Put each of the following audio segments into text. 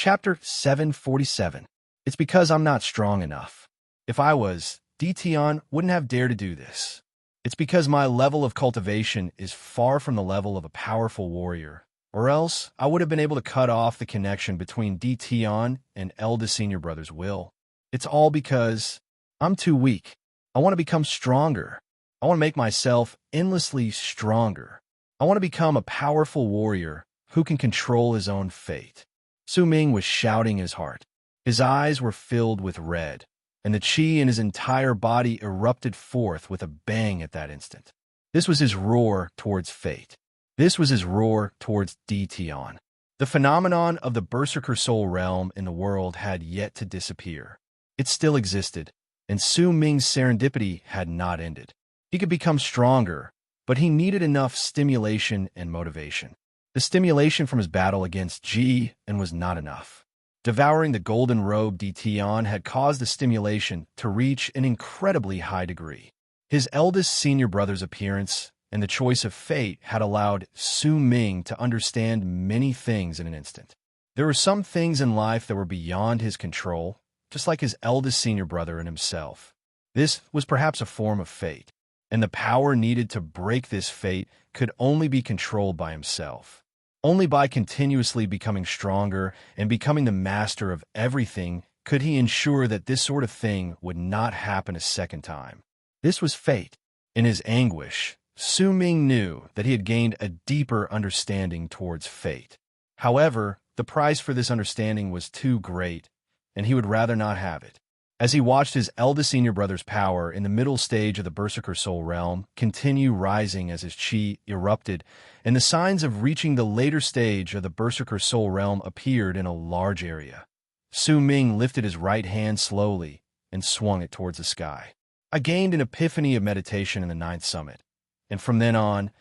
Chapter 747. It's because I'm not strong enough. If I was, Tion wouldn't have dared to do this. It's because my level of cultivation is far from the level of a powerful warrior, or else I would have been able to cut off the connection between Tion and eldest senior brother's will. It's all because I'm too weak. I want to become stronger. I want to make myself endlessly stronger. I want to become a powerful warrior who can control his own fate. Su Ming was shouting in his heart. His eyes were filled with red, and the qi in his entire body erupted forth with a bang at that instant. This was his roar towards fate. This was his roar towards Tion. The phenomenon of the Berserker Soul realm in the world had yet to disappear. It still existed, and Su Ming's serendipity had not ended. He could become stronger, but he needed enough stimulation and motivation. The stimulation from his battle against Ji and was not enough. Devouring the golden robe Tion had caused the stimulation to reach an incredibly high degree. His eldest senior brother's appearance and the choice of fate had allowed Su Ming to understand many things in an instant. There were some things in life that were beyond his control, just like his eldest senior brother and himself. This was perhaps a form of fate, and the power needed to break this fate could only be controlled by himself. Only by continuously becoming stronger and becoming the master of everything could he ensure that this sort of thing would not happen a second time. This was fate. In his anguish, Su Ming knew that he had gained a deeper understanding towards fate. However, the price for this understanding was too great, and he would rather not have it. As he watched his eldest senior brother's power in the middle stage of the Berserker Soul realm continue rising as his qi erupted, and the signs of reaching the later stage of the Berserker Soul realm appeared in a large area, Su Ming lifted his right hand slowly and swung it towards the sky. I gained an epiphany of meditation in the ninth summit, and from then on,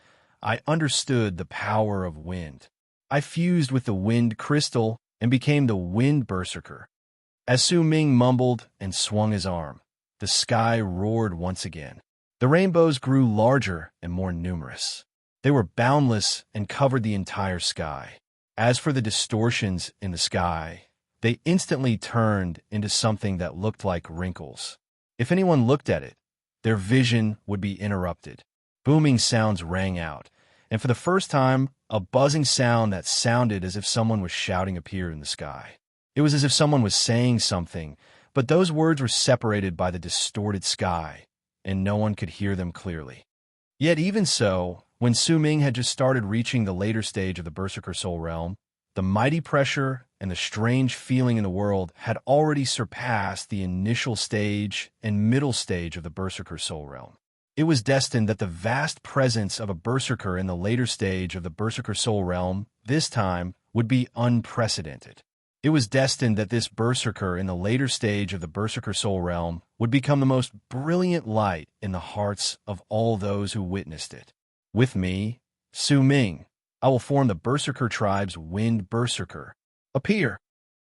I understood the power of wind. I fused with the wind crystal and became the wind berserker. As Su Ming mumbled and swung his arm, the sky roared once again. The rainbows grew larger and more numerous. They were boundless and covered the entire sky. As for the distortions in the sky, they instantly turned into something that looked like wrinkles. If anyone looked at it, their vision would be interrupted. Booming sounds rang out, and for the first time, a buzzing sound that sounded as if someone was shouting appeared in the sky. It was as if someone was saying something, but those words were separated by the distorted sky, and no one could hear them clearly. Yet even so, when Su Ming had just started reaching the later stage of the Berserker Soul realm, the mighty pressure and the strange feeling in the world had already surpassed the initial stage and middle stage of the Berserker Soul realm. It was destined that the vast presence of a Berserker in the later stage of the Berserker Soul realm, this time, would be unprecedented. It was destined that this Berserker in the later stage of the Berserker Soul realm would become the most brilliant light in the hearts of all those who witnessed it. With me, Su Ming, I will form the Berserker tribe's Wind Berserker. Appear!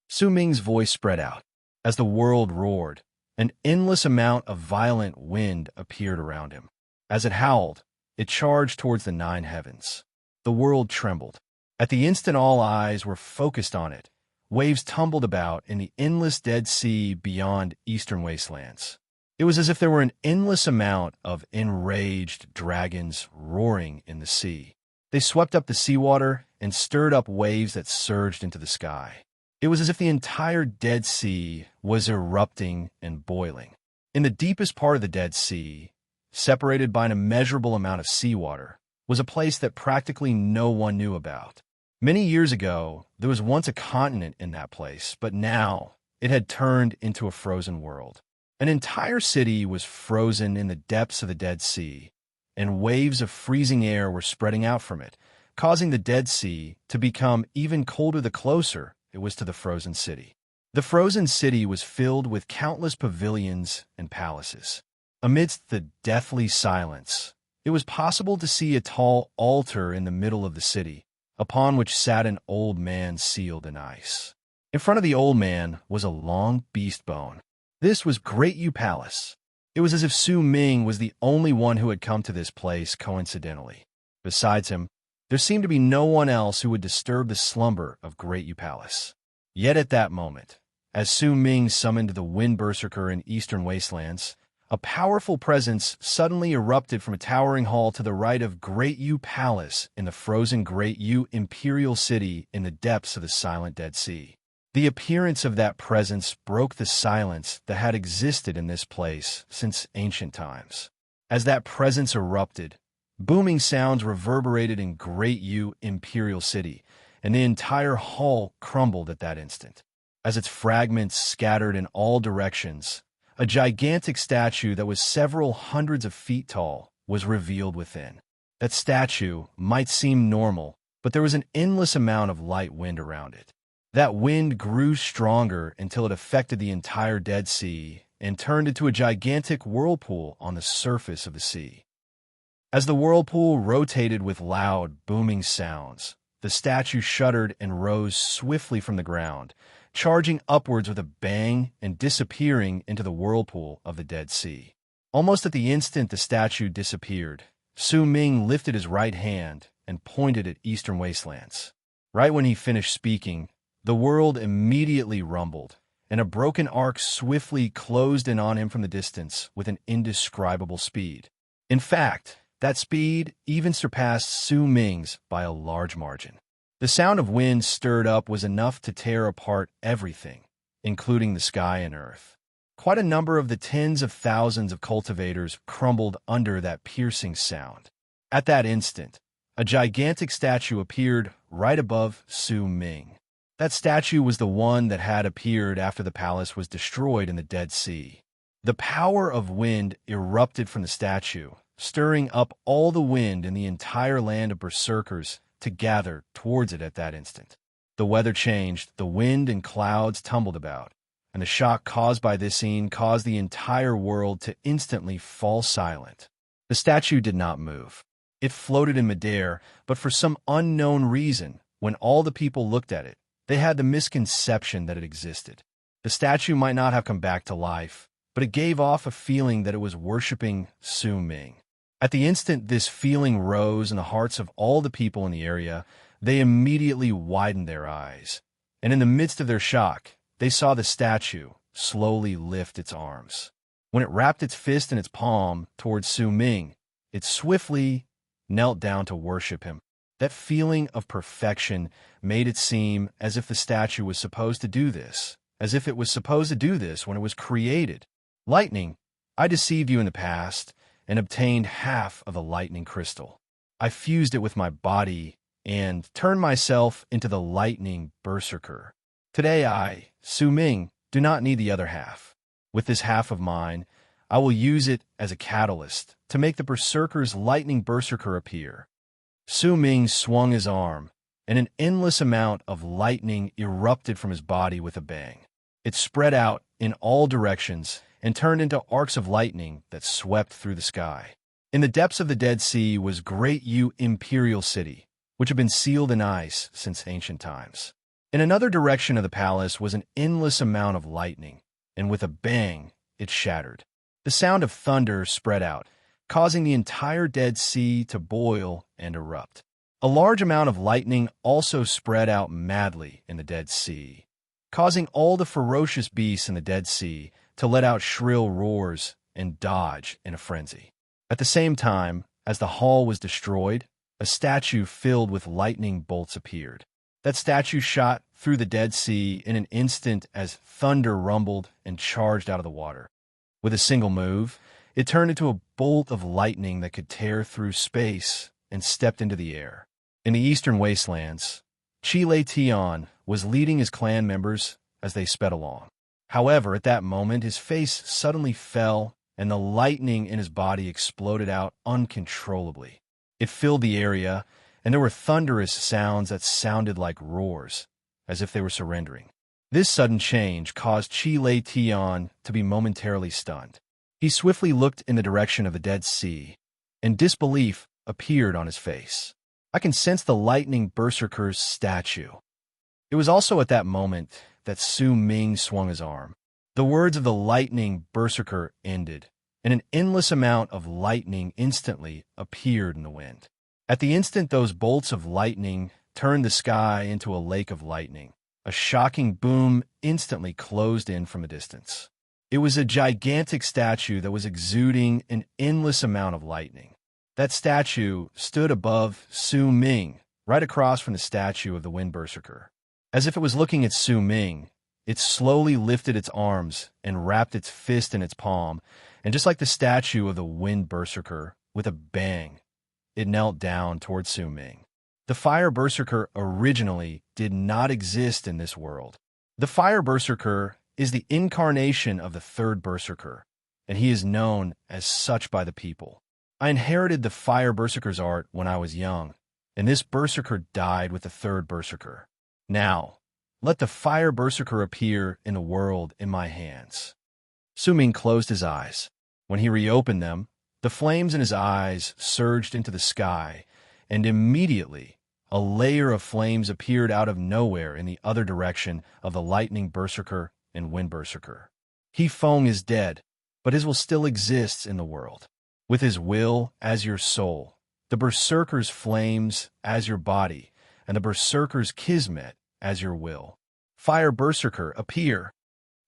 Su Ming's voice spread out. As the world roared, an endless amount of violent wind appeared around him. As it howled, it charged towards the nine heavens. The world trembled. At the instant all eyes were focused on it, waves tumbled about in the endless Dead Sea beyond eastern wastelands. It was as if there were an endless amount of enraged dragons roaring in the sea. They swept up the seawater and stirred up waves that surged into the sky. It was as if the entire Dead Sea was erupting and boiling. In the deepest part of the Dead Sea, separated by an immeasurable amount of seawater, was a place that practically no one knew about. Many years ago, there was once a continent in that place, but now it had turned into a frozen world. An entire city was frozen in the depths of the Dead Sea, and waves of freezing air were spreading out from it, causing the Dead Sea to become even colder the closer it was to the frozen city. The frozen city was filled with countless pavilions and palaces. Amidst the deathly silence, it was possible to see a tall altar in the middle of the city, upon which sat an old man sealed in ice. In front of the old man was a long beast bone. This was Great Yu Palace. It was as if Su Ming was the only one who had come to this place coincidentally. Besides him, there seemed to be no one else who would disturb the slumber of Great Yu Palace. Yet at that moment, as Su Ming summoned the Wind Berserker in Eastern Wastelands, a powerful presence suddenly erupted from a towering hall to the right of Great Yu Palace in the frozen Great Yu Imperial City in the depths of the silent Dead Sea. The appearance of that presence broke the silence that had existed in this place since ancient times. As that presence erupted, booming sounds reverberated in Great Yu Imperial City, and the entire hall crumbled at that instant. As its fragments scattered in all directions, a gigantic statue that was several hundreds of feet tall was revealed within. That statue might seem normal, but there was an endless amount of light wind around it. That wind grew stronger until it affected the entire Dead Sea and turned into a gigantic whirlpool on the surface of the sea. As the whirlpool rotated with loud, booming sounds, the statue shuddered and rose swiftly from the ground, charging upwards with a bang and disappearing into the whirlpool of the Dead Sea. Almost at the instant the statue disappeared, Su Ming lifted his right hand and pointed at Eastern Wastelands. Right when he finished speaking, the world immediately rumbled, and a broken arc swiftly closed in on him from the distance with an indescribable speed. In fact, that speed even surpassed Su Ming's by a large margin. The sound of wind stirred up was enough to tear apart everything, including the sky and earth. Quite a number of the tens of thousands of cultivators crumbled under that piercing sound. At that instant, a gigantic statue appeared right above Su Ming. That statue was the one that had appeared after the palace was destroyed in the Dead Sea. The power of wind erupted from the statue, stirring up all the wind in the entire land of berserkers to gather towards it at that instant. The weather changed, the wind and clouds tumbled about, and the shock caused by this scene caused the entire world to instantly fall silent. The statue did not move. It floated in midair, but for some unknown reason, when all the people looked at it, they had the misconception that it existed. The statue might not have come back to life, but it gave off a feeling that it was worshipping Su Ming. At the instant this feeling rose in the hearts of all the people in the area, they immediately widened their eyes, and in the midst of their shock, they saw the statue slowly lift its arms. When it wrapped its fist in its palm towards Su Ming, it swiftly knelt down to worship him. That feeling of perfection made it seem as if the statue was supposed to do this, as if it was supposed to do this when it was created. Lightning, I deceived you in the past and obtained half of a lightning crystal. I fused it with my body and turned myself into the lightning berserker. Today I, Su Ming, do not need the other half. With this half of mine, I will use it as a catalyst to make the berserker's lightning berserker appear. Su Ming swung his arm, and an endless amount of lightning erupted from his body with a bang. It spread out in all directions and turned into arcs of lightning that swept through the sky. In the depths of the Dead Sea was Great Yu Imperial City, which had been sealed in ice since ancient times. In another direction of the palace was an endless amount of lightning, and with a bang, it shattered. The sound of thunder spread out, causing the entire Dead Sea to boil and erupt. A large amount of lightning also spread out madly in the Dead Sea, causing all the ferocious beasts in the Dead Sea to let out shrill roars and dodge in a frenzy. At the same time, as the hall was destroyed, a statue filled with lightning bolts appeared. That statue shot through the Dead Sea in an instant as thunder rumbled and charged out of the water. With a single move, it turned into a bolt of lightning that could tear through space and stepped into the air. In the Eastern Wastelands, Chile Tion was leading his clan members as they sped along. However, at that moment, his face suddenly fell, and the lightning in his body exploded out uncontrollably. It filled the area, and there were thunderous sounds that sounded like roars, as if they were surrendering. This sudden change caused Chile Tion to be momentarily stunned. He swiftly looked in the direction of the Dead Sea, and disbelief appeared on his face. I can sense the lightning berserker's statue. It was also at that moment that Su Ming swung his arm. The words of the lightning berserker ended, and an endless amount of lightning instantly appeared in the wind. At the instant those bolts of lightning turned the sky into a lake of lightning, A shocking boom instantly closed in from a distance. It was a gigantic statue that was exuding an endless amount of lightning. That statue stood above Su Ming, right across from the statue of the Wind Berserker. As if it was looking at Su Ming, it slowly lifted its arms and wrapped its fist in its palm, and just like the statue of the Wind Berserker, with a bang, it knelt down towards Su Ming. The Fire Berserker originally did not exist in this world. The Fire Berserker is the incarnation of the third Berserker, and he is known as such by the people. I inherited the Fire Berserker's art when I was young, and this Berserker died with the third Berserker. Now, let the Fire Berserker appear in the world in my hands. Su Ming closed his eyes. When he reopened them, the flames in his eyes surged into the sky, and immediately a layer of flames appeared out of nowhere in the other direction of the Lightning Berserker and Wind Berserker. He Feng is dead, but his will still exists in the world. With his will as your soul, the Berserker's flames as your body, and the Berserker's kismet as your will. Fire Berserker, appear!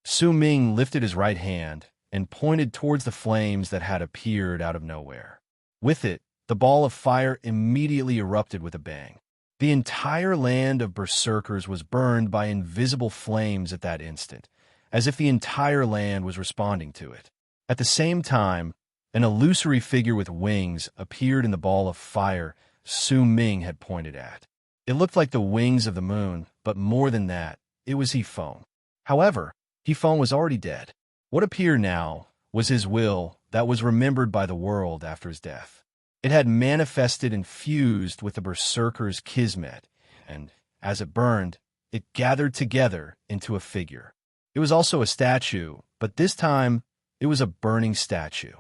Su Ming lifted his right hand and pointed towards the flames that had appeared out of nowhere. With it, the ball of fire immediately erupted with a bang. The entire land of Berserkers was burned by invisible flames at that instant, as if the entire land was responding to it. At the same time, an illusory figure with wings appeared in the ball of fire Su Ming had pointed at. It looked like the wings of the moon, but more than that, it was He Feng. However, He Feng was already dead. What appeared now was his will that was remembered by the world after his death. It had manifested and fused with the Berserker's kismet, and, as it burned, it gathered together into a figure. It was also a statue, but this time, it was a burning statue.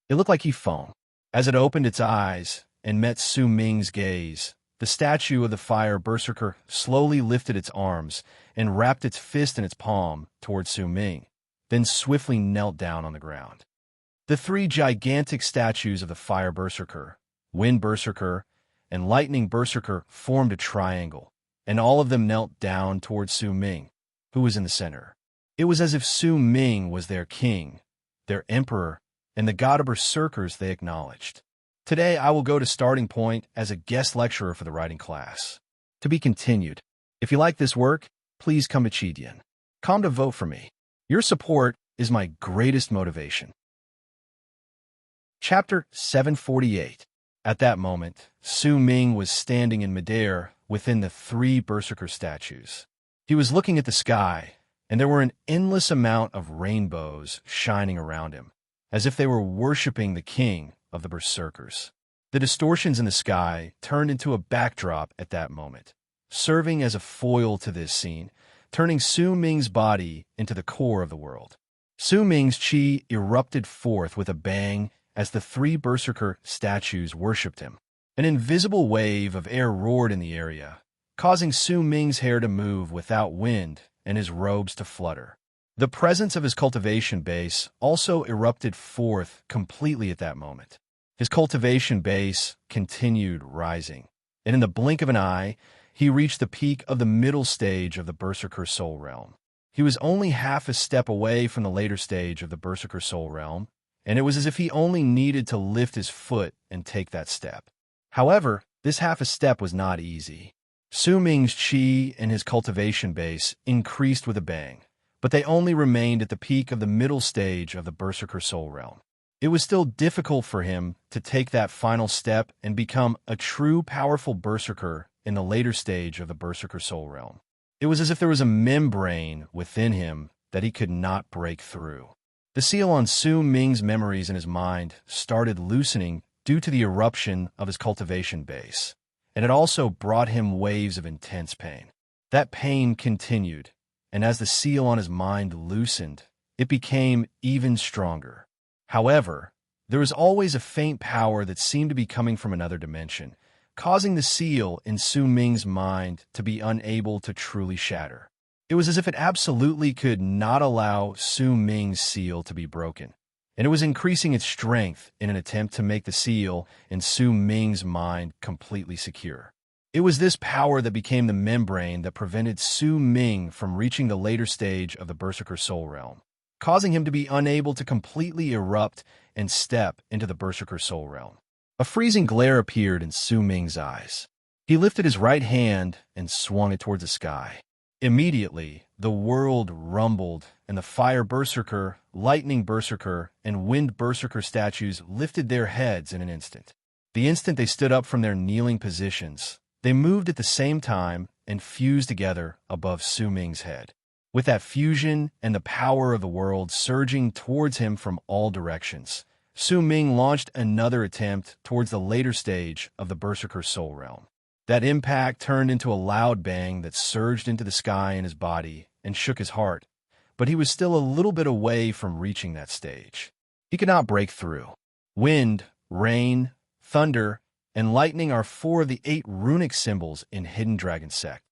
It looked like He Feng. As it opened its eyes and met Su Ming's gaze, the statue of the Fire Berserker slowly lifted its arms and wrapped its fist in its palm towards Su Ming, then swiftly knelt down on the ground. The three gigantic statues of the Fire Berserker, Wind Berserker, and Lightning Berserker formed a triangle, and all of them knelt down towards Su Ming, who was in the center. It was as if Su Ming was their king, their emperor, and the god of Berserkers they acknowledged. Today I will go to Starting Point as a guest lecturer for the writing class. To be continued. If you like this work, please come to Chidian. Come to vote for me. Your support is my greatest motivation. Chapter 748. At that moment, Su Ming was standing in midair within the three Berserker statues. He was looking at the sky, and there were an endless amount of rainbows shining around him, as if they were worshipping the king of the Berserkers. The distortions in the sky turned into a backdrop at that moment, serving as a foil to this scene, turning Su Ming's body into the core of the world. Su Ming's chi erupted forth with a bang as the three Berserker statues worshipped him. An invisible wave of air roared in the area, causing Su Ming's hair to move without wind and his robes to flutter. The presence of his cultivation base also erupted forth completely at that moment. His cultivation base continued rising, and in the blink of an eye, he reached the peak of the middle stage of the Berserker Soul Realm. He was only half a step away from the later stage of the Berserker Soul Realm, and it was as if he only needed to lift his foot and take that step. However, this half a step was not easy. Su Ming's chi and his cultivation base increased with a bang, but they only remained at the peak of the middle stage of the Berserker Soul Realm. It was still difficult for him to take that final step and become a true powerful Berserker in the later stage of the Berserker Soul Realm. It was as if there was a membrane within him that he could not break through. The seal on Su Ming's memories in his mind started loosening due to the eruption of his cultivation base, and it also brought him waves of intense pain. That pain continued, and as the seal on his mind loosened, it became even stronger. However, there was always a faint power that seemed to be coming from another dimension, causing the seal in Su Ming's mind to be unable to truly shatter. It was as if it absolutely could not allow Su Ming's seal to be broken, and it was increasing its strength in an attempt to make the seal in Su Ming's mind completely secure. It was this power that became the membrane that prevented Su Ming from reaching the later stage of the Berserker Soul Realm, causing him to be unable to completely erupt and step into the Berserker Soul Realm. A freezing glare appeared in Su Ming's eyes. He lifted his right hand and swung it towards the sky. Immediately, the world rumbled, and the Fire Berserker, Lightning Berserker, and Wind Berserker statues lifted their heads in an instant. The instant they stood up from their kneeling positions, they moved at the same time and fused together above Su Ming's head. With that fusion and the power of the world surging towards him from all directions, Su Ming launched another attempt towards the later stage of the Berserker Soul Realm. That impact turned into a loud bang that surged into the sky in his body and shook his heart, but he was still a little bit away from reaching that stage. He could not break through. Wind, rain, thunder, and lightning are 4 of the 8 runic symbols in Hidden Dragon Sect.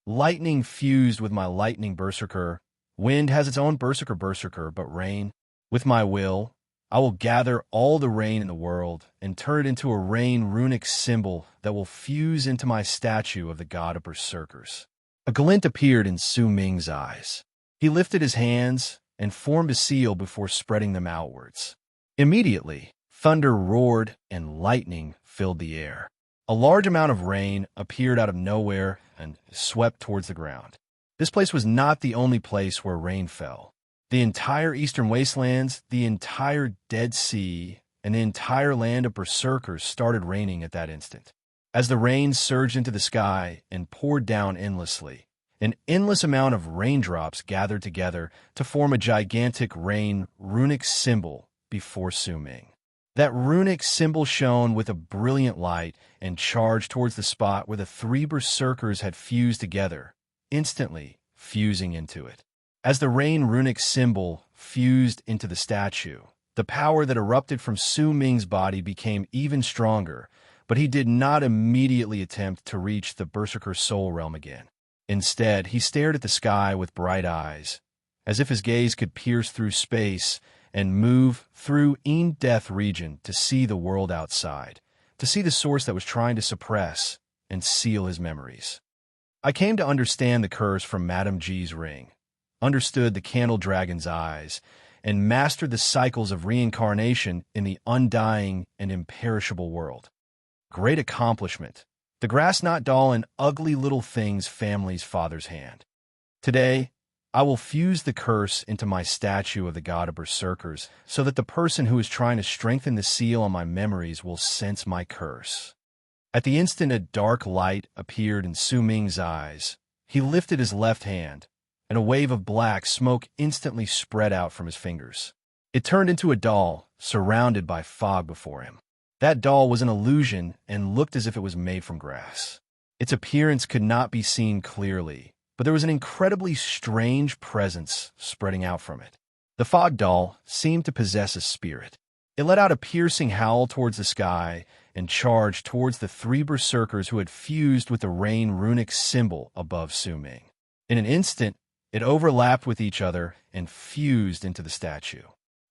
Lightning fused with my Lightning Berserker. Wind has its own Berserker, but rain, with my will, I will gather all the rain in the world and turn it into a rain runic symbol that will fuse into my statue of the god of Berserkers. A glint appeared in Su Ming's eyes. He lifted his hands and formed a seal before spreading them outwards. Immediately, thunder roared and lightning filled the air. A large amount of rain appeared out of nowhere and swept towards the ground. This place was not the only place where rain fell. The entire eastern wastelands, the entire Dead Sea, and the entire land of Berserkers started raining at that instant. As the rain surged into the sky and poured down endlessly, an endless amount of raindrops gathered together to form a gigantic rain runic symbol before Su Ming. That runic symbol shone with a brilliant light and charged towards the spot where the 3 Berserkers had fused together, instantly fusing into it. As the rain runic symbol fused into the statue, the power that erupted from Su Ming's body became even stronger, but he did not immediately attempt to reach the Berserker Soul Realm again. Instead, he stared at the sky with bright eyes, as if his gaze could pierce through space and move through Death region to see the world outside, to see the source that was trying to suppress and seal his memories. I came to understand the curse from Madame G's ring, understood the candle dragon's eyes, and mastered the cycles of reincarnation in the undying and imperishable world. Great accomplishment. The grass not dull and ugly little thing's family's father's hand. Today, I will fuse the curse into my statue of the god of Berserkers so that the person who is trying to strengthen the seal on my memories will sense my curse. At the instant a dark light appeared in Su Ming's eyes, he lifted his left hand, and a wave of black smoke instantly spread out from his fingers. It turned into a doll, surrounded by fog before him. That doll was an illusion and looked as if it was made from grass. Its appearance could not be seen clearly, but there was an incredibly strange presence spreading out from it. The fog doll seemed to possess a spirit. It let out a piercing howl towards the sky and charged towards the 3 Berserkers who had fused with the rain runic symbol above Su Ming. In an instant, it overlapped with each other and fused into the statue.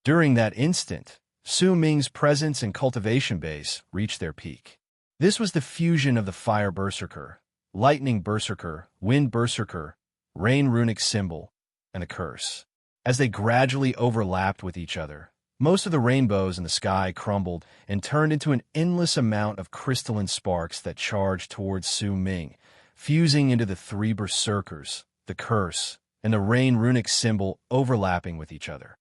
During that instant, Su Ming's presence and cultivation base reached their peak. This was the fusion of the Fire Berserker, Lightning Berserker, Wind Berserker, Rain Runic Symbol, and the Curse. As they gradually overlapped with each other, most of the rainbows in the sky crumbled and turned into an endless amount of crystalline sparks that charged towards Su Ming, fusing into the 3 Berserkers, the Curse, and the Rain Runic Symbol overlapping with each other.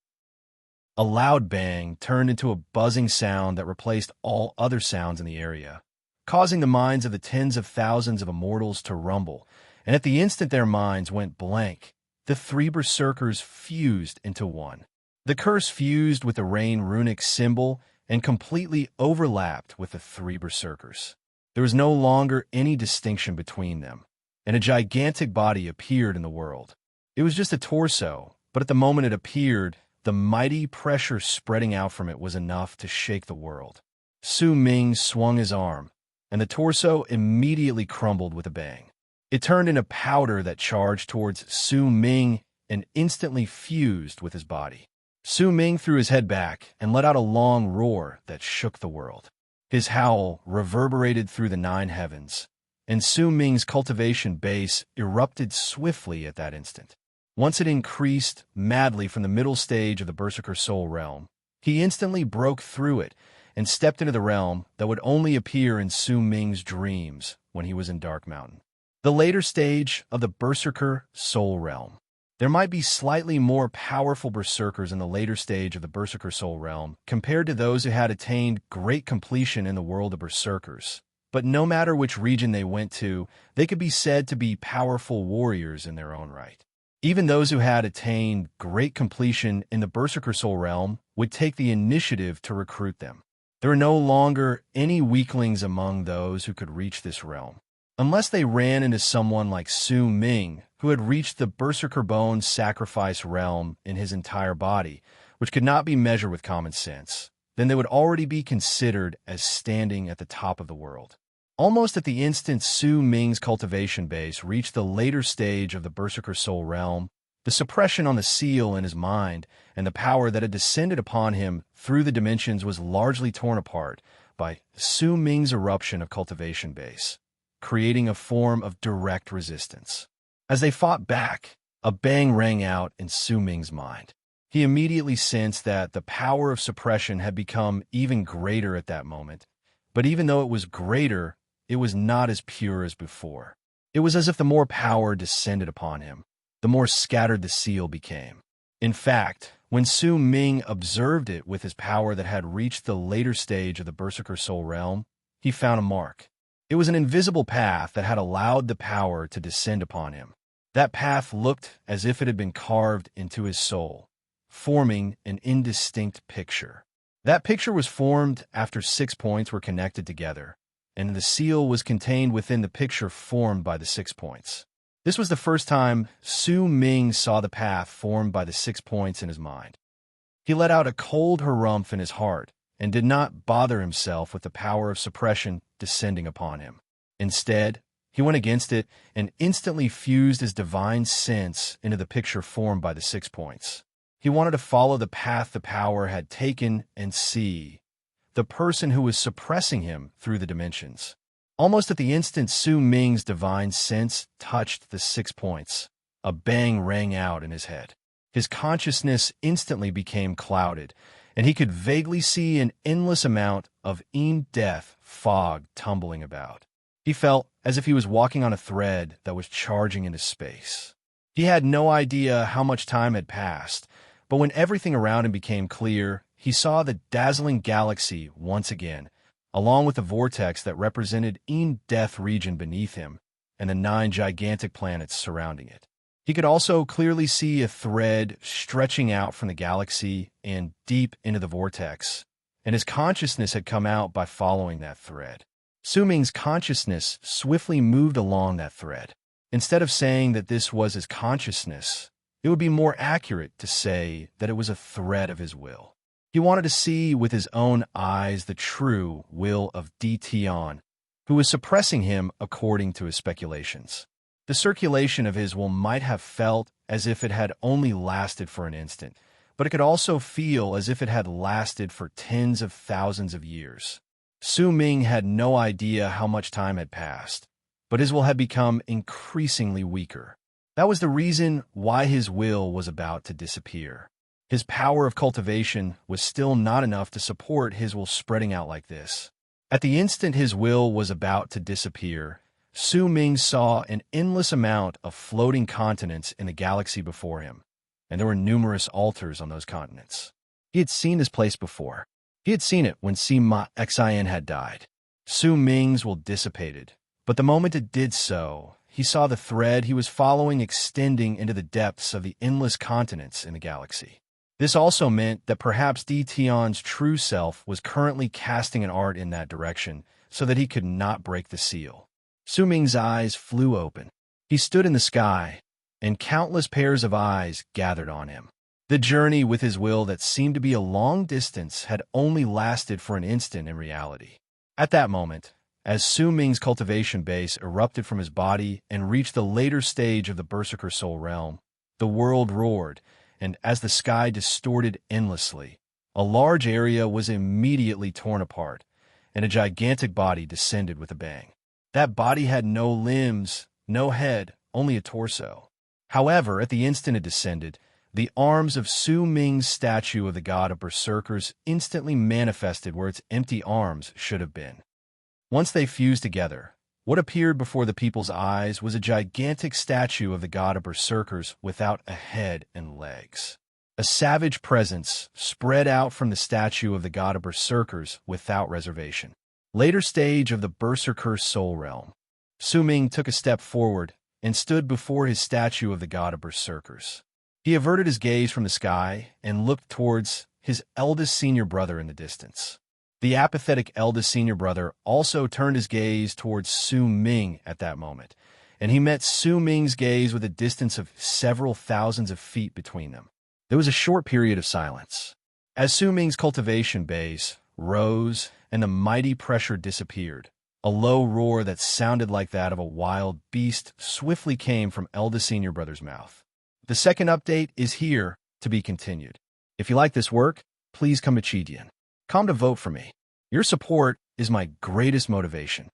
A loud bang turned into a buzzing sound that replaced all other sounds in the area, causing the minds of the tens of thousands of immortals to rumble, and at the instant their minds went blank, the 3 Berserkers fused into one. The Curse fused with the Rain Runic Symbol and completely overlapped with the 3 Berserkers. There was no longer any distinction between them, and a gigantic body appeared in the world. It was just a torso, but at the moment it appeared, the mighty pressure spreading out from it was enough to shake the world. Su Ming swung his arm, and the torso immediately crumbled with a bang. It turned into powder that charged towards Su Ming and instantly fused with his body. Su Ming threw his head back and let out a long roar that shook the world. His howl reverberated through the 9 heavens, and Su Ming's cultivation base erupted swiftly at that instant. Once it increased madly from the middle stage of the Berserker Soul realm, he instantly broke through it and stepped into the realm that would only appear in Su Ming's dreams when he was in Dark Mountain. The later stage of the Berserker Soul realm. There might be slightly more powerful berserkers in the later stage of the Berserker Soul realm compared to those who had attained great completion in the world of berserkers. But no matter which region they went to, they could be said to be powerful warriors in their own right. Even those who had attained great completion in the Berserker Soul realm would take the initiative to recruit them. There are no longer any weaklings among those who could reach this realm, unless they ran into someone like Su Ming, who had reached the Berserker Bone Sacrifice realm in his entire body, which could not be measured with common sense. Then they would already be considered as standing at the top of the world. Almost at the instant Su Ming's cultivation base reached the later stage of the Berserker Soul realm, the suppression on the seal in his mind and the power that had descended upon him through the dimensions was largely torn apart by Su Ming's eruption of cultivation base, creating a form of direct resistance. As they fought back, a bang rang out in Su Ming's mind. He immediately sensed that the power of suppression had become even greater at that moment, but even though it was greater, it was not as pure as before. It was as if the more power descended upon him, the more scattered the seal became. In fact, when Su Ming observed it with his power that had reached the later stage of the Berserker Soul realm, he found a mark. It was an invisible path that had allowed the power to descend upon him. That path looked as if it had been carved into his soul, forming an indistinct picture. That picture was formed after 6 points were connected together, and the seal was contained within the picture formed by the 6 points. This was the first time Su Ming saw the path formed by the 6 points in his mind. He let out a cold harumph in his heart and did not bother himself with the power of suppression descending upon him. Instead, he went against it and instantly fused his divine sense into the picture formed by the 6 points. He wanted to follow the path the power had taken and see the person who was suppressing him through the dimensions. Almost at the instant Su Ming's divine sense touched the 6 points, a bang rang out in his head. His consciousness instantly became clouded, and he could vaguely see an endless amount of death fog tumbling about. He felt as if he was walking on a thread that was charging into space. He had no idea how much time had passed, but when everything around him became clear, he saw the dazzling galaxy once again, along with the vortex that represented death region beneath him and the 9 gigantic planets surrounding it. He could also clearly see a thread stretching out from the galaxy and deep into the vortex, and his consciousness had come out by following that thread. Su Ming's consciousness swiftly moved along that thread. Instead of saying that this was his consciousness, it would be more accurate to say that it was a thread of his will. He wanted to see with his own eyes the true will of Tion, who was suppressing him according to his speculations. The circulation of his will might have felt as if it had only lasted for an instant, but it could also feel as if it had lasted for tens of thousands of years. Su Ming had no idea how much time had passed, but his will had become increasingly weaker. That was the reason why his will was about to disappear. His power of cultivation was still not enough to support his will spreading out like this. At the instant his will was about to disappear, Su Ming saw an endless amount of floating continents in the galaxy before him, and there were numerous altars on those continents. He had seen this place before. He had seen it when Sima Xin had died. Su Ming's will dissipated, but the moment it did so, he saw the thread he was following extending into the depths of the endless continents in the galaxy. This also meant that perhaps Tion's true self was currently casting an art in that direction so that he could not break the seal. Su Ming's eyes flew open. He stood in the sky, and countless pairs of eyes gathered on him. The journey with his will that seemed to be a long distance had only lasted for an instant in reality. At that moment, as Su Ming's cultivation base erupted from his body and reached the later stage of the Berserker Soul realm, the world roared, and as the sky distorted endlessly, a large area was immediately torn apart, and a gigantic body descended with a bang. That body had no limbs, no head, only a torso. However, at the instant it descended, the arms of Su Ming's statue of the god of berserkers instantly manifested where its empty arms should have been. Once they fused together, what appeared before the people's eyes was a gigantic statue of the god of berserkers without a head and legs. A savage presence spread out from the statue of the god of berserkers without reservation. Later stage of the berserker's soul realm. Su Ming took a step forward and stood before his statue of the god of berserkers. He averted his gaze from the sky and looked towards his eldest senior brother in the distance. The apathetic eldest senior brother also turned his gaze towards Su Ming at that moment, and he met Su Ming's gaze with a distance of several thousands of feet between them. There was a short period of silence. As Su Ming's cultivation base rose and the mighty pressure disappeared, a low roar that sounded like that of a wild beast swiftly came from eldest senior brother's mouth. The second update is here to be continued. If you like this work, please come to Chidian. Come to vote for me. Your support is my greatest motivation.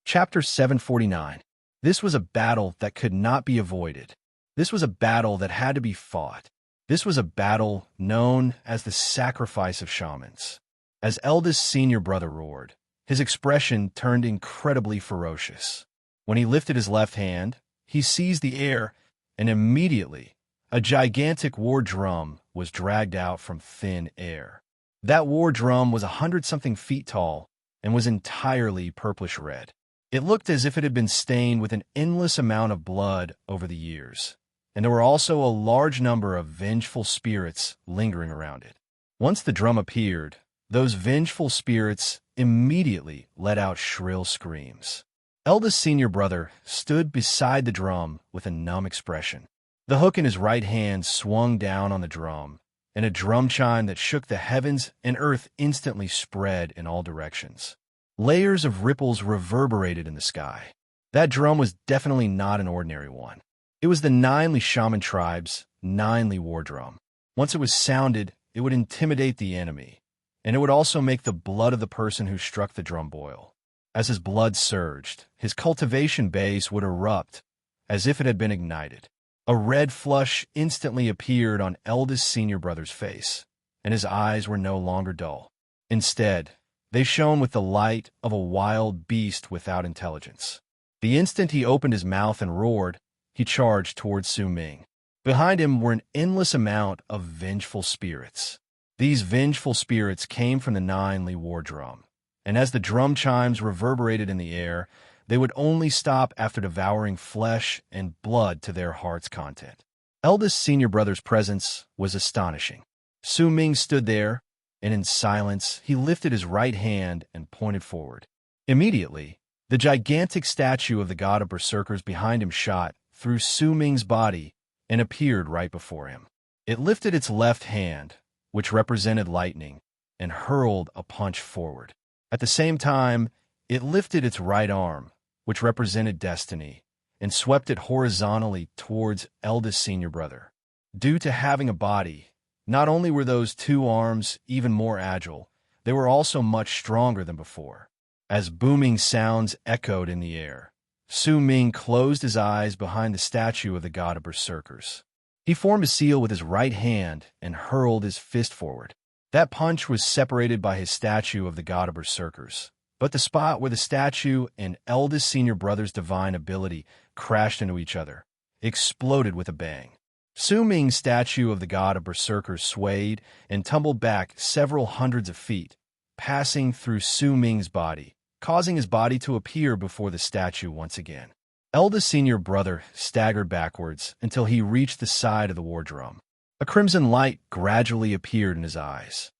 Chapter 749. This was a battle that could not be avoided. This was a battle that had to be fought. This was a battle known as the sacrifice of shamans. As eldest senior brother roared, his expression turned incredibly ferocious. When he lifted his left hand, he seized the air, and immediately, a gigantic war drum was dragged out from thin air. That war drum was 100-something feet tall and was entirely purplish-red. It looked as if it had been stained with an endless amount of blood over the years, and there were also a large number of vengeful spirits lingering around it. Once the drum appeared, those vengeful spirits immediately let out shrill screams. Eldest senior brother stood beside the drum with a numb expression. The hook in his right hand swung down on the drum, and a drum chime that shook the heavens and earth instantly spread in all directions. Layers of ripples reverberated in the sky. That drum was definitely not an ordinary one. It was the Ninely Shaman tribe's Ninely war drum. Once it was sounded, it would intimidate the enemy, and it would also make the blood of the person who struck the drum boil. As his blood surged, his cultivation base would erupt as if it had been ignited. A red flush instantly appeared on eldest senior brother's face, and his eyes were no longer dull. Instead, they shone with the light of a wild beast without intelligence. The instant he opened his mouth and roared, he charged towards Su Ming. Behind him were an endless amount of vengeful spirits. These vengeful spirits came from the Ninely war drum, and as the drum chimes reverberated in the air, they would only stop after devouring flesh and blood to their heart's content. Eldest senior brother's presence was astonishing. Su Ming stood there, and in silence, he lifted his right hand and pointed forward. Immediately, the gigantic statue of the god of berserkers behind him shot through Su Ming's body and appeared right before him. It lifted its left hand, which represented lightning, and hurled a punch forward. At the same time, it lifted its right arm, which represented destiny, and swept it horizontally towards eldest senior brother. Due to having a body, not only were those two arms even more agile, they were also much stronger than before. As booming sounds echoed in the air, Su Ming closed his eyes behind the statue of the god of berserkers. He formed a seal with his right hand and hurled his fist forward. That punch was separated by his statue of the god of berserkers, but the spot where the statue and eldest senior brother's divine ability crashed into each other exploded with a bang. Su Ming's statue of the god of berserkers swayed and tumbled back several hundreds of feet, passing through Su Ming's body, causing his body to appear before the statue once again. Eldest senior brother staggered backwards until he reached the side of the war drum. A crimson light gradually appeared in his eyes.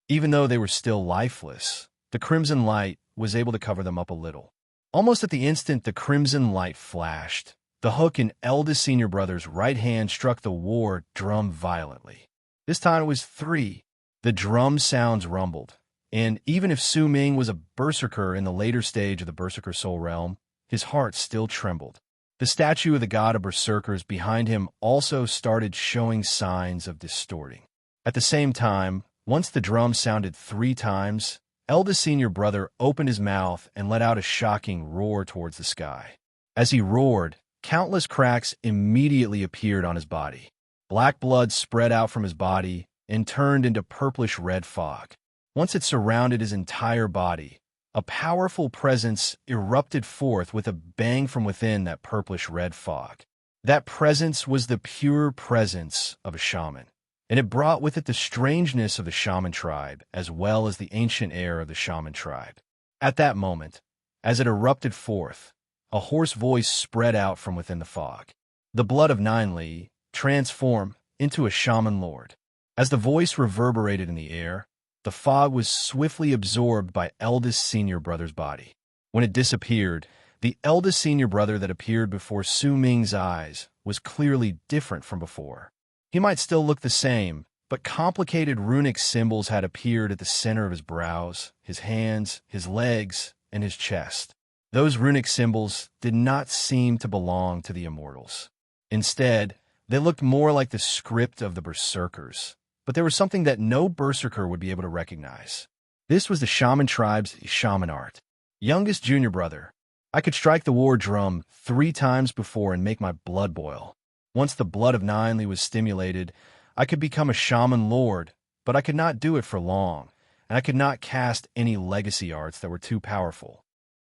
Even though they were still lifeless, the crimson light was able to cover them up a little. Almost at the instant the crimson light flashed, the hook in eldest senior brother's right hand struck the war drum violently. This time it was 3. The drum sounds rumbled, and even if Su Ming was a berserker in the later stage of the berserker soul realm, his heart still trembled. The statue of the god of berserkers behind him also started showing signs of distorting. At the same time, once the drum sounded 3 times, eldest senior brother opened his mouth and let out a shocking roar towards the sky. As he roared, countless cracks immediately appeared on his body. Black blood spread out from his body and turned into purplish-red fog. Once it surrounded his entire body, a powerful presence erupted forth with a bang from within that purplish-red fog. That presence was the pure presence of a shaman, and it brought with it the strangeness of the shaman tribe as well as the ancient air of the shaman tribe. At that moment, as it erupted forth, a hoarse voice spread out from within the fog. The blood of Ninely transformed into a shaman lord. As the voice reverberated in the air, the fog was swiftly absorbed by eldest senior brother's body. When it disappeared, the eldest senior brother that appeared before Su Ming's eyes was clearly different from before. He might still look the same, but complicated runic symbols had appeared at the center of his brows, his hands, his legs, and his chest. Those runic symbols did not seem to belong to the immortals. Instead, they looked more like the script of the berserkers, but there was something that no berserker would be able to recognize. This was the shaman tribe's shaman art. Youngest junior brother, I could strike the war drum 3 times before and make my blood boil. Once the blood of Ninely was stimulated, I could become a shaman lord, but I could not do it for long, and I could not cast any legacy arts that were too powerful.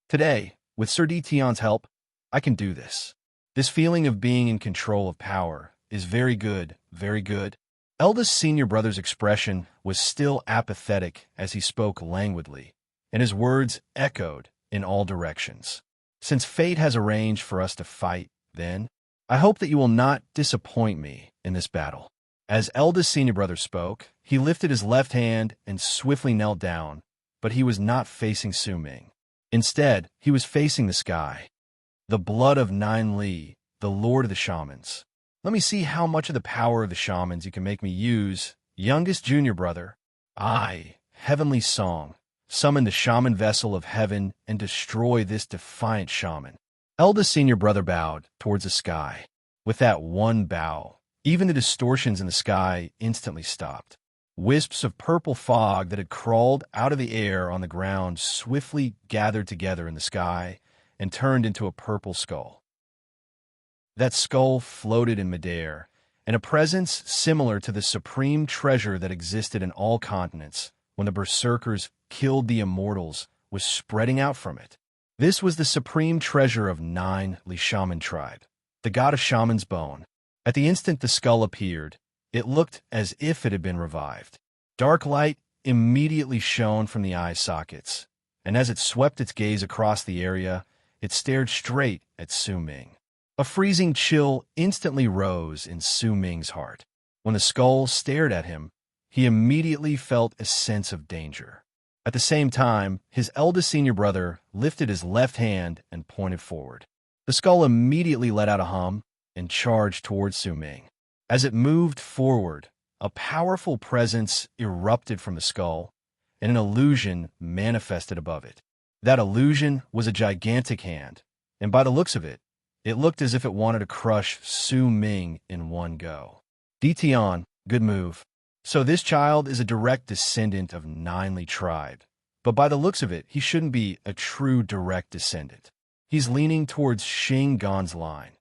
Today, with Sir Detion's help, I can do this. This feeling of being in control of power is very good, very good. Eldest senior brother's expression was still apathetic as he spoke languidly, and his words echoed in all directions. Since fate has arranged for us to fight, then, I hope that you will not disappoint me in this battle. As eldest senior brother spoke, he lifted his left hand and swiftly knelt down, but he was not facing Su Ming. Instead, he was facing the sky. The blood of Ninely, the lord of the shamans. Let me see how much of the power of the shamans you can make me use. Youngest junior brother, I, heavenly song, summon the shaman vessel of heaven and destroy this defiant shaman. Eldest senior brother bowed towards the sky. With that one bow, even the distortions in the sky instantly stopped. Wisps of purple fog that had crawled out of the air on the ground swiftly gathered together in the sky and turned into a purple skull. That skull floated in midair, and a presence similar to the supreme treasure that existed in all continents when the berserkers killed the immortals was spreading out from it. This was the supreme treasure of Ninely shaman tribe, the god of shaman's bone. At the instant the skull appeared, it looked as if it had been revived. Dark light immediately shone from the eye sockets, and as it swept its gaze across the area, it stared straight at Su Ming. A freezing chill instantly rose in Su Ming's heart. When the skull stared at him, he immediately felt a sense of danger. At the same time, his eldest senior brother lifted his left hand and pointed forward. The skull immediately let out a hum and charged towards Su Ming. As it moved forward, a powerful presence erupted from the skull, and an illusion manifested above it. That illusion was a gigantic hand, and by the looks of it, it looked as if it wanted to crush Su Ming in one go. Detion, good move. So this child is a direct descendant of Ninely tribe, but by the looks of it, he shouldn't be a true direct descendant. He's leaning towards Shingon's line.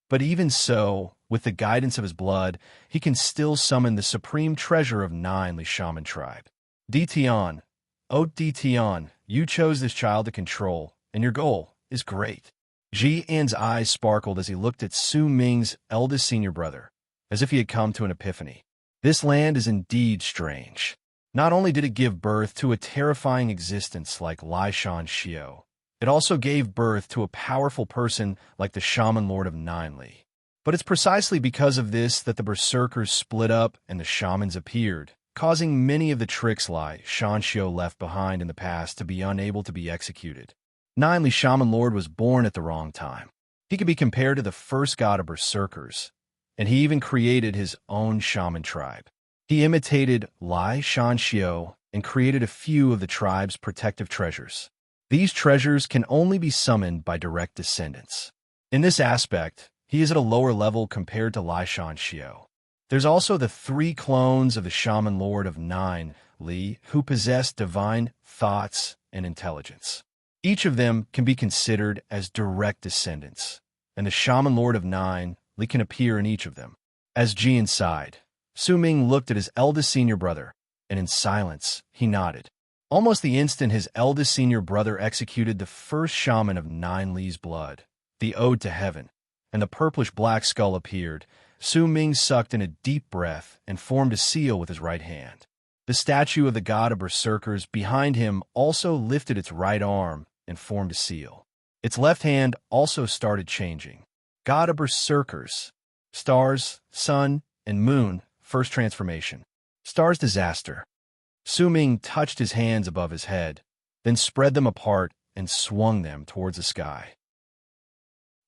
But even so, with the guidance of his blood, he can still summon the supreme treasure of Ninely shaman tribe. Detion, oh Detion, you chose this child to control, and your goal is great. Ji An's eyes sparkled as he looked at Su Ming's eldest senior brother, as if he had come to an epiphany. This land is indeed strange. Not only did it give birth to a terrifying existence like Lai Shan Xiao, it also gave birth to a powerful person like the shaman lord of Ninely. But it's precisely because of this that the berserkers split up and the shamans appeared, causing many of the tricks Lai Shan Xiao left behind in the past to be unable to be executed. Ninely shaman lord was born at the wrong time. He could be compared to the first god of berserkers, and he even created his own shaman tribe. He imitated Lai Shan Xiao and created a few of the tribe's protective treasures. These treasures can only be summoned by direct descendants. In this aspect, he is at a lower level compared to Lai Shan Xiao. There's also the 3 clones of the shaman lord of Nine, Li, who possess divine thoughts and intelligence. Each of them can be considered as direct descendants, and the Shaman Lord of Nine, Li, can appear in each of them. As Jian sighed, Su Ming looked at his eldest senior brother, and in silence, he nodded. Almost the instant his eldest senior brother executed the first shaman of Nine Li's blood, the Ode to Heaven, and the purplish-black skull appeared, Su Ming sucked in a deep breath and formed a seal with his right hand. The statue of the god of berserkers behind him also lifted its right arm and formed a seal. Its left hand also started changing. God of berserkers. Stars, sun, and moon, first transformation. Stars disaster. Su Ming touched his hands above his head, then spread them apart and swung them towards the sky.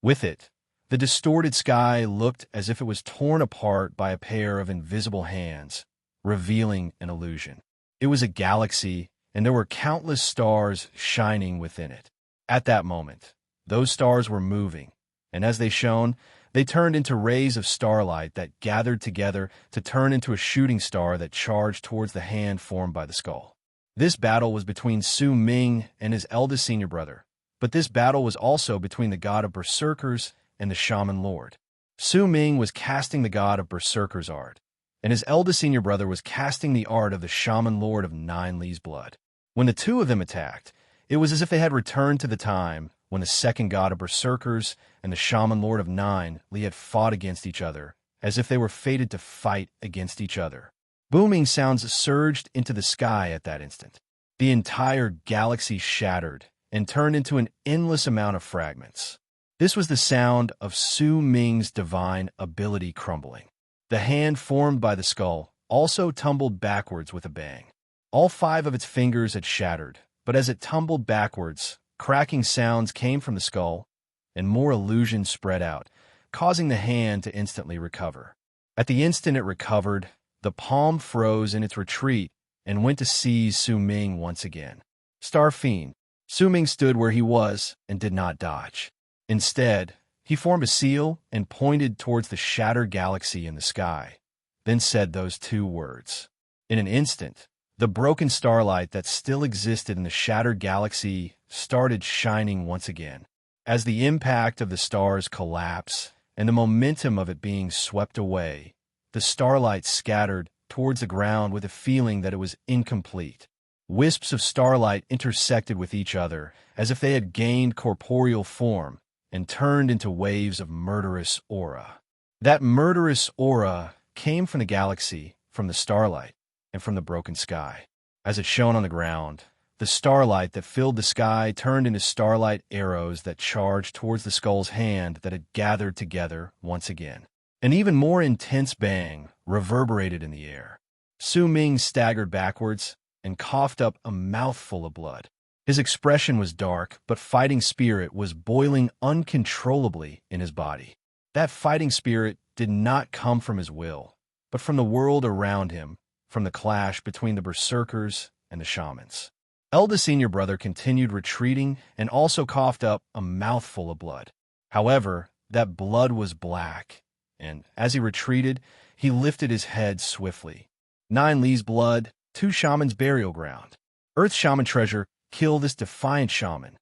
With it, the distorted sky looked as if it was torn apart by a pair of invisible hands, revealing an illusion. It was a galaxy, and there were countless stars shining within it. At that moment, those stars were moving, and as they shone, they turned into rays of starlight that gathered together to turn into a shooting star that charged towards the hand formed by the skull. This battle was between Su Ming and his eldest senior brother, but this battle was also between the god of berserkers and the Shaman Lord. Su Ming was casting the god of berserkers' art, and his eldest senior brother was casting the art of the Shaman Lord of Nine Li's blood. When the two of them attacked, it was as if they had returned to the time when the second god of berserkers and the Shaman Lord of Nine Li had fought against each other, as if they were fated to fight against each other. Booming sounds surged into the sky at that instant. The entire galaxy shattered and turned into an endless amount of fragments. This was the sound of Su Ming's divine ability crumbling. The hand formed by the skull also tumbled backwards with a bang. All 5 of its fingers had shattered, but as it tumbled backwards, cracking sounds came from the skull, and more illusions spread out, causing the hand to instantly recover. At the instant it recovered, the palm froze in its retreat and went to seize Su Ming once again. Star Fiend. Su Ming stood where he was and did not dodge. Instead, he formed a seal and pointed towards the shattered galaxy in the sky, then said those 2 words. In an instant, the broken starlight that still existed in the shattered galaxy started shining once again. As the impact of the stars collapsed and the momentum of it being swept away, the starlight scattered towards the ground with a feeling that it was incomplete. Wisps of starlight intersected with each other as if they had gained corporeal form and turned into waves of murderous aura. That murderous aura came from the galaxy, from the starlight, and from the broken sky. As it shone on the ground, the starlight that filled the sky turned into starlight arrows that charged towards the skull's hand that had gathered together once again. An even more intense bang reverberated in the air. Su Ming staggered backwards and coughed up a mouthful of blood. His expression was dark, but fighting spirit was boiling uncontrollably in his body. That fighting spirit did not come from his will, but from the world around him, from the clash between the berserkers and the shamans. Eldest senior brother continued retreating and also coughed up a mouthful of blood. However, that blood was black, and as he retreated, he lifted his head swiftly. 9 Li's blood, 2 shamans' burial ground. Earth shaman treasure, kill this defiant shaman.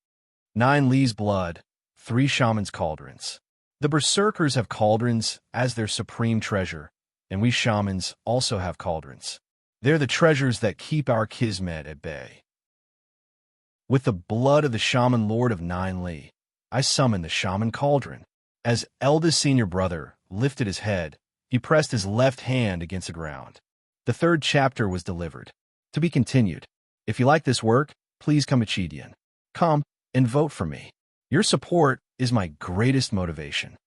9 Li's blood, 3 shamans' cauldrons. The berserkers have cauldrons as their supreme treasure, and we shamans also have cauldrons. They're the treasures that keep our kismet at bay. With the blood of the Shaman Lord of Nine Li, I summoned the Shaman Cauldron. As eldest senior brother lifted his head, he pressed his left hand against the ground. The 3rd chapter was delivered. To be continued. If you like this work, please come to Chidian. Come and vote for me. Your support is my greatest motivation.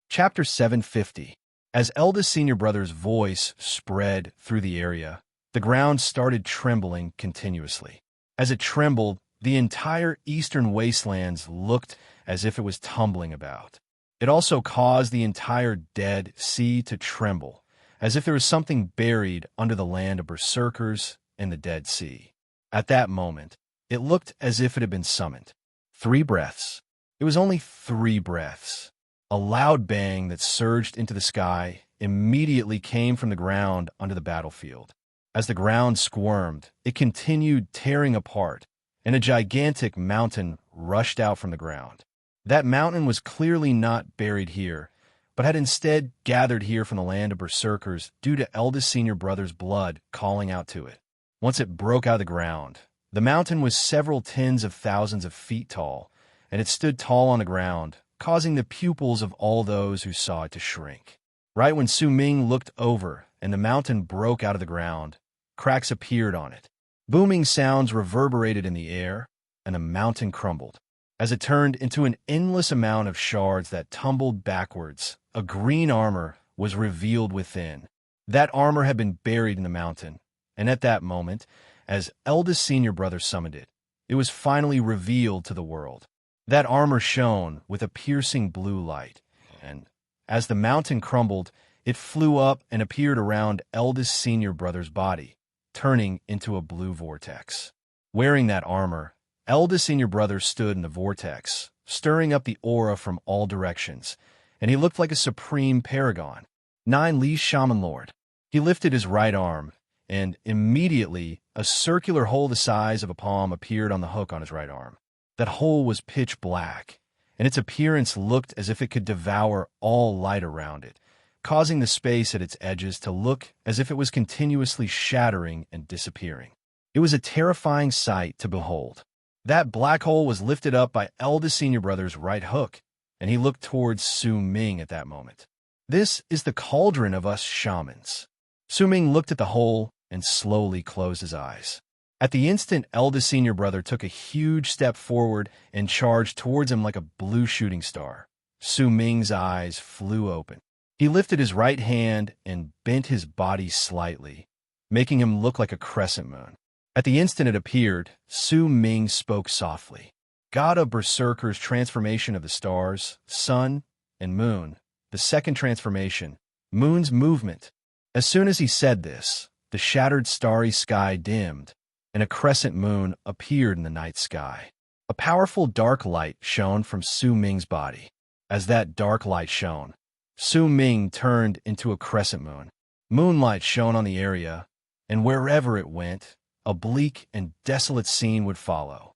Chapter 750. As eldest senior brother's voice spread through the area, the ground started trembling continuously. As it trembled, the entire eastern wastelands looked as if it was tumbling about. It also caused the entire Dead Sea to tremble, as if there was something buried under the land of berserkers in the Dead Sea. At that moment, it looked as if it had been summoned. 3 breaths. It was only 3 breaths. A loud bang that surged into the sky immediately came from the ground onto the battlefield. As the ground squirmed, it continued tearing apart, and a gigantic mountain rushed out from the ground. That mountain was clearly not buried here, but had instead gathered here from the land of berserkers due to eldest senior brother's blood calling out to it. Once it broke out of the ground, the mountain was several tens of thousands of feet tall, and it stood tall on the ground, causing the pupils of all those who saw it to shrink. Right when Su Ming looked over and the mountain broke out of the ground, cracks appeared on it. Booming sounds reverberated in the air, and the mountain crumbled. As it turned into an endless amount of shards that tumbled backwards, a green armor was revealed within. That armor had been buried in the mountain, and at that moment, as eldest senior brother summoned it, it was finally revealed to the world. That armor shone with a piercing blue light, and as the mountain crumbled, it flew up and appeared around eldest senior brother's body, turning into a blue vortex. Wearing that armor, eldest senior brother stood in the vortex, stirring up the aura from all directions, and he looked like a supreme paragon. 9 Li Shaman Lord. He lifted his right arm, and immediately a circular hole the size of a palm appeared on the hook on his right arm. That hole was pitch black, and its appearance looked as if it could devour all light around it, causing the space at its edges to look as if it was continuously shattering and disappearing. It was a terrifying sight to behold. That black hole was lifted up by eldest senior brother's right hook, and he looked towards Su Ming at that moment. This is the cauldron of us shamans. Su Ming looked at the hole and slowly closed his eyes. At the instant, eldest senior brother took a huge step forward and charged towards him like a blue shooting star. Su Ming's eyes flew open. He lifted his right hand and bent his body slightly, making him look like a crescent moon. At the instant it appeared, Su Ming spoke softly. God of Berserker's transformation of the stars, sun, and moon. The second transformation, moon's movement. As soon as he said this, the shattered starry sky dimmed, and a crescent moon appeared in the night sky. A powerful dark light shone from Su Ming's body. As that dark light shone, Su Ming turned into a crescent moon. Moonlight shone on the area, and wherever it went, a bleak and desolate scene would follow.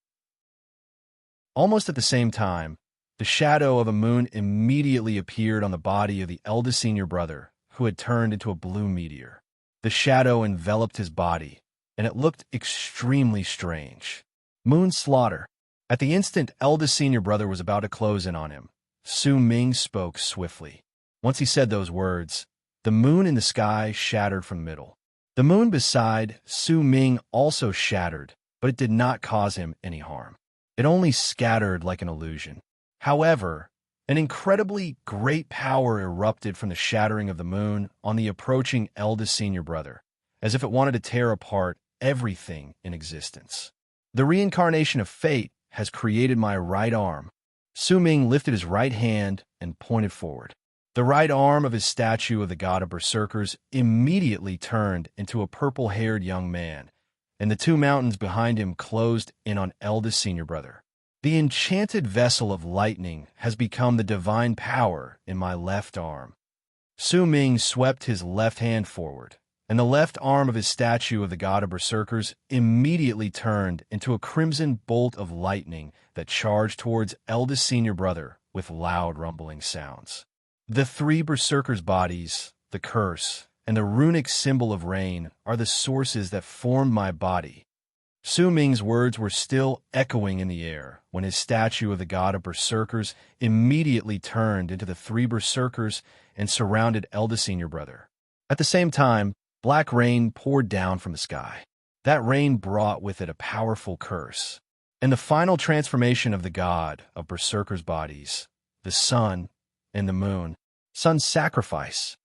Almost at the same time, the shadow of a moon immediately appeared on the body of the eldest senior brother, who had turned into a blue meteor. The shadow enveloped his body, and it looked extremely strange. Moon slaughter. At the instant eldest senior brother was about to close in on him, Su Ming spoke swiftly. Once he said those words, the moon in the sky shattered from the middle. The moon beside Su Ming also shattered, but it did not cause him any harm. It only scattered like an illusion. However, an incredibly great power erupted from the shattering of the moon on the approaching eldest senior brother, as if it wanted to tear apart everything in existence. The reincarnation of fate has created my right arm. Su Ming lifted his right hand and pointed forward. The right arm of his statue of the god of berserkers immediately turned into a purple-haired young man, and the 2 mountains behind him closed in on eldest senior brother. The enchanted vessel of lightning has become the divine power in my left arm. Su Ming swept his left hand forward, and the left arm of his statue of the god of berserkers immediately turned into a crimson bolt of lightning that charged towards eldest senior brother with loud rumbling sounds. The 3 berserkers' bodies, the curse, and the runic symbol of rain are the sources that formed my body. Su Ming's words were still echoing in the air when his statue of the god of berserkers immediately turned into the 3 berserkers and surrounded eldest senior brother. At the same time, black rain poured down from the sky. That rain brought with it a powerful curse. And the final transformation of the god of berserkers' bodies, the sun and the moon, sun's sacrifice.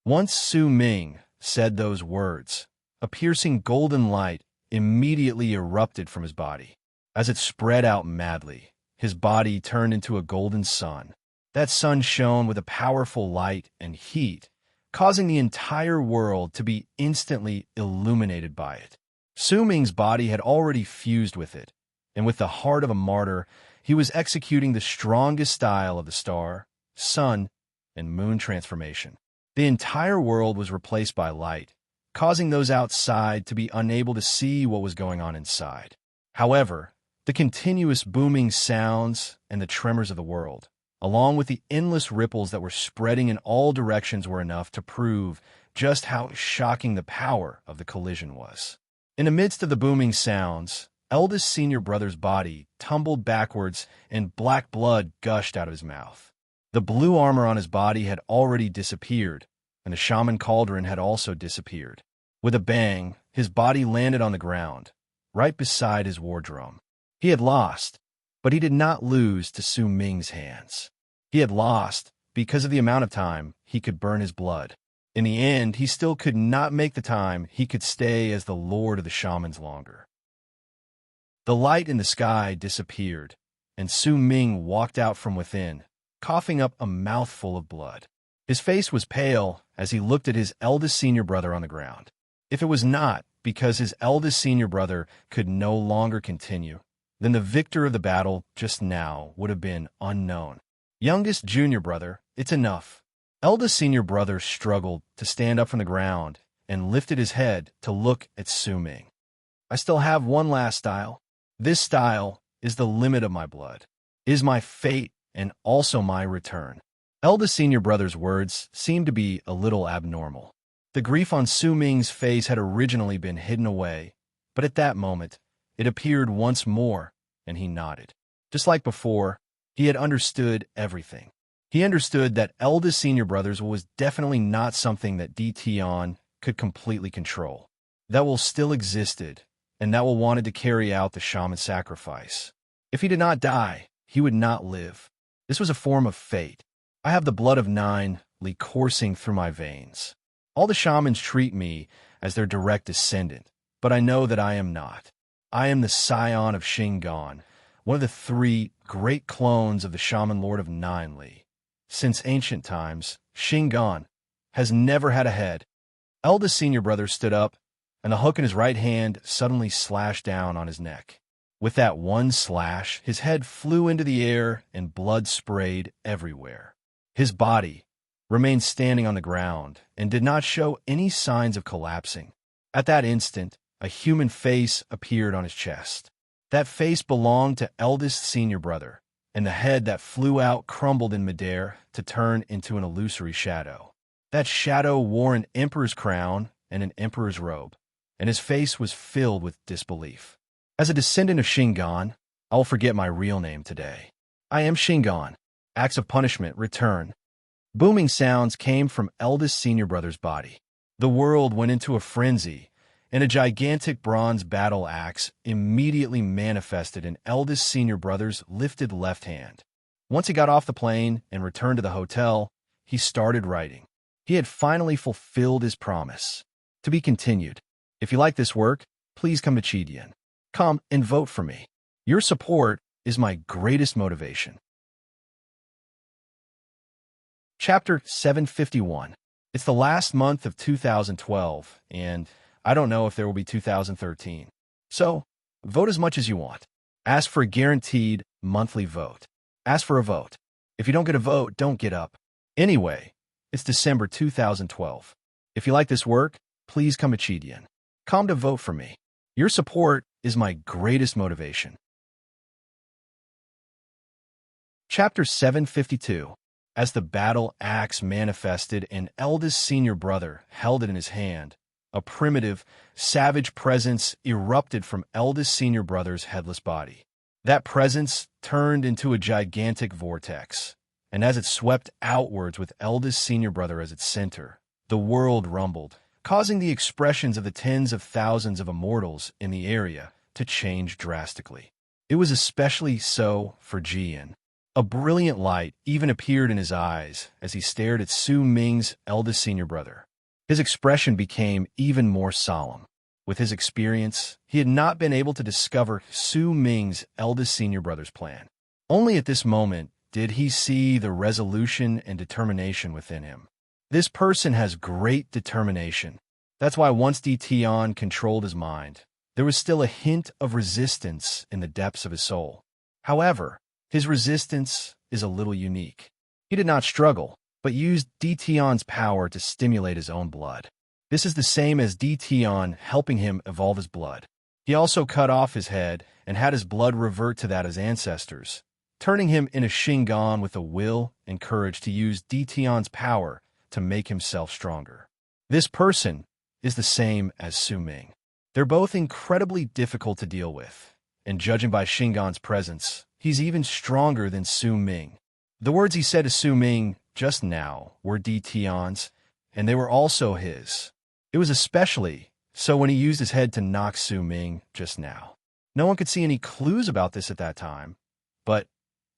Once Su Ming said those words, a piercing golden light immediately erupted from his body. As it spread out madly, his body turned into a golden sun. That sun shone with a powerful light and heat, causing the entire world to be instantly illuminated by it. Su Ming's body had already fused with it, and with the heart of a martyr, he was executing the strongest style of the star, sun, and moon transformation. The entire world was replaced by light, causing those outside to be unable to see what was going on inside. However, the continuous booming sounds and the tremors of the world, along with the endless ripples that were spreading in all directions, were enough to prove just how shocking the power of the collision was. In the midst of the booming sounds, eldest senior brother's body tumbled backwards and black blood gushed out of his mouth. The blue armor on his body had already disappeared, and the shaman cauldron had also disappeared. With a bang, his body landed on the ground, right beside his war drum. He had lost, but he did not lose to Su Ming's hands. He had lost because of the amount of time he could burn his blood. In the end, he still could not make the time he could stay as the lord of the shamans longer. The light in the sky disappeared, and Su Ming walked out from within, coughing up a mouthful of blood. His face was pale as he looked at his eldest senior brother on the ground. If it was not because his eldest senior brother could no longer continue, then the victor of the battle just now would have been unknown. Youngest junior brother, it's enough. Eldest senior brother struggled to stand up from the ground and lifted his head to look at Su Ming. I still have one last style. This style is the limit of my blood, is my fate, and also my return. Eldest senior brother's words seemed to be a little abnormal. The grief on Su Ming's face had originally been hidden away, but at that moment, it appeared once more, and he nodded. Just like before, he had understood everything. He understood that eldest senior brothers was definitely not something that DTon could completely control. That will still existed, and that will wanted to carry out the shaman sacrifice. If he did not die, he would not live. This was a form of fate. I have the blood of 9 coursing through my veins. All the shamans treat me as their direct descendant, but I know that I am not. I am the scion of Shingon, one of the 3 great clones of the shaman lord of 9 Li. Since ancient times, Shingon has never had a head. Eldest senior brother stood up, and the hook in his right hand suddenly slashed down on his neck. With that one slash, his head flew into the air and blood sprayed everywhere. His body remained standing on the ground and did not show any signs of collapsing. At that instant, a human face appeared on his chest. That face belonged to eldest senior brother, and the head that flew out crumbled in midair to turn into an illusory shadow. That shadow wore an emperor's crown and an emperor's robe, and his face was filled with disbelief. As a descendant of Shingon, I will forget my real name today. I am Shingon. Acts of punishment return. Booming sounds came from eldest senior brother's body. The world went into a frenzy, and a gigantic bronze battle axe immediately manifested in eldest senior brother's lifted left hand. Once he got off the plane and returned to the hotel, he started writing. He had finally fulfilled his promise. To be continued. If you like this work, please come to Chidian. Come and vote for me. Your support is my greatest motivation. Chapter 751. It's the last month of 2012, and I don't know if there will be 2013. So, vote as much as you want. Ask for a guaranteed monthly vote. Ask for a vote. If you don't get a vote, don't get up. Anyway, it's December 2012. If you like this work, please come to Chidian. Come to vote for me. Your support is my greatest motivation. Chapter 752. As the battle axe manifested, an eldest senior brother held it in his hand. A primitive, savage presence erupted from eldest senior brother's headless body. That presence turned into a gigantic vortex, and as it swept outwards with eldest senior brother as its center, the world rumbled, causing the expressions of the tens of thousands of immortals in the area to change drastically. It was especially so for Jian. A brilliant light even appeared in his eyes as he stared at Su Ming's eldest senior brother. His expression became even more solemn. With his experience, he had not been able to discover Su Ming's eldest senior brother's plan. Only at this moment did he see the resolution and determination within him. This person has great determination. That's why once DTon controlled his mind, there was still a hint of resistance in the depths of his soul. However, his resistance is a little unique. He did not struggle. but used Dtion's power to stimulate his own blood. This is the same as Dtion helping him evolve his blood. He also cut off his head and had his blood revert to that of his ancestors, turning him into Shingon with the will and courage to use Dtion's power to make himself stronger. This person is the same as Su Ming. They're both incredibly difficult to deal with, and judging by Shingon's presence, he's even stronger than Su Ming. The words he said to Su Ming just now were Dtion's, and they were also his. It was especially so when he used his head to knock Su Ming just now. No one could see any clues about this at that time, but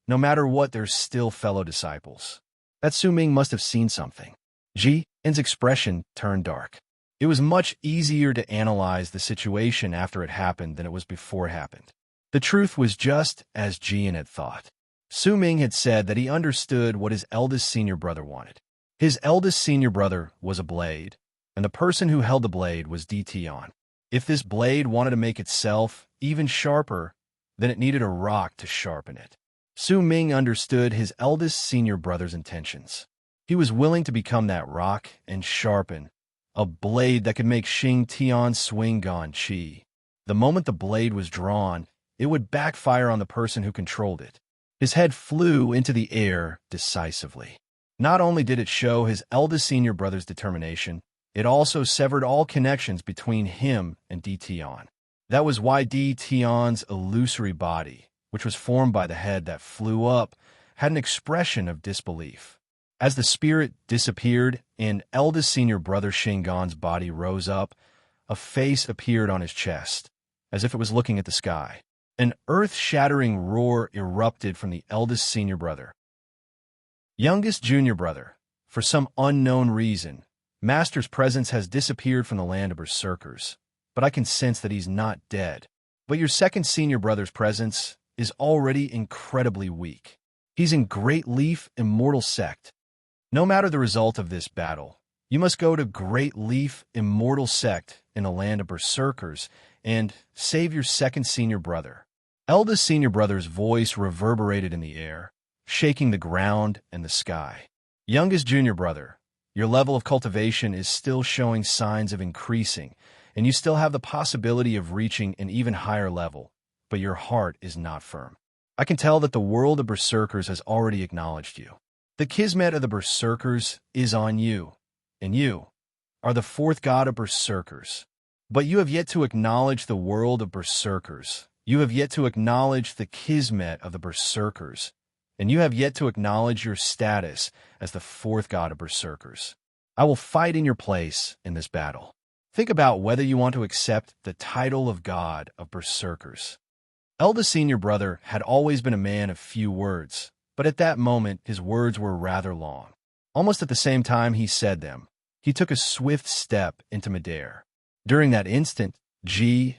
no matter what, they're still fellow disciples. That Su Ming must have seen something. Ji's expression turned dark. It was much easier to analyze the situation after it happened than it was before it happened. The truth was just as Jian had thought. Su Ming had said that he understood what his eldest senior brother wanted. His eldest senior brother was a blade, and the person who held the blade was Dtion. If this blade wanted to make itself even sharper, then it needed a rock to sharpen it. Su Ming understood his eldest senior brother's intentions. He was willing to become that rock and sharpen a blade that could make Xing Tian swing Gan Qi. The moment the blade was drawn, it would backfire on the person who controlled it. His head flew into the air decisively. Not only did it show his eldest senior brother's determination, it also severed all connections between him and Dtion. That was why Dtion's illusory body, which was formed by the head that flew up, had an expression of disbelief. As the spirit disappeared and eldest senior brother Shingon's body rose up, a face appeared on his chest, as if it was looking at the sky. An earth-shattering roar erupted from the eldest senior brother. Youngest junior brother, for some unknown reason, Master's presence has disappeared from the land of berserkers, but I can sense that he's not dead. But your second senior brother's presence is already incredibly weak. He's in Great Leaf Immortal Sect. No matter the result of this battle, you must go to Great Leaf Immortal Sect in the land of berserkers and save your second senior brother. Eldest senior brother's voice reverberated in the air, shaking the ground and the sky. Youngest junior brother, your level of cultivation is still showing signs of increasing, and you still have the possibility of reaching an even higher level, but your heart is not firm. I can tell that the world of berserkers has already acknowledged you. The kismet of the berserkers is on you, and you are the fourth god of berserkers. But you have yet to acknowledge the world of berserkers. You have yet to acknowledge the kismet of the berserkers, and you have yet to acknowledge your status as the fourth god of berserkers. I will fight in your place in this battle. Think about whether you want to accept the title of god of berserkers. Eldest senior brother had always been a man of few words, but at that moment his words were rather long. Almost at the same time he said them, he took a swift step into midair. During that instant, Ji's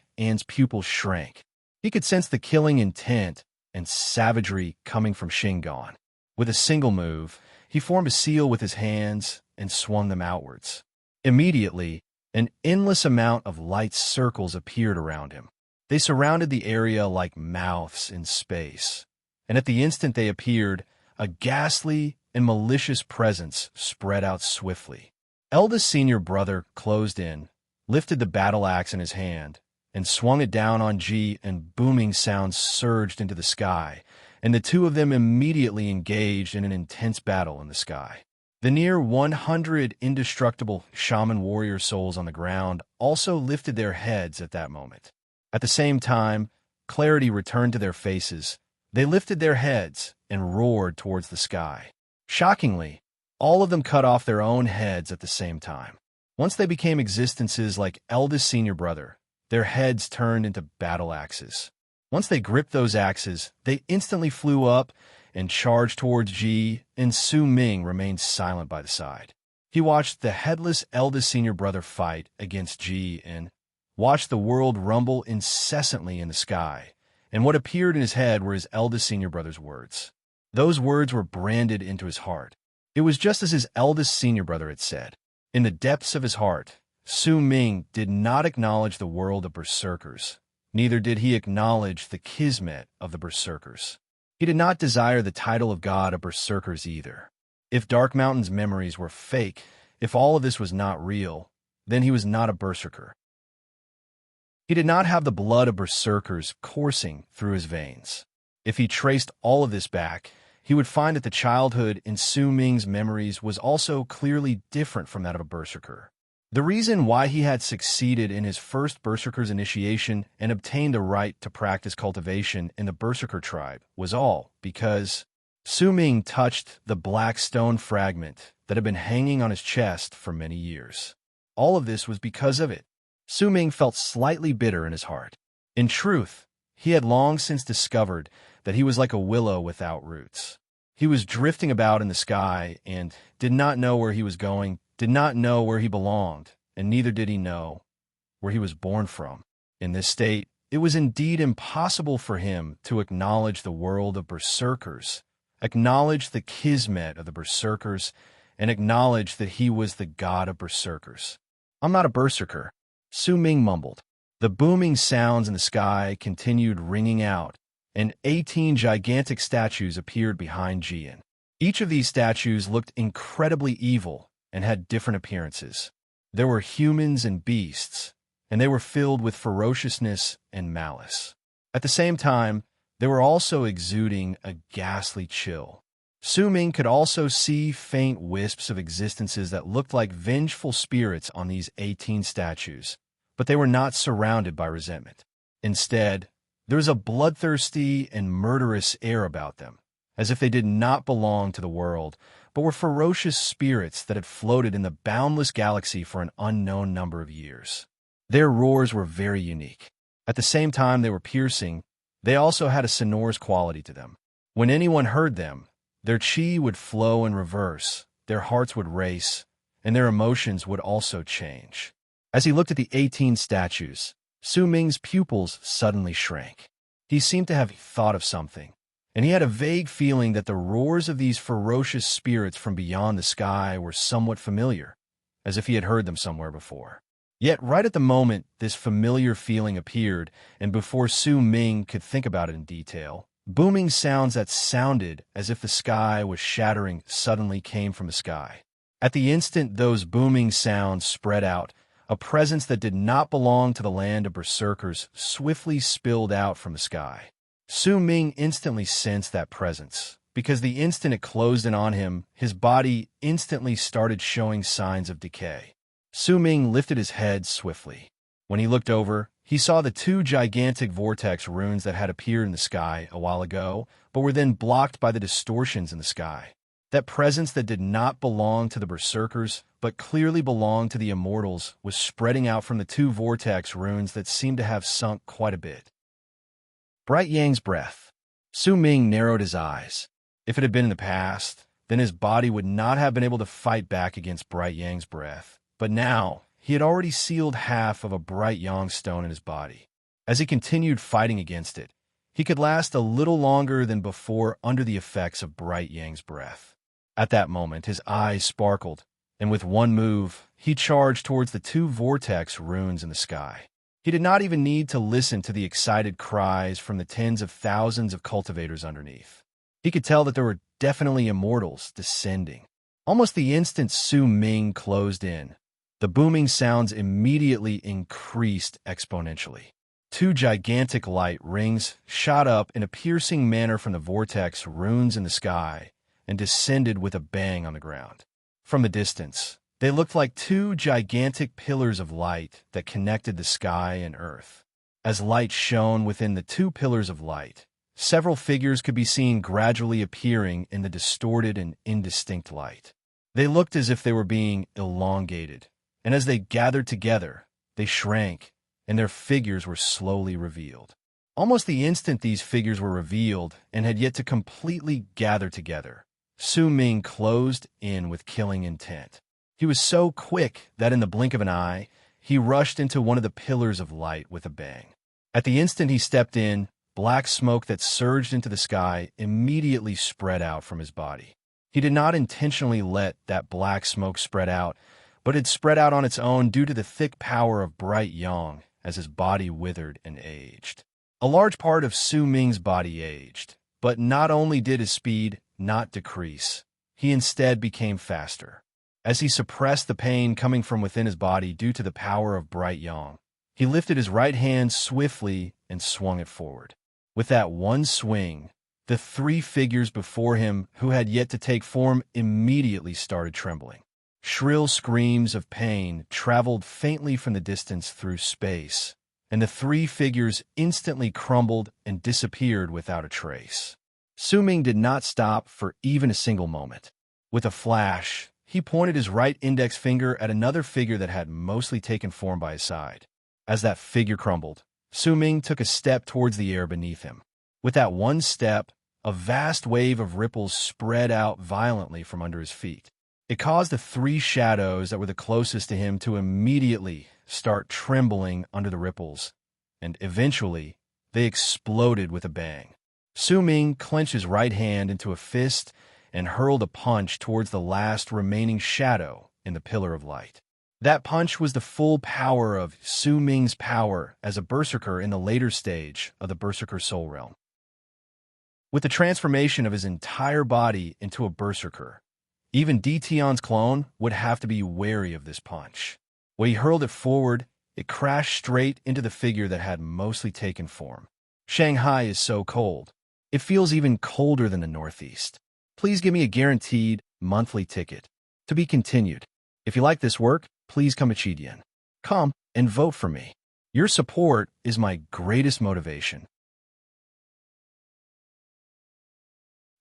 pupils shrank. He could sense the killing intent and savagery coming from Shingon. With a single move, he formed a seal with his hands and swung them outwards. Immediately, an endless amount of light circles appeared around him. They surrounded the area like mouths in space, and at the instant they appeared, a ghastly and malicious presence spread out swiftly. Eldest senior brother closed in, lifted the battle axe in his hand, and swung it down on Ji, and booming sounds surged into the sky, and the two of them immediately engaged in an intense battle in the sky. The near 100 indestructible shaman warrior souls on the ground also lifted their heads at that moment. At the same time, clarity returned to their faces. They lifted their heads and roared towards the sky. Shockingly, all of them cut off their own heads at the same time. Once they became existences like eldest senior brother, their heads turned into battle axes. Once they gripped those axes, they instantly flew up and charged towards Ji, and Su Ming remained silent by the side. He watched the headless eldest senior brother fight against Ji and watched the world rumble incessantly in the sky, and what appeared in his head were his eldest senior brother's words. Those words were branded into his heart. It was just as his eldest senior brother had said. In the depths of his heart, Su Ming did not acknowledge the world of berserkers. Neither did he acknowledge the kismet of the berserkers. He did not desire the title of god of berserkers either. If Dark Mountain's memories were fake, if all of this was not real, then he was not a berserker. He did not have the blood of berserkers coursing through his veins. If he traced all of this back, he would find that the childhood in Su Ming's memories was also clearly different from that of a berserker. The reason why he had succeeded in his first berserker's initiation and obtained the right to practice cultivation in the berserker tribe was all because Su Ming touched the black stone fragment that had been hanging on his chest for many years. All of this was because of it. Su Ming felt slightly bitter in his heart. In truth, he had long since discovered that he was like a willow without roots. He was drifting about in the sky and did not know where he was going, did not know where he belonged, and neither did he know where he was born from. In this state, it was indeed impossible for him to acknowledge the world of berserkers, acknowledge the kismet of the berserkers, and acknowledge that he was the god of berserkers. "I'm not a berserker," Su Ming mumbled. The booming sounds in the sky continued ringing out, and 18 gigantic statues appeared behind Jian. Each of these statues looked incredibly evil and had different appearances. There were humans and beasts, and they were filled with ferociousness and malice. At the same time, they were also exuding a ghastly chill. Su Ming could also see faint wisps of existences that looked like vengeful spirits on these 18 statues, but they were not surrounded by resentment. Instead, there was a bloodthirsty and murderous air about them, as if they did not belong to the world, but were ferocious spirits that had floated in the boundless galaxy for an unknown number of years. Their roars were very unique. At the same time they were piercing, they also had a sonorous quality to them. When anyone heard them, their chi would flow in reverse, their hearts would race, and their emotions would also change. As he looked at the 18 statues, Su Ming's pupils suddenly shrank. He seemed to have thought of something, and he had a vague feeling that the roars of these ferocious spirits from beyond the sky were somewhat familiar, as if he had heard them somewhere before. Yet right at the moment this familiar feeling appeared, and before Su Ming could think about it in detail, booming sounds that sounded as if the sky was shattering suddenly came from the sky. At the instant those booming sounds spread out, a presence that did not belong to the land of berserkers swiftly spilled out from the sky. Su Ming instantly sensed that presence, because the instant it closed in on him, his body instantly started showing signs of decay. Su Ming lifted his head swiftly. When he looked over, he saw the 2 gigantic vortex runes that had appeared in the sky a while ago, but were then blocked by the distortions in the sky. That presence that did not belong to the berserkers, but clearly belonged to the immortals, was spreading out from the 2 vortex runes that seemed to have sunk quite a bit. Bright Yang's breath. Su Ming narrowed his eyes. If it had been in the past, then his body would not have been able to fight back against Bright Yang's breath. But now, he had already sealed half of a Bright Yang stone in his body. As he continued fighting against it, he could last a little longer than before under the effects of Bright Yang's breath. At that moment, his eyes sparkled, and with one move, he charged towards the 2 vortex runes in the sky. He did not even need to listen to the excited cries from the tens of thousands of cultivators underneath. He could tell that there were definitely immortals descending. Almost the instant Su Ming closed in, the booming sounds immediately increased exponentially. 2 gigantic light rings shot up in a piercing manner from the vortex runes in the sky and descended with a bang on the ground. From the distance, they looked like 2 gigantic pillars of light that connected the sky and earth. As light shone within the 2 pillars of light, several figures could be seen gradually appearing in the distorted and indistinct light. They looked as if they were being elongated, and as they gathered together, they shrank, and their figures were slowly revealed. Almost the instant these figures were revealed and had yet to completely gather together, Su Ming closed in with killing intent. He was so quick that in the blink of an eye, he rushed into one of the pillars of light with a bang. At the instant he stepped in, black smoke that surged into the sky immediately spread out from his body. He did not intentionally let that black smoke spread out, but it spread out on its own due to the thick power of Bright Yang as his body withered and aged. A large part of Su Ming's body aged, but not only did his speed not decrease, he instead became faster. As he suppressed the pain coming from within his body due to the power of bright yang, he lifted his right hand swiftly and swung it forward. With that one swing, the three figures before him who had yet to take form immediately started trembling. Shrill screams of pain traveled faintly from the distance through space, and the three figures instantly crumbled and disappeared without a trace. Su Ming did not stop for even a single moment. With a flash, he pointed his right index finger at another figure that had mostly taken form by his side. As that figure crumbled, Su Ming took a step towards the air beneath him. With that one step, a vast wave of ripples spread out violently from under his feet. It caused the three shadows that were the closest to him to immediately start trembling under the ripples, and eventually, they exploded with a bang. Su Ming clenched his right hand into a fist and hurled a punch towards the last remaining shadow in the pillar of light. That punch was the full power of Su Ming's power as a berserker in the later stage of the Berserker Soul Realm. With the transformation of his entire body into a berserker, even Tion's clone would have to be wary of this punch. When he hurled it forward, it crashed straight into the figure that had mostly taken form. Shanghai is so cold. It feels even colder than the Northeast. Please give me a guaranteed monthly ticket. To be continued. If you like this work, please come to Chidian. Come and vote for me. Your support is my greatest motivation.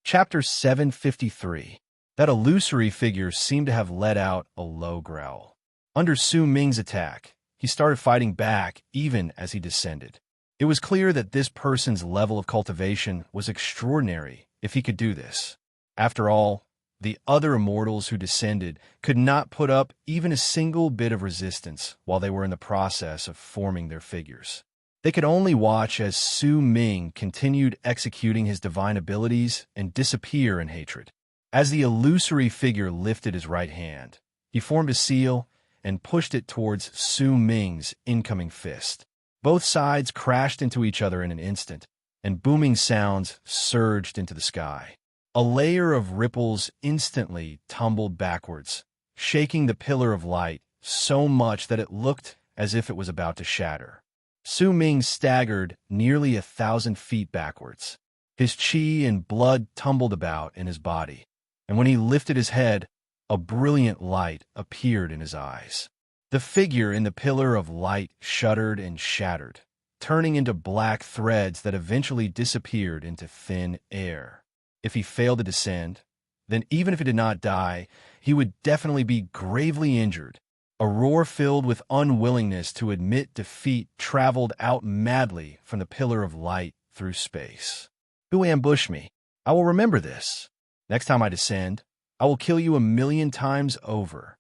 Chapter 753. That illusory figure seemed to have let out a low growl. Under Su Ming's attack, he started fighting back even as he descended. It was clear that this person's level of cultivation was extraordinary if he could do this. After all, the other immortals who descended could not put up even a single bit of resistance while they were in the process of forming their figures. They could only watch as Su Ming continued executing his divine abilities and disappear in hatred. As the illusory figure lifted his right hand, he formed a seal and pushed it towards Su Ming's incoming fist. Both sides crashed into each other in an instant, and booming sounds surged into the sky. A layer of ripples instantly tumbled backwards, shaking the pillar of light so much that it looked as if it was about to shatter. Su Ming staggered nearly 1,000 feet backwards. His qi and blood tumbled about in his body, and when he lifted his head, a brilliant light appeared in his eyes. The figure in the pillar of light shuddered and shattered, turning into black threads that eventually disappeared into thin air. If he failed to descend, then even if he did not die, he would definitely be gravely injured. A roar filled with unwillingness to admit defeat traveled out madly from the pillar of light through space. Who ambushed me? I will remember this. Next time I descend, I will kill you 1,000,000 times over.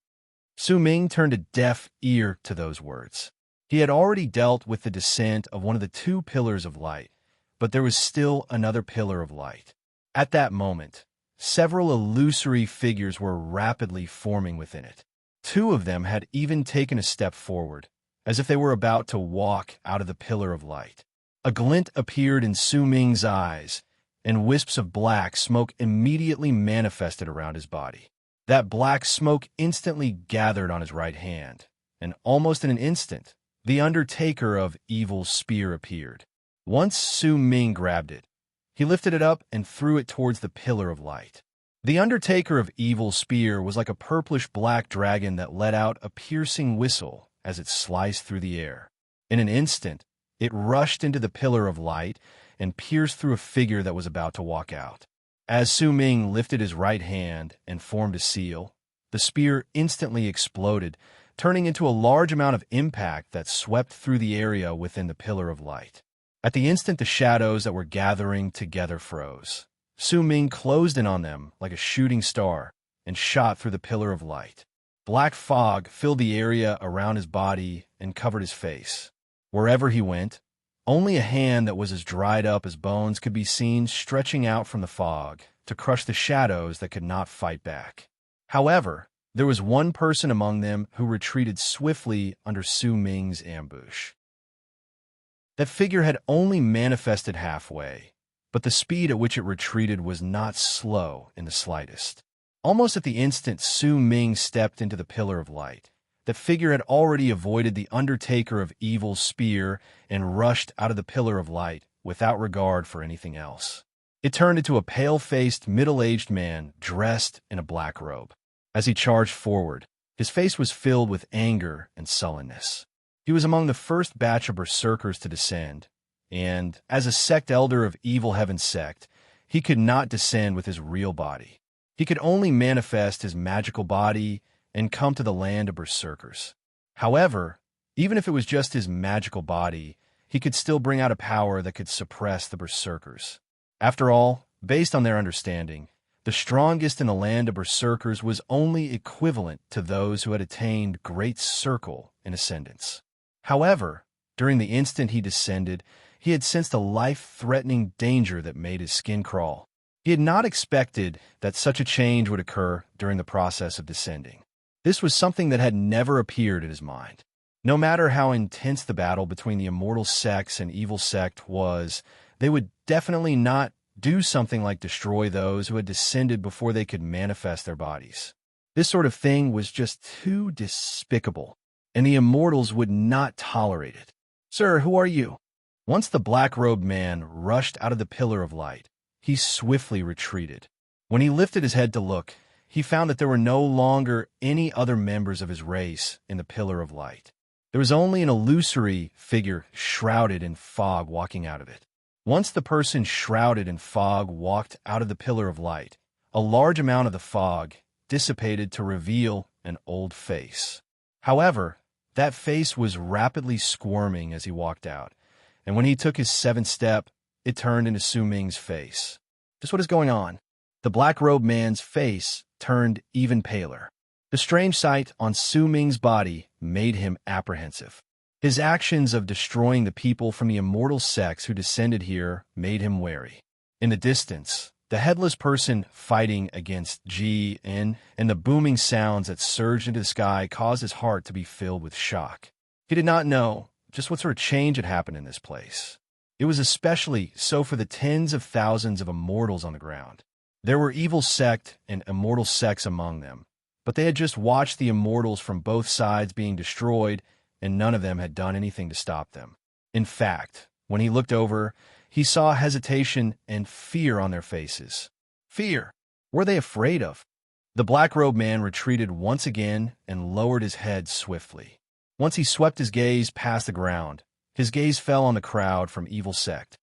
Su Ming turned a deaf ear to those words. He had already dealt with the descent of one of the two pillars of light, but there was still another pillar of light. At that moment, several illusory figures were rapidly forming within it. Two of them had even taken a step forward, as if they were about to walk out of the pillar of light. A glint appeared in Su Ming's eyes, and wisps of black smoke immediately manifested around his body. That black smoke instantly gathered on his right hand, and almost in an instant, the Undertaker of Evil's spear appeared. Once Su Ming grabbed it, he lifted it up and threw it towards the pillar of light. The Undertaker of Evil's spear was like a purplish-black dragon that let out a piercing whistle as it sliced through the air. In an instant, it rushed into the pillar of light and pierced through a figure that was about to walk out. As Su Ming lifted his right hand and formed a seal, the spear instantly exploded, turning into a large amount of impact that swept through the area within the pillar of light. At the instant the shadows that were gathering together froze, Su Ming closed in on them like a shooting star and shot through the pillar of light. Black fog filled the area around his body and covered his face. Wherever he went, only a hand that was as dried up as bones could be seen stretching out from the fog to crush the shadows that could not fight back. However, there was one person among them who retreated swiftly under Su Ming's ambush. That figure had only manifested halfway, but the speed at which it retreated was not slow in the slightest. Almost at the instant Su Ming stepped into the pillar of light, that figure had already avoided the Undertaker of Evil's spear and rushed out of the pillar of light without regard for anything else. It turned into a pale-faced, middle-aged man dressed in a black robe. As he charged forward, his face was filled with anger and sullenness. He was among the first batch of berserkers to descend, and, as a sect elder of Evil Heaven sect, he could not descend with his real body. He could only manifest his magical body and come to the land of berserkers. However, even if it was just his magical body, he could still bring out a power that could suppress the berserkers. After all, based on their understanding, the strongest in the land of berserkers was only equivalent to those who had attained great circle in ascendance. However, during the instant he descended, he had sensed a life-threatening danger that made his skin crawl. He had not expected that such a change would occur during the process of descending. This was something that had never appeared in his mind. No matter how intense the battle between the immortal sects and evil sect was, they would definitely not do something like destroy those who had descended before they could manifest their bodies. This sort of thing was just too despicable, and the immortals would not tolerate it. "Sir, who are you?" Once the black-robed man rushed out of the pillar of light, he swiftly retreated. When he lifted his head to look, he found that there were no longer any other members of his race in the pillar of light. There was only an illusory figure shrouded in fog walking out of it. Once the person shrouded in fog walked out of the pillar of light, a large amount of the fog dissipated to reveal an old face. However, that face was rapidly squirming as he walked out, and when he took his seventh step, it turned into Su Ming's face. Just what is going on? The black-robed man's face turned even paler. The strange sight on Su Ming's body made him apprehensive. His actions of destroying the people from the immortal sects who descended here made him wary. In the distance, the headless person fighting against Ji-in and the booming sounds that surged into the sky caused his heart to be filled with shock. He did not know just what sort of change had happened in this place. It was especially so for the tens of thousands of immortals on the ground. There were evil sect and immortal sects among them, but they had just watched the immortals from both sides being destroyed, and none of them had done anything to stop them. In fact, when he looked over, he saw hesitation and fear on their faces. Fear? What were they afraid of? The black-robed man retreated once again and lowered his head swiftly. Once he swept his gaze past the ground, his gaze fell on the crowd from evil sect.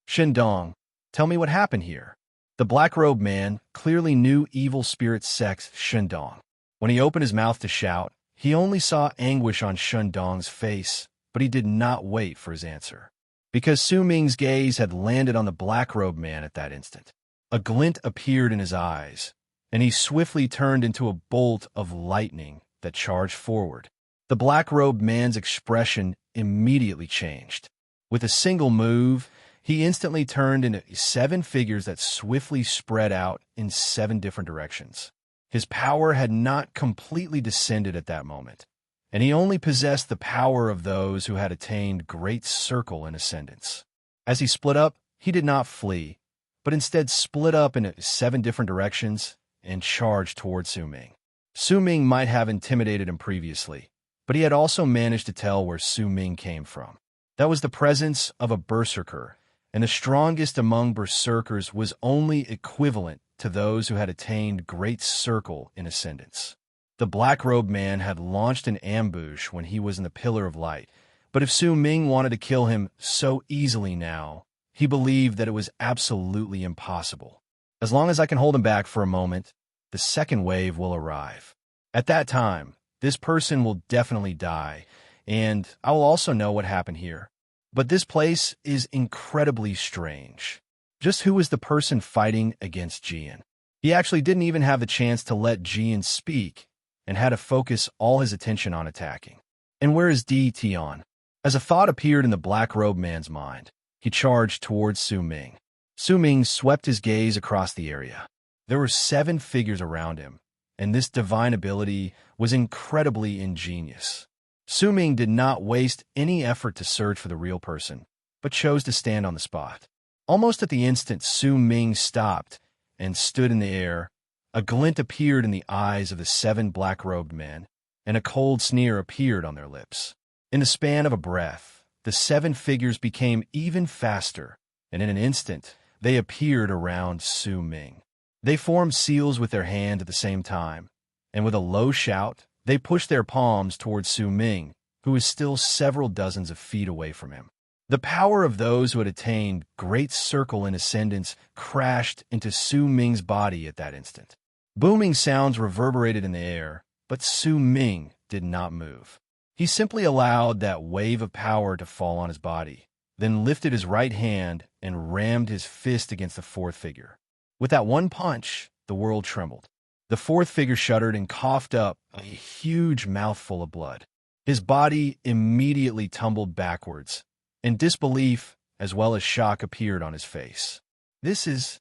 "Shindong, tell me what happened here." The black-robed man clearly knew evil spirit sect's Shindong. When he opened his mouth to shout, he only saw anguish on Shindong's face, but he did not wait for his answer. Because Su Ming's gaze had landed on the black-robed man at that instant. A glint appeared in his eyes, and he swiftly turned into a bolt of lightning that charged forward. The black-robed man's expression immediately changed. With a single move, he instantly turned into 7 figures that swiftly spread out in 7 different directions. His power had not completely descended at that moment, and he only possessed the power of those who had attained great circle in ascendance. As he split up, he did not flee, but instead split up into 7 different directions and charged toward Su Ming. Su Ming might have intimidated him previously, but he had also managed to tell where Su Ming came from. That was the presence of a berserker, and the strongest among berserkers was only equivalent to those who had attained great circle in ascendance. The black-robed man had launched an ambush when he was in the pillar of light, but if Su Ming wanted to kill him so easily now, he believed that it was absolutely impossible. As long as I can hold him back for a moment, the second wave will arrive. At that time, this person will definitely die, and I will also know what happened here. But this place is incredibly strange. Just who was the person fighting against Jian? He actually didn't even have the chance to let Jian speak, and had to focus all his attention on attacking. And where is Di Tian? As a thought appeared in the black-robed man's mind, he charged towards Su Ming. Su Ming swept his gaze across the area. There were 7 figures around him, and this divine ability was incredibly ingenious. Su Ming did not waste any effort to search for the real person, but chose to stand on the spot. Almost at the instant Su Ming stopped and stood in the air, A glint appeared in the eyes of the 7 black-robed men, and a cold sneer appeared on their lips. In the span of a breath, the 7 figures became even faster, and in an instant, they appeared around Su Ming. They formed seals with their hand at the same time, and with a low shout, they pushed their palms towards Su Ming, who was still several dozens of feet away from him. The power of those who had attained great circle in ascendance crashed into Su Ming's body at that instant. Booming sounds reverberated in the air, but Su Ming did not move. He simply allowed that wave of power to fall on his body, then lifted his right hand and rammed his fist against the 4th figure. With that one punch, the world trembled. The 4th figure shuddered and coughed up a huge mouthful of blood. His body immediately tumbled backwards, and disbelief as well as shock appeared on his face. This is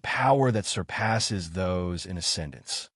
power that surpasses those in ascendance.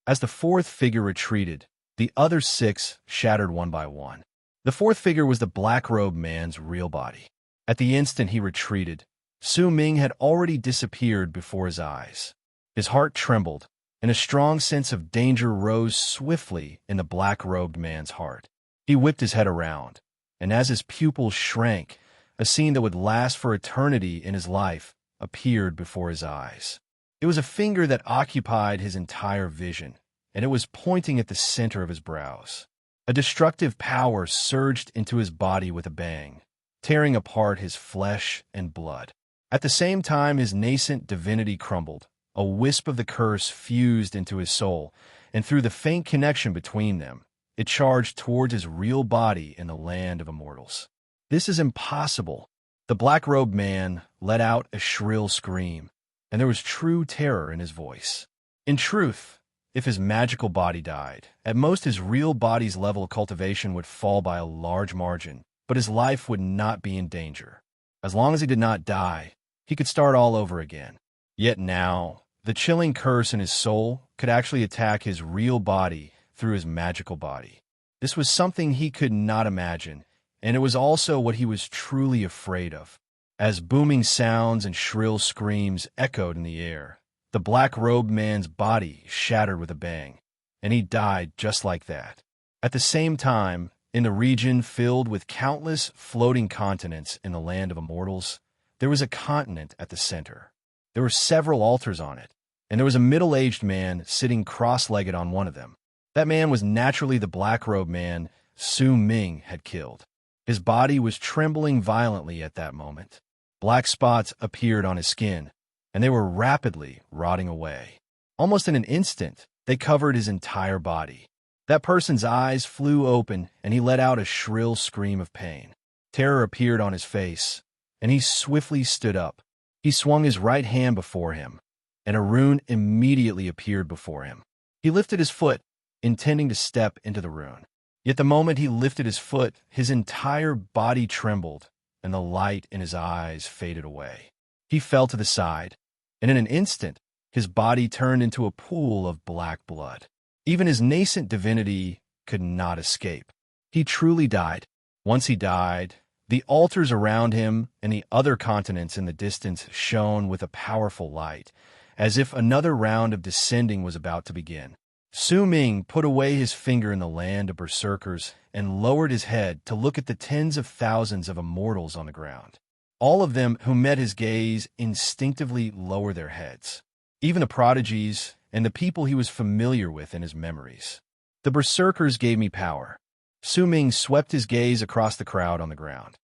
As the 4th figure retreated, the other 6 shattered one by one. The 4th figure was the black-robed man's real body. At the instant he retreated, Su Ming had already disappeared before his eyes. His heart trembled, and a strong sense of danger rose swiftly in the black-robed man's heart. He whipped his head around, and as his pupils shrank, a scene that would last for eternity in his life appeared before his eyes. It was a finger that occupied his entire vision, and it was pointing at the center of his brows. A destructive power surged into his body with a bang, tearing apart his flesh and blood. At the same time, his nascent divinity crumbled. A wisp of the curse fused into his soul, and through the faint connection between them, it charged towards his real body in the land of immortals. This is impossible. The black-robed man let out a shrill scream, and there was true terror in his voice. In truth, if his magical body died, at most his real body's level of cultivation would fall by a large margin, but his life would not be in danger. As long as he did not die, he could start all over again. Yet now, the chilling curse in his soul could actually attack his real body through his magical body. This was something he could not imagine, and it was also what he was truly afraid of. As booming sounds and shrill screams echoed in the air, the black-robed man's body shattered with a bang, and he died just like that. At the same time, in the region filled with countless floating continents in the land of immortals, there was a continent at the center. There were several altars on it, and there was a middle-aged man sitting cross-legged on one of them. That man was naturally the black-robed man Su Ming had killed. His body was trembling violently at that moment. Black spots appeared on his skin, and they were rapidly rotting away. Almost in an instant, they covered his entire body. That person's eyes flew open, and he let out a shrill scream of pain. Terror appeared on his face, and he swiftly stood up. He swung his right hand before him, and a rune immediately appeared before him. He lifted his foot, intending to step into the rune. Yet the moment he lifted his foot, his entire body trembled, and the light in his eyes faded away. He fell to the side, and in an instant, his body turned into a pool of black blood. Even his nascent divinity could not escape. He truly died. Once he died, the altars around him and the other continents in the distance shone with a powerful light, as if another round of descending was about to begin. Su Ming put away his finger in the land of berserkers and lowered his head to look at the tens of thousands of immortals on the ground. All of them who met his gaze instinctively lowered their heads, even the prodigies and the people he was familiar with in his memories. The berserkers gave me power. Su Ming swept his gaze across the crowd on the ground.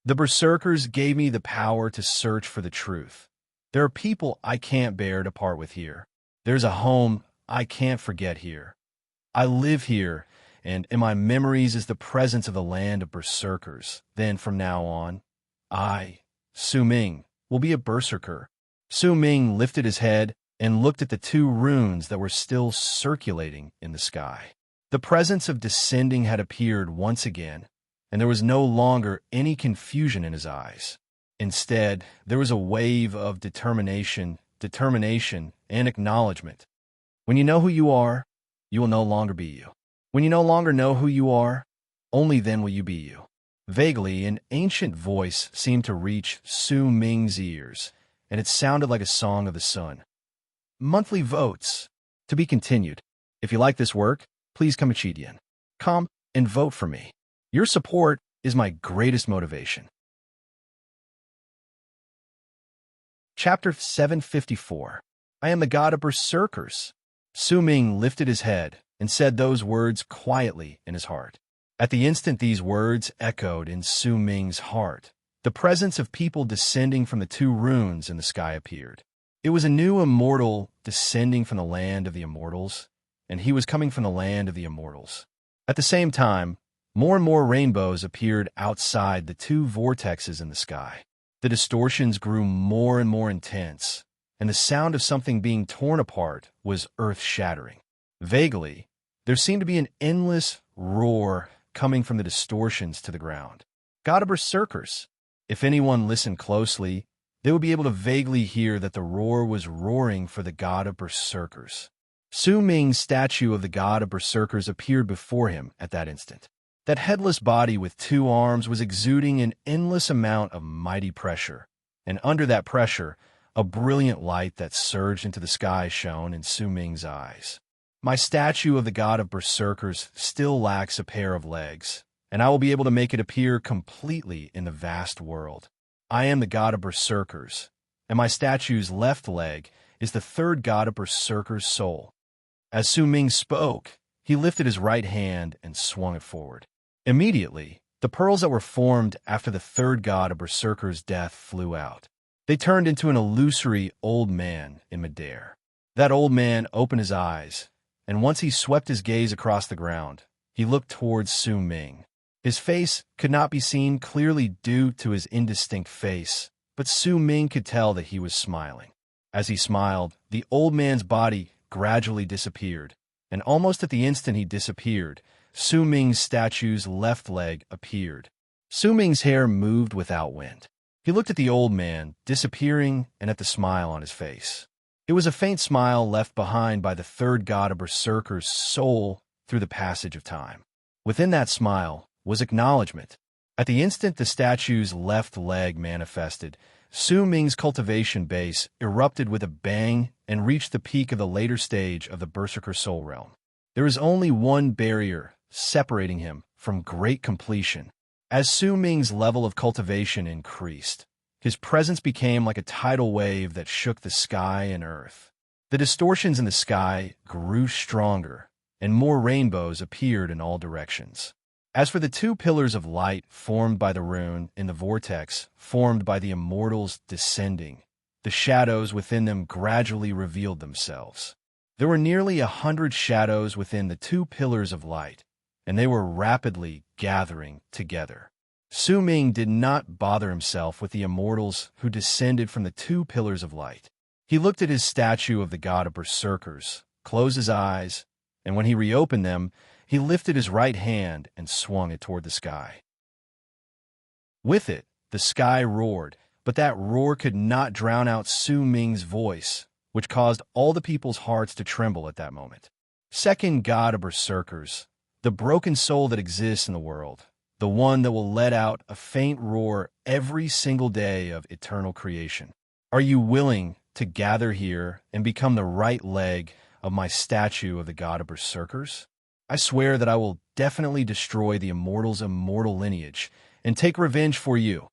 The berserkers gave me the power to search for the truth. There are people I can't bear to part with here. There's a home I can't forget here. I live here, and in my memories is the presence of the land of berserkers. Then from now on, I, Su Ming, will be a berserker. Su Ming lifted his head and looked at the 2 runes that were still circulating in the sky. The presence of descending had appeared once again, and there was no longer any confusion in his eyes. Instead, there was a wave of determination, and acknowledgement. When you know who you are, you will no longer be you. When you no longer know who you are, only then will you be you. Vaguely, an ancient voice seemed to reach Su Ming's ears, and it sounded like a song of the sun. Monthly votes. To be continued. If you like this work, please come and vote for me. Your support is my greatest motivation. Chapter 754. I am the god of berserkers. Su Ming lifted his head and said those words quietly in his heart. At the instant these words echoed in Su Ming's heart, the presence of people descending from the two runes in the sky appeared. It was a new immortal descending from the land of the immortals, and he was coming from the land of the immortals. At the same time, more and more rainbows appeared outside the two vortexes in the sky. The distortions grew more and more intense, and the sound of something being torn apart was earth-shattering. Vaguely, there seemed to be an endless roar coming from the distortions to the ground. God of berserkers. If anyone listened closely, they would be able to vaguely hear that the roar was roaring for the god of berserkers. Su Ming's statue of the god of berserkers appeared before him at that instant. That headless body with two arms was exuding an endless amount of mighty pressure, and under that pressure, a brilliant light that surged into the sky shone in Su Ming's eyes. My statue of the god of berserkers still lacks a pair of legs, and I will be able to make it appear completely in the vast world. I am the god of berserkers, and my statue's left leg is the third god of berserkers' soul. As Su Ming spoke, he lifted his right hand and swung it forward. Immediately, the pearls that were formed after the third god of berserkers' death flew out. They turned into an illusory old man in midair. That old man opened his eyes, and once he swept his gaze across the ground, he looked towards Su Ming. His face could not be seen clearly due to his indistinct face, but Su Ming could tell that he was smiling. As he smiled, the old man's body gradually disappeared, and almost at the instant he disappeared, Su Ming's statue's left leg appeared. Su Ming's hair moved without wind. He looked at the old man, disappearing, and at the smile on his face. It was a faint smile left behind by the third god of berserkers' soul through the passage of time. Within that smile was acknowledgement. At the instant the statue's left leg manifested, Su Ming's cultivation base erupted with a bang and reached the peak of the later stage of the berserker soul realm. There is only one barrier separating him from great completion. As Su Ming's level of cultivation increased, his presence became like a tidal wave that shook the sky and earth. The distortions in the sky grew stronger, and more rainbows appeared in all directions. As for the two pillars of light formed by the rune in the vortex formed by the immortals descending, the shadows within them gradually revealed themselves. There were nearly 100 shadows within the two pillars of light, and they were rapidly gathering together. Su Ming did not bother himself with the immortals who descended from the two pillars of light. He looked at his statue of the god of berserkers, closed his eyes, and when he reopened them, he lifted his right hand and swung it toward the sky. With it, the sky roared, but that roar could not drown out Su Ming's voice, which caused all the people's hearts to tremble at that moment. Second god of berserkers, the broken soul that exists in the world, the one that will let out a faint roar every single day of eternal creation. Are you willing to gather here and become the right leg of my statue of the god of berserkers? I swear that I will definitely destroy the immortals' immortal lineage and take revenge for you.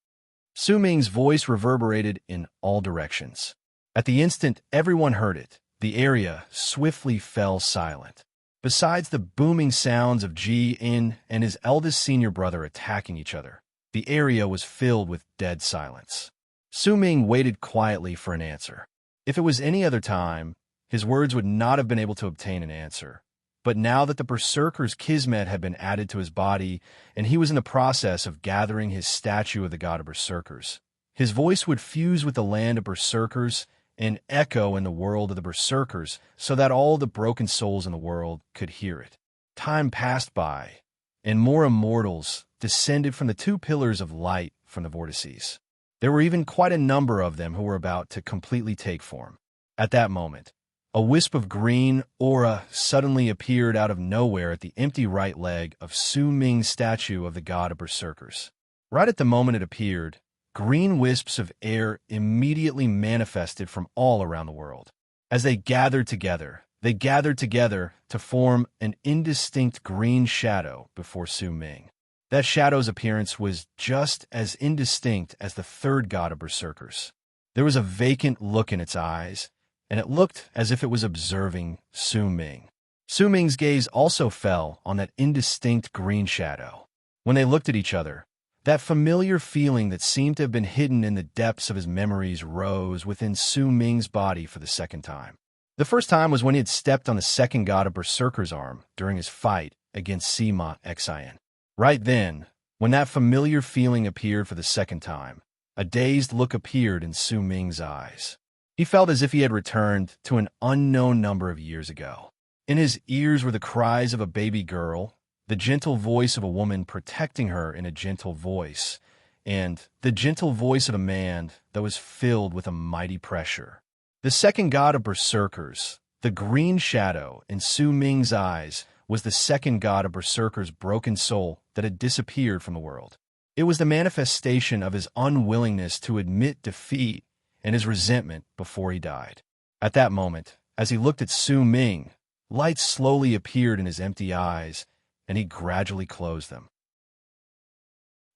Su Ming's voice reverberated in all directions. At the instant everyone heard it, the area swiftly fell silent. Besides the booming sounds of Ji In and his eldest senior brother attacking each other, the area was filled with dead silence. Su Ming waited quietly for an answer. If it was any other time, his words would not have been able to obtain an answer. But now that the berserker's kismet had been added to his body, and he was in the process of gathering his statue of the god of berserkers, his voice would fuse with the land of berserkers and echo in the world of the berserkers so that all the broken souls in the world could hear it. Time passed by, and more immortals descended from the two pillars of light from the vortices. There were even quite a number of them who were about to completely take form. At that moment, a wisp of green aura suddenly appeared out of nowhere at the empty right leg of Su Ming's statue of the god of berserkers. Right at the moment it appeared, green wisps of air immediately manifested from all around the world. As they gathered together to form an indistinct green shadow before Su Ming. That shadow's appearance was just as indistinct as the third god of berserkers. There was a vacant look in its eyes, and it looked as if it was observing Su Ming. Su Ming's gaze also fell on that indistinct green shadow. When they looked at each other, that familiar feeling that seemed to have been hidden in the depths of his memories rose within Su Ming's body for the second time. The first time was when he had stepped on the second god of berserker's arm during his fight against Sima Xian. Right then, when that familiar feeling appeared for the second time, a dazed look appeared in Su Ming's eyes. He felt as if he had returned to an unknown number of years ago. In his ears were the cries of a baby girl, the gentle voice of a woman protecting her in a gentle voice, and the gentle voice of a man that was filled with a mighty pressure. The second god of berserkers, the green shadow in Su Ming's eyes, was the second god of berserker's broken soul that had disappeared from the world. It was the manifestation of his unwillingness to admit defeat and his resentment before he died. At that moment, as he looked at Su Ming, light slowly appeared in his empty eyes, and he gradually closed them.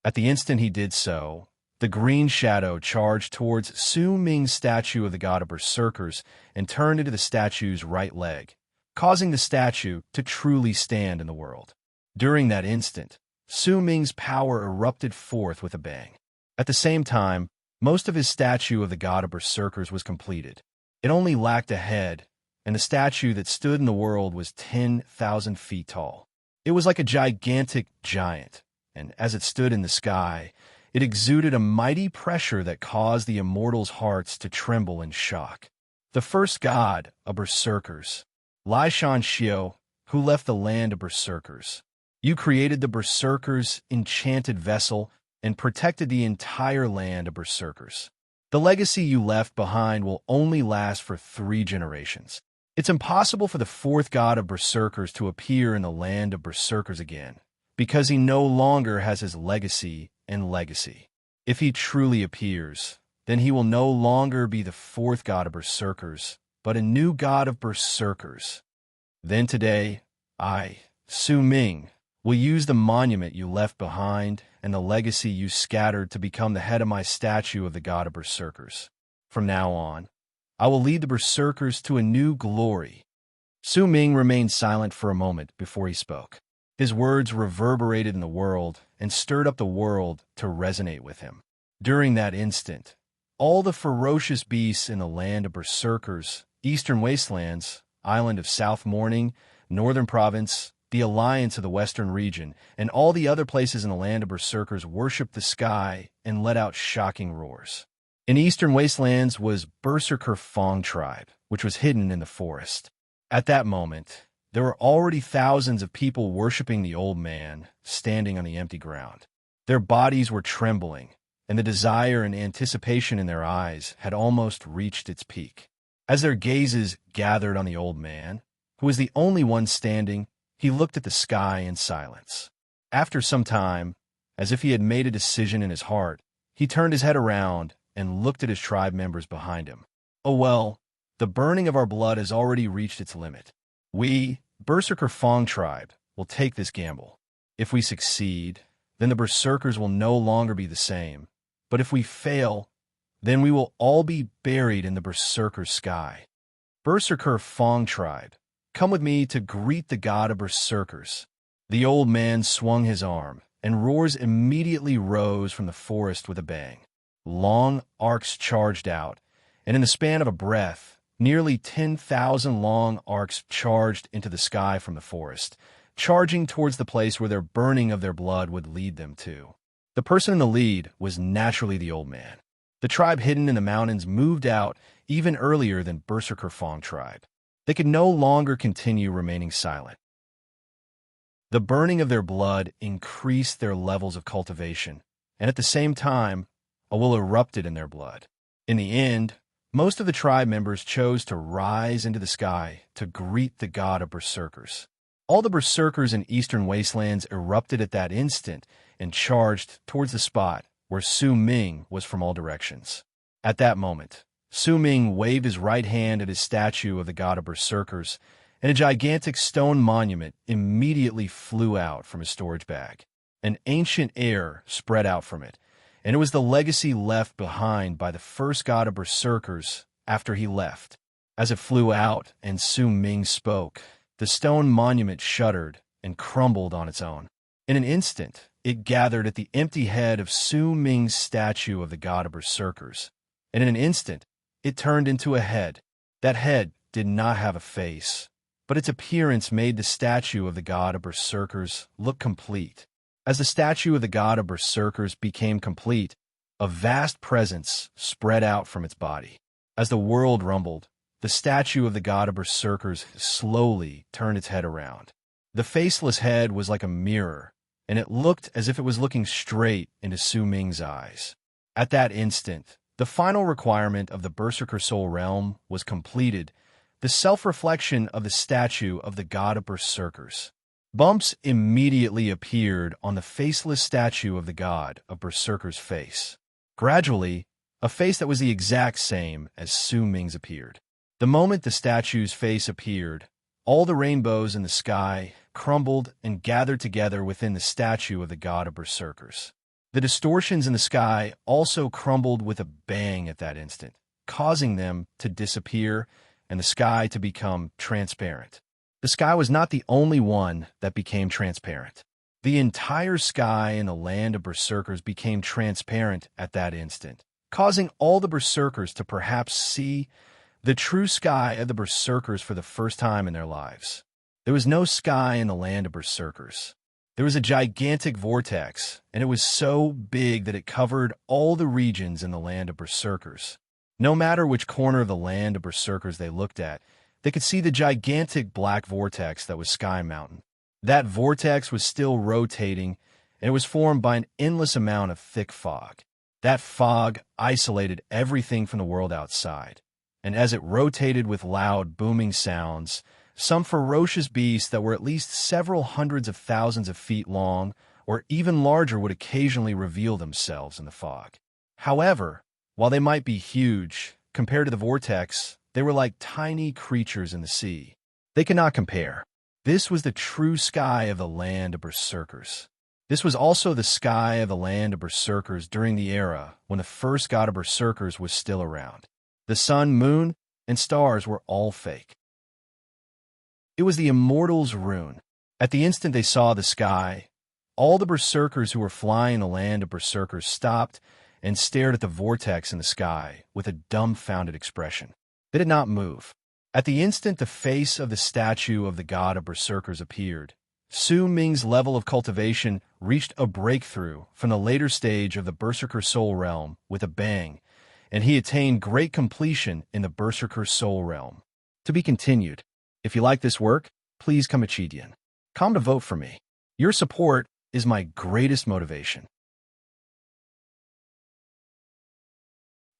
At the instant he did so, the green shadow charged towards Su Ming's statue of the god of berserkers and turned into the statue's right leg, causing the statue to truly stand in the world. During that instant, Su Ming's power erupted forth with a bang. At the same time, most of his statue of the god of berserkers was completed. It only lacked a head, and the statue that stood in the world was 10,000 feet tall. It was like a gigantic giant, and as it stood in the sky, it exuded a mighty pressure that caused the immortals' hearts to tremble in shock. The first god of berserkers, Lai Shan Xiao, who left the land of berserkers. You created the berserkers' enchanted vessel and protected the entire land of berserkers. The legacy you left behind will only last for 3 generations. It's impossible for the fourth god of berserkers to appear in the land of berserkers again, because he no longer has his legacy and legacy. If he truly appears, then he will no longer be the fourth god of berserkers, but a new god of berserkers. Then today, I, Su Ming, will use the monument you left behind and the legacy you scattered to become the head of my statue of the god of berserkers. From now on, I will lead the berserkers to a new glory. Su Ming remained silent for a moment before he spoke. His words reverberated in the world and stirred up the world to resonate with him. During that instant, all the ferocious beasts in the land of berserkers, eastern wastelands, island of South Morning, northern province, the alliance of the western region, and all the other places in the land of berserkers worshipped the sky and let out shocking roars. In eastern wastelands was Berserker Fong tribe, which was hidden in the forest. At that moment, there were already thousands of people worshipping the old man, standing on the empty ground. Their bodies were trembling, and the desire and anticipation in their eyes had almost reached its peak. As their gazes gathered on the old man, who was the only one standing, he looked at the sky in silence. After some time, as if he had made a decision in his heart, he turned his head around and looked at his tribe members behind him. Oh well, the burning of our blood has already reached its limit. We, Berserker Fong tribe, will take this gamble. If we succeed, then the berserkers will no longer be the same. But if we fail, then we will all be buried in the berserker sky. Berserker Fong tribe, come with me to greet the god of berserkers. The old man swung his arm, and roars immediately rose from the forest with a bang. Long arcs charged out, and in the span of a breath, nearly 10,000 long arcs charged into the sky from the forest, charging towards the place where their burning of their blood would lead them to. The person in the lead was naturally the old man. The tribe hidden in the mountains moved out even earlier than Berserker Fong tribe. They could no longer continue remaining silent. The burning of their blood increased their levels of cultivation, and at the same time, a will erupted in their blood. In the end, most of the tribe members chose to rise into the sky to greet the god of berserkers. All the berserkers in eastern wastelands erupted at that instant and charged towards the spot where Su Ming was from all directions. At that moment, Su Ming waved his right hand at his statue of the god of berserkers, and a gigantic stone monument immediately flew out from his storage bag. An ancient air spread out from it, and it was the legacy left behind by the first god of berserkers after he left. As it flew out and Su Ming spoke, the stone monument shuddered and crumbled on its own. In an instant, it gathered at the empty head of Su Ming's statue of the god of berserkers, and in an instant, it turned into a head. That head did not have a face, but its appearance made the statue of the god of berserkers look complete. As the statue of the god of berserkers became complete, a vast presence spread out from its body. As the world rumbled, the statue of the god of berserkers slowly turned its head around. The faceless head was like a mirror, and it looked as if it was looking straight into Su Ming's eyes. At that instant, the final requirement of the Berserker Soul Realm was completed, the self-reflection of the statue of the god of berserkers. Bumps immediately appeared on the faceless statue of the god of berserkers' face. Gradually, a face that was the exact same as Su Ming's appeared. The moment the statue's face appeared, all the rainbows in the sky crumbled and gathered together within the statue of the god of berserkers. The distortions in the sky also crumbled with a bang at that instant, causing them to disappear and the sky to become transparent. The sky was not the only one that became transparent. The entire sky in the land of berserkers became transparent at that instant, causing all the berserkers to perhaps see the true sky of the berserkers for the first time in their lives. There was no sky in the land of berserkers. There was a gigantic vortex, and it was so big that it covered all the regions in the land of berserkers. No matter which corner of the land of berserkers they looked at, they could see the gigantic black vortex that was Sky Mountain. That vortex was still rotating, and it was formed by an endless amount of thick fog. That fog isolated everything from the world outside, and as it rotated with loud, booming sounds, some ferocious beasts that were at least several hundreds of thousands of feet long or even larger would occasionally reveal themselves in the fog. However, while they might be huge, compared to the vortex, they were like tiny creatures in the sea. They could not compare. This was the true sky of the land of berserkers. This was also the sky of the land of berserkers during the era when the first god of berserkers was still around. The sun, moon, and stars were all fake. It was the immortal's rune. At the instant they saw the sky, all the berserkers who were flying the land of berserkers stopped and stared at the vortex in the sky with a dumbfounded expression. They did not move. At the instant the face of the statue of the god of berserkers appeared, Su Ming's level of cultivation reached a breakthrough from the later stage of the Berserker Soul Realm with a bang, and he attained great completion in the Berserker Soul Realm. To be continued. If you like this work, please come Chidian. Come to vote for me. Your support is my greatest motivation.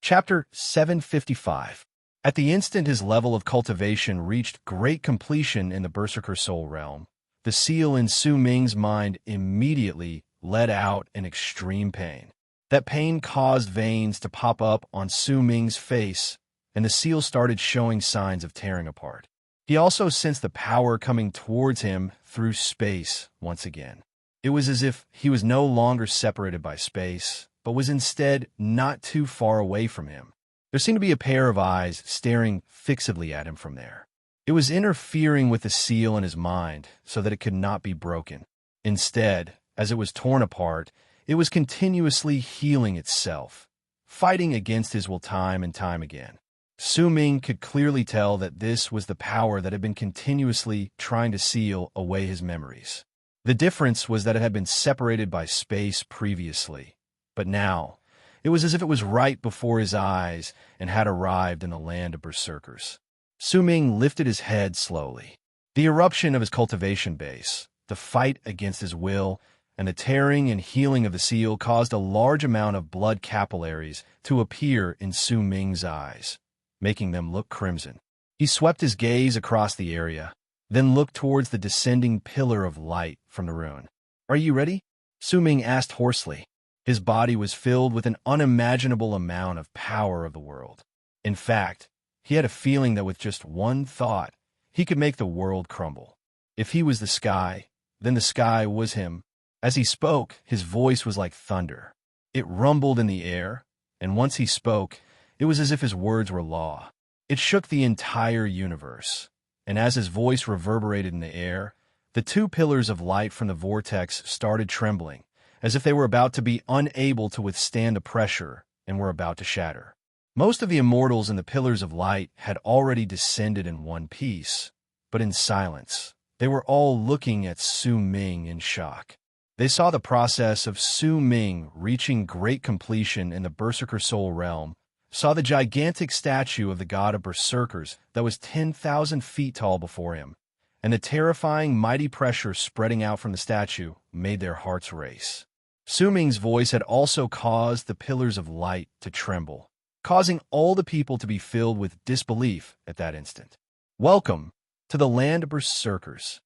Chapter 755. At the instant his level of cultivation reached great completion in the Berserker Soul Realm, the seal in Su Ming's mind immediately let out in extreme pain. That pain caused veins to pop up on Su Ming's face, and the seal started showing signs of tearing apart. He also sensed the power coming towards him through space once again. It was as if he was no longer separated by space, but was instead not too far away from him. There seemed to be a pair of eyes staring fixedly at him from there. It was interfering with the seal in his mind so that it could not be broken. Instead, as it was torn apart, it was continuously healing itself, fighting against his will time and time again. Su Ming could clearly tell that this was the power that had been continuously trying to seal away his memories. The difference was that it had been separated by space previously, but now it was as if it was right before his eyes and had arrived in the land of berserkers. Su Ming lifted his head slowly. The eruption of his cultivation base, the fight against his will, and the tearing and healing of the seal caused a large amount of blood capillaries to appear in Su Ming's eyes, making them look crimson. He swept his gaze across the area, then looked towards the descending pillar of light from the rune. "Are you ready?" Su Ming asked hoarsely. His body was filled with an unimaginable amount of power of the world. In fact, he had a feeling that with just one thought, he could make the world crumble. If he was the sky, then the sky was him. As he spoke, his voice was like thunder. It rumbled in the air, and once he spoke, it was as if his words were law. It shook the entire universe, and as his voice reverberated in the air, the two pillars of light from the vortex started trembling, as if they were about to be unable to withstand the pressure and were about to shatter. Most of the immortals in the pillars of light had already descended in one piece, but in silence. They were all looking at Su Ming in shock. They saw the process of Su Ming reaching great completion in the Berserker Soul realm, saw the gigantic statue of the god of Berserkers that was 10,000 feet tall before him, and the terrifying mighty pressure spreading out from the statue made their hearts race. Su Ming's voice had also caused the pillars of light to tremble, causing all the people to be filled with disbelief at that instant. "Welcome to the land of Berserkers."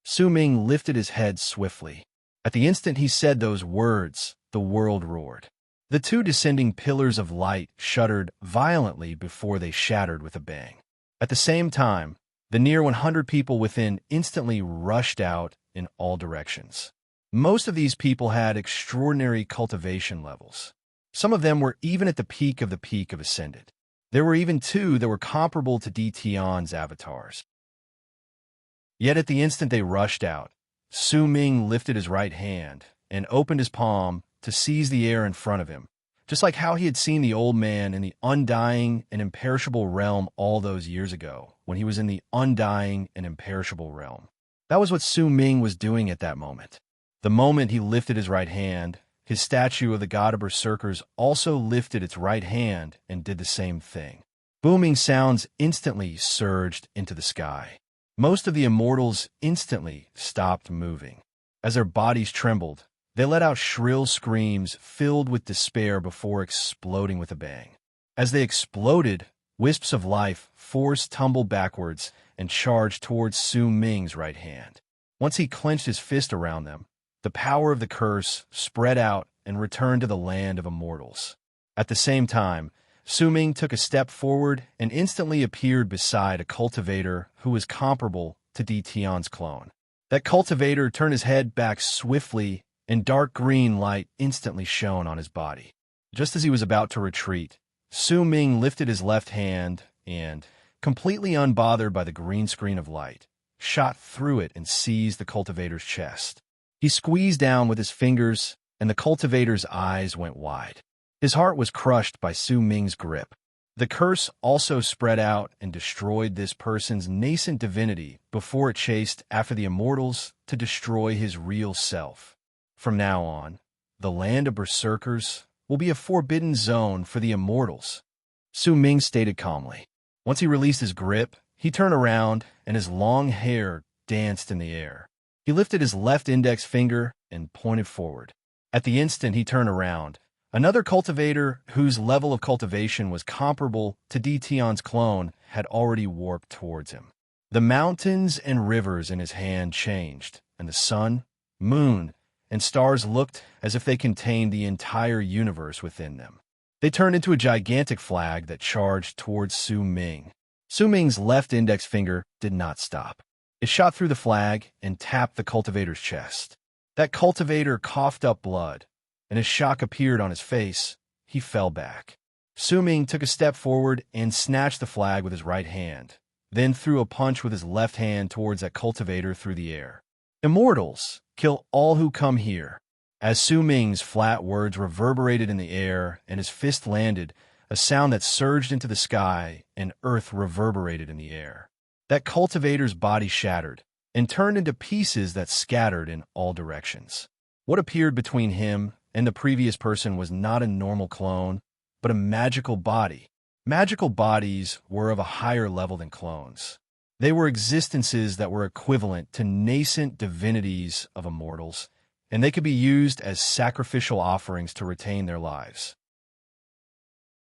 Su Ming lifted his head swiftly. At the instant he said those words, the world roared. The two descending pillars of light shuddered violently before they shattered with a bang. At the same time, the near 100 people within instantly rushed out in all directions. Most of these people had extraordinary cultivation levels. Some of them were even at the peak of Ascended. There were even two that were comparable to Tion's avatars. Yet at the instant they rushed out, Su Ming lifted his right hand and opened his palm to seize the air in front of him, just like how he had seen the old man in the undying and imperishable realm all those years ago, when he was in the undying and imperishable realm. That was what Su Ming was doing at that moment. The moment he lifted his right hand, his statue of the god of Berserkers also lifted its right hand and did the same thing. Booming sounds instantly surged into the sky. Most of the immortals instantly stopped moving. As their bodies trembled, they let out shrill screams filled with despair before exploding with a bang. As they exploded, wisps of life force tumbled backwards and charged towards Su Ming's right hand. Once he clenched his fist around them, the power of the curse spread out and returned to the land of immortals. At the same time, Su Ming took a step forward and instantly appeared beside a cultivator who was comparable to Tion's clone. That cultivator turned his head back swiftly, and dark green light instantly shone on his body. Just as he was about to retreat, Su Ming lifted his left hand and, completely unbothered by the green screen of light, shot through it and seized the cultivator's chest. He squeezed down with his fingers, and the cultivator's eyes went wide. His heart was crushed by Su Ming's grip. The curse also spread out and destroyed this person's nascent divinity before it chased after the immortals to destroy his real self. From now on, the land of Berserkers will be a forbidden zone for the immortals, Su Ming stated calmly. Once he released his grip, he turned around and his long hair danced in the air. He lifted his left index finger and pointed forward. At the instant he turned around, another cultivator whose level of cultivation was comparable to Tion's clone had already warped towards him. The mountains and rivers in his hand changed, and the sun, moon, and stars looked as if they contained the entire universe within them. They turned into a gigantic flag that charged towards Su Ming. Su Ming's left index finger did not stop. It shot through the flag and tapped the cultivator's chest. That cultivator coughed up blood, and as shock appeared on his face, he fell back. Su Ming took a step forward and snatched the flag with his right hand, then threw a punch with his left hand towards that cultivator through the air. "Immortals, kill all who come here." As Su Ming's flat words reverberated in the air and his fist landed, a sound that surged into the sky and earth reverberated in the air. That cultivator's body shattered and turned into pieces that scattered in all directions. What appeared between him and the previous person was not a normal clone, but a magical body. Magical bodies were of a higher level than clones. They were existences that were equivalent to nascent divinities of immortals, and they could be used as sacrificial offerings to retain their lives.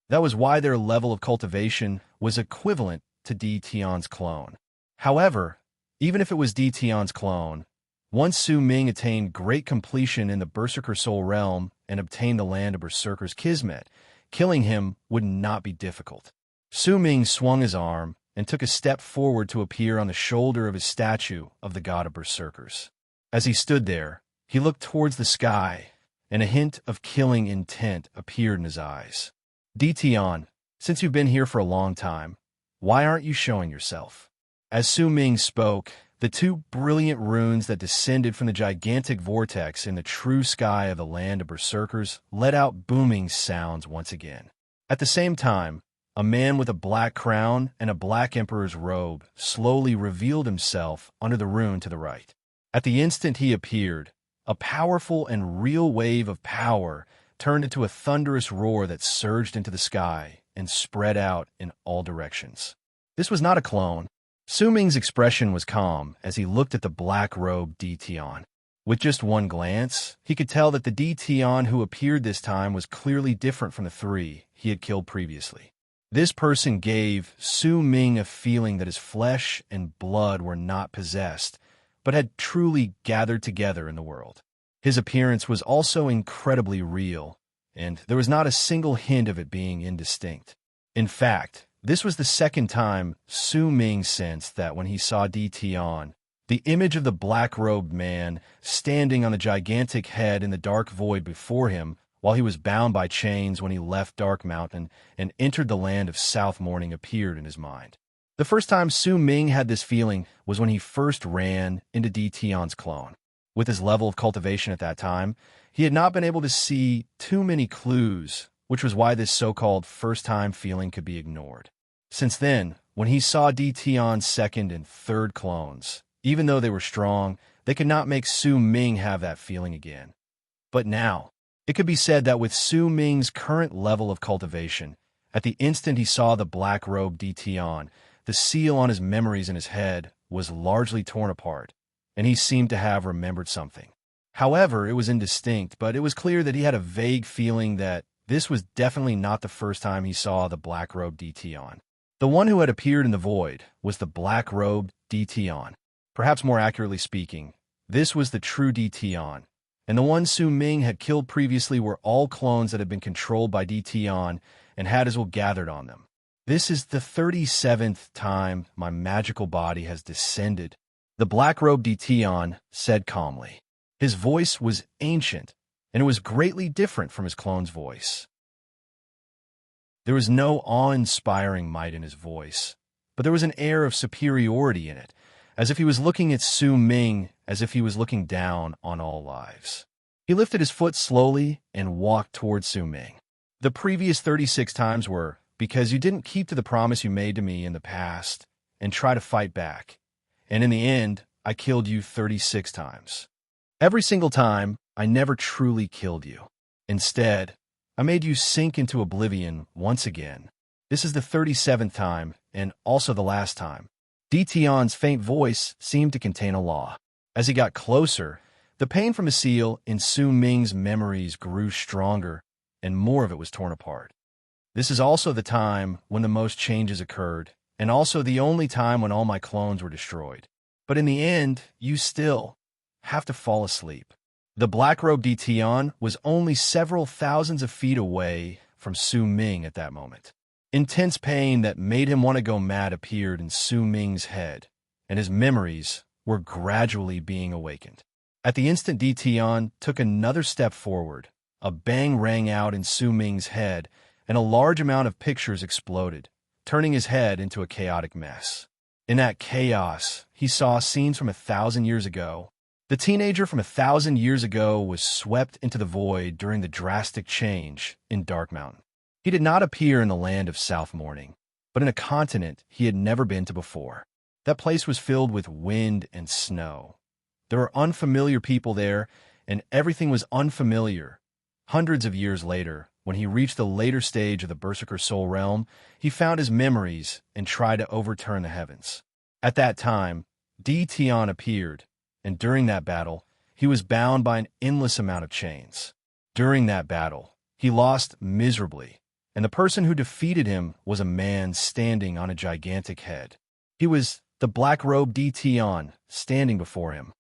That was why their level of cultivation was equivalent to Tion's clone. However, even if it was Tion's clone, once Su Ming attained great completion in the Berserker Soul realm and obtain the land of Berserker's Kismet, killing him would not be difficult. Su Ming swung his arm and took a step forward to appear on the shoulder of his statue of the god of Berserkers. As he stood there, he looked towards the sky, and a hint of killing intent appeared in his eyes. Dition, since you've been here for a long time, why aren't you showing yourself? As Su Ming spoke, the two brilliant runes that descended from the gigantic vortex in the true sky of the land of Berserkers let out booming sounds once again. At the same time, a man with a black crown and a black emperor's robe slowly revealed himself under the rune to the right. At the instant he appeared, a powerful and real wave of power turned into a thunderous roar that surged into the sky and spread out in all directions. This was not a clone. Su Ming's expression was calm as he looked at the black-robed Dition. With just one glance, he could tell that the Dition who appeared this time was clearly different from the three he had killed previously. This person gave Su Ming a feeling that his flesh and blood were not possessed, but had truly gathered together in the world. His appearance was also incredibly real, and there was not a single hint of it being indistinct. In fact, this was the second time Su Ming sensed that when he saw Dition, the image of the black-robed man standing on the gigantic head in the dark void before him while he was bound by chains when he left Dark Mountain and entered the land of South Morning appeared in his mind. The first time Su Ming had this feeling was when he first ran into Dition's clone. With his level of cultivation at that time, he had not been able to see too many clues, which was why this so-called first-time feeling could be ignored. Since then, when he saw Dition's second and third clones, even though they were strong, they could not make Su Ming have that feeling again. But now, it could be said that with Su Ming's current level of cultivation, at the instant he saw the black-robed Dition, the seal on his memories in his head was largely torn apart, and he seemed to have remembered something. However, it was indistinct, but it was clear that he had a vague feeling that this was definitely not the first time he saw the black-robed Dition. The one who had appeared in the void was the black-robed Dition. Perhaps more accurately speaking, this was the true Dition, and the ones Su Ming had killed previously were all clones that had been controlled by Dition and had as well gathered on them. This is the 37th time my magical body has descended, the black-robed Dition said calmly. His voice was ancient, and it was greatly different from his clone's voice. There was no awe-inspiring might in his voice, but there was an air of superiority in it, as if he was looking at Su Ming as if he was looking down on all lives. He lifted his foot slowly and walked towards Su Ming. The previous 36 times were because you didn't keep to the promise you made to me in the past and try to fight back. And in the end, I killed you 36 times. Every single time, I never truly killed you. Instead, I made you sink into oblivion once again. This is the 37th time, and also the last time. Dition's faint voice seemed to contain a law. As he got closer, the pain from the seal in Su Ming's memories grew stronger, and more of it was torn apart. This is also the time when the most changes occurred, and also the only time when all my clones were destroyed. But in the end, you still have to fall asleep. The black-robed Dition was only several thousands of feet away from Su Ming at that moment. Intense pain that made him want to go mad appeared in Su Ming's head, and his memories were gradually being awakened. At the instant Dition took another step forward, a bang rang out in Su Ming's head, and a large amount of pictures exploded, turning his head into a chaotic mess. In that chaos, he saw scenes from 1,000 years ago. The teenager from 1,000 years ago was swept into the void during the drastic change in Dark Mountain. He did not appear in the land of South Morning, but in a continent he had never been to before. That place was filled with wind and snow. There were unfamiliar people there, and everything was unfamiliar. Hundreds of years later, when he reached the later stage of the Berserker Soul Realm, he found his memories and tried to overturn the heavens. At that time, Dition appeared, and during that battle, he was bound by an endless amount of chains. During that battle, he lost miserably, and the person who defeated him was a man standing on a gigantic head. He was the black-robed Dition standing before him.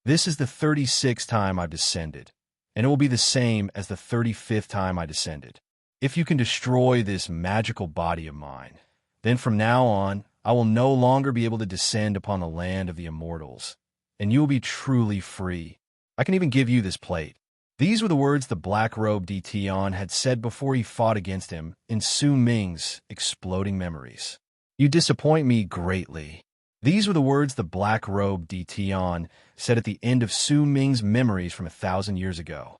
This is the 36th time I've descended, and it will be the same as the 35th time I descended. If you can destroy this magical body of mine, then from now on, I will no longer be able to descend upon the land of the immortals, and you will be truly free. I can even give you this plate." These were the words the black-robed Dition had said before he fought against him in Su Ming's exploding memories. "You disappoint me greatly." These were the words the black-robed Dition said at the end of Su Ming's memories from 1,000 years ago.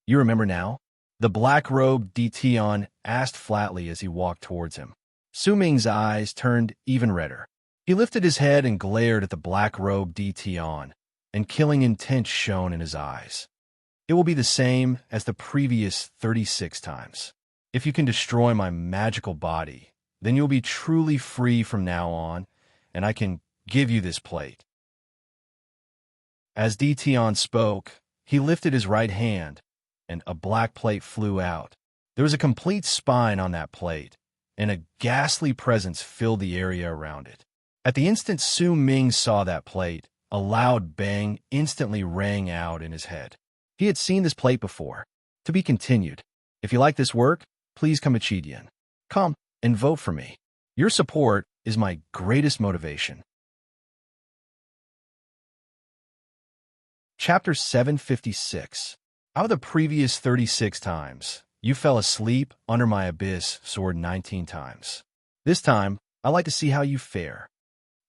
"You remember now?" The black-robed Dition asked flatly as he walked towards him. Su Ming's eyes turned even redder. He lifted his head and glared at the black-robed Dition, and killing intent shone in his eyes. "It will be the same as the previous 36 times. If you can destroy my magical body, then you'll be truly free from now on, and I can give you this plate." As Dition spoke, he lifted his right hand, and a black plate flew out. There was a complete spine on that plate, and a ghastly presence filled the area around it. At the instant Su Ming saw that plate, a loud bang instantly rang out in his head. He had seen this plate before. To be continued. If you like this work, please come to Chidian. Come and vote for me. Your support is my greatest motivation. Chapter 756. Out of the previous 36 times, you fell asleep under my abyss sword 19 times. This time, I'd like to see how you fare.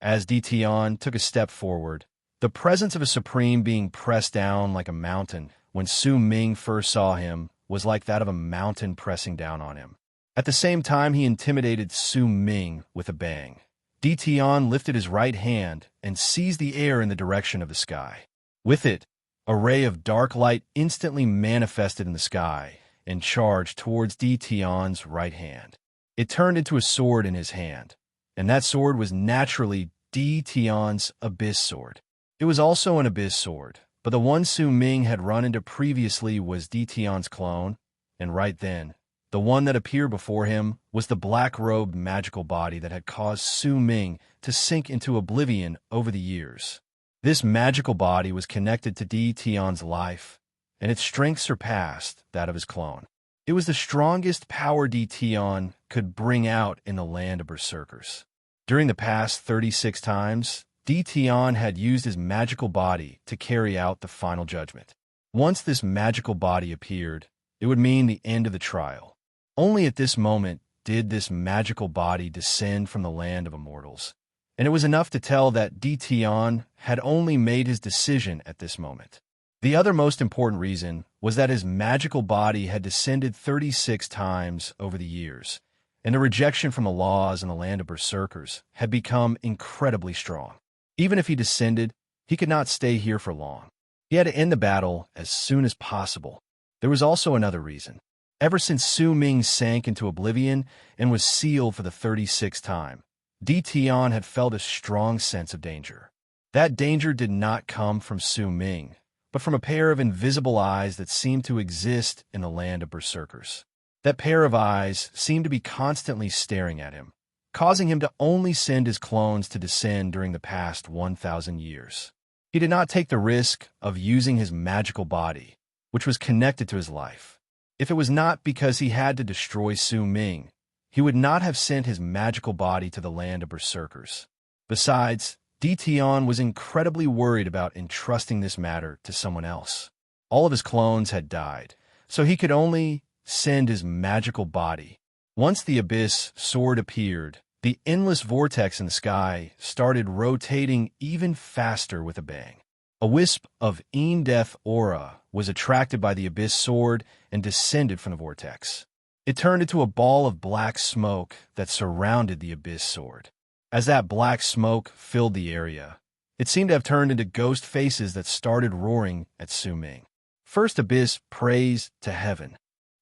As Dition took a step forward, the presence of a supreme being pressed down like a mountain when Su Ming first saw him was like that of a mountain pressing down on him. At the same time, he intimidated Su Ming with a bang. Dition lifted his right hand and seized the air in the direction of the sky. With it, a ray of dark light instantly manifested in the sky and charged towards Dition's right hand. It turned into a sword in his hand, and that sword was naturally Dition's abyss sword. It was also an abyss sword, but the one Su Ming had run into previously was Dition's clone, and right then, the one that appeared before him was the black-robed magical body that had caused Su Ming to sink into oblivion over the years. This magical body was connected to Dition's life, and its strength surpassed that of his clone. It was the strongest power Dition could bring out in the land of berserkers. During the past 36 times, Dition had used his magical body to carry out the final judgment. Once this magical body appeared, it would mean the end of the trial. Only at this moment did this magical body descend from the land of immortals, and it was enough to tell that Dition had only made his decision at this moment. The other most important reason was that his magical body had descended 36 times over the years, and the rejection from the laws in the land of berserkers had become incredibly strong. Even if he descended, he could not stay here for long. He had to end the battle as soon as possible. There was also another reason. Ever since Su Ming sank into oblivion and was sealed for the 36th time, Dition had felt a strong sense of danger. That danger did not come from Su Ming, but from a pair of invisible eyes that seemed to exist in the land of berserkers. That pair of eyes seemed to be constantly staring at him, causing him to only send his clones to descend during the past 1,000 years. He did not take the risk of using his magical body, which was connected to his life. If it was not because he had to destroy Su Ming, he would not have sent his magical body to the land of berserkers. Besides, Dition was incredibly worried about entrusting this matter to someone else. All of his clones had died, so he could only send his magical body. Once the abyss sword appeared, the endless vortex in the sky started rotating even faster with a bang. A wisp of Death aura was attracted by the abyss sword and descended from the vortex. It turned into a ball of black smoke that surrounded the abyss sword. As that black smoke filled the area, it seemed to have turned into ghost faces that started roaring at Su Ming. First abyss praise to heaven.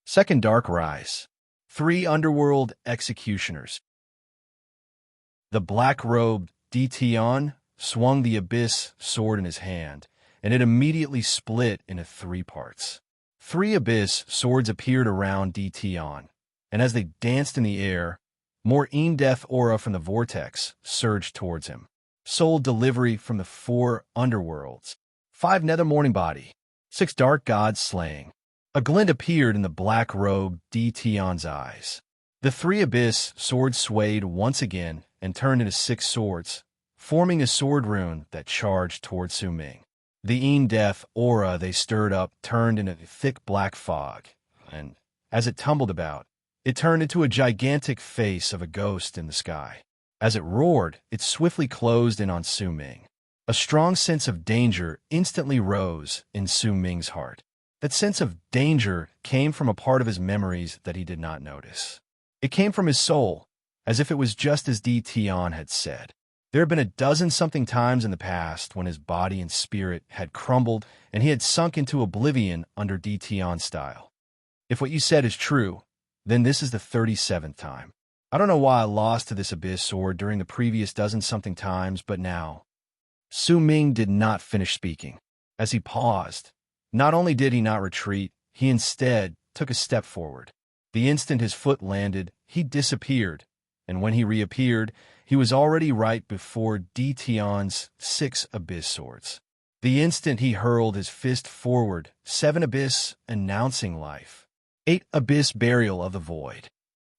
Second dark rise. 3 underworld executioners. The black-robed Dition swung the abyss sword in his hand, and it immediately split into 3 parts. 3 abyss swords appeared around Dition, and as they danced in the air, more Death aura from the vortex surged towards him. Soul delivery from the 4 underworlds. 5 nether morning body. 6 dark gods slaying. A glint appeared in the black-robed Tion's eyes. The 3 abyss swords swayed once again and turned into 6 swords, forming a sword rune that charged toward Su Ming. The death aura they stirred up turned into thick black fog, and as it tumbled about, it turned into a gigantic face of a ghost in the sky. As it roared, it swiftly closed in on Su Ming. A strong sense of danger instantly rose in Su Ming's heart. That sense of danger came from a part of his memories that he did not notice. It came from his soul, as if it was just as Tion had said. There had been a dozen-something times in the past when his body and spirit had crumbled and he had sunk into oblivion under Tion's style. If what you said is true, then this is the 37th time. I don't know why I lost to this abyss sword during the previous dozen-something times, but now. Su Ming did not finish speaking. As he paused, not only did he not retreat, he instead took a step forward. The instant his foot landed, he disappeared, and when he reappeared, he was already right before Tion's 6 abyss swords. The instant he hurled his fist forward, 7 abyss announcing life. 8 abyss burial of the void.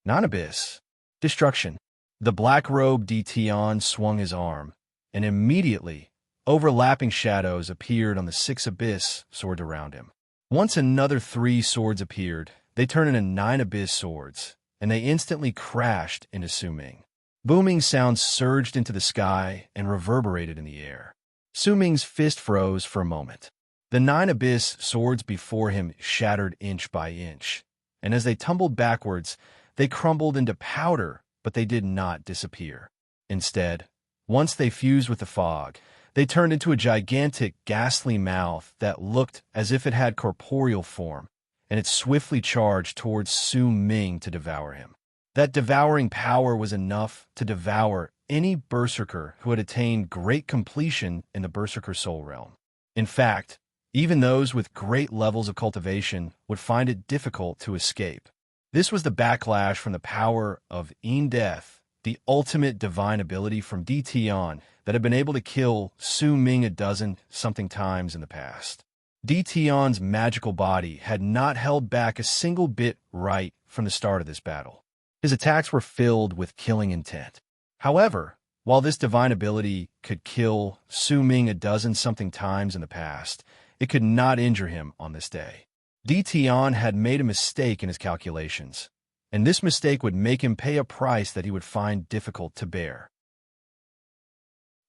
9 abyss destruction. The black-robed Tion swung his arm, and immediately, overlapping shadows appeared on the 6 abyss sword around him. Once another 3 swords appeared, they turned into 9 abyss swords, and they instantly crashed into Su Ming. Booming sounds surged into the sky and reverberated in the air. Su Ming's fist froze for a moment. The 9 abyss swords before him shattered inch by inch, and as they tumbled backwards, they crumbled into powder, but they did not disappear. Instead, once they fused with the fog, they turned into a gigantic, ghastly mouth that looked as if it had corporeal form, and it swiftly charged towards Su Ming to devour him. That devouring power was enough to devour any berserker who had attained great completion in the berserker soul realm. In fact, even those with great levels of cultivation would find it difficult to escape. This was the backlash from the power of Death, the ultimate divine ability from Tion that had been able to kill Su Ming a dozen-something times in the past. Tion's magical body had not held back a single bit right from the start of this battle. His attacks were filled with killing intent. However, while this divine ability could kill Su Ming a dozen-something times in the past, it could not injure him on this day. Tion had made a mistake in his calculations, and this mistake would make him pay a price that he would find difficult to bear.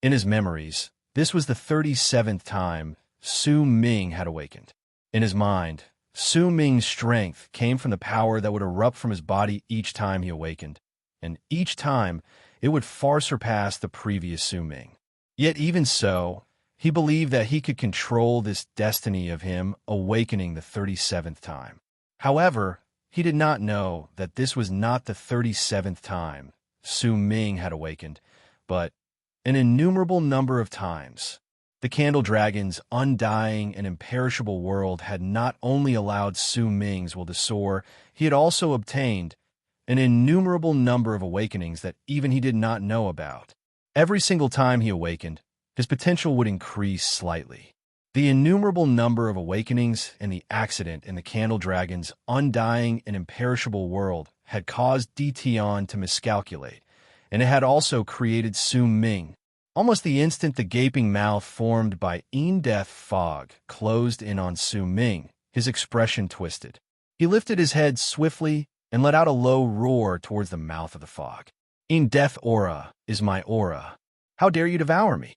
In his memories, this was the 37th time Su Ming had awakened. In his mind, Su Ming's strength came from the power that would erupt from his body each time he awakened, and each time it would far surpass the previous Su Ming. Yet even so, he believed that he could control this destiny of him awakening the 37th time. However, he did not know that this was not the 37th time Su Ming had awakened, but an innumerable number of times. The Candle Dragon's undying and imperishable world had not only allowed Su Ming's will to soar, he had also obtained an innumerable number of awakenings that even he did not know about. Every single time he awakened, his potential would increase slightly. The innumerable number of awakenings and the accident in the Candle Dragon's undying and imperishable world had caused Tion to miscalculate, and it had also created Su Ming. Almost the instant the gaping mouth formed by Death fog closed in on Su Ming, his expression twisted. He lifted his head swiftly and let out a low roar towards the mouth of the fog. Death aura is my aura. How dare you devour me?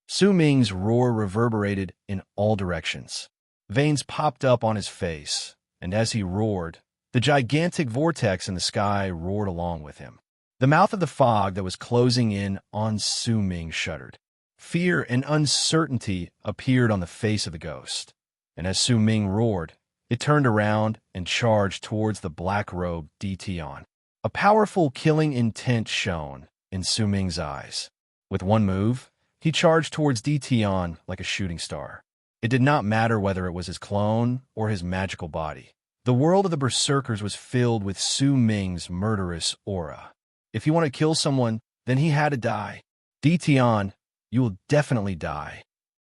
Su Ming's roar reverberated in all directions. Veins popped up on his face, and as he roared, the gigantic vortex in the sky roared along with him. The mouth of the fog that was closing in on Su Ming shuddered. Fear and uncertainty appeared on the face of the ghost, and as Su Ming roared, it turned around and charged towards the black-robed Tion. A powerful killing intent shone in Su Ming's eyes. With one move, he charged towards Tion like a shooting star. It did not matter whether it was his clone or his magical body. The world of the Berserkers was filled with Su Ming's murderous aura. If he wanted to kill someone, then he had to die. Tion, you will definitely die.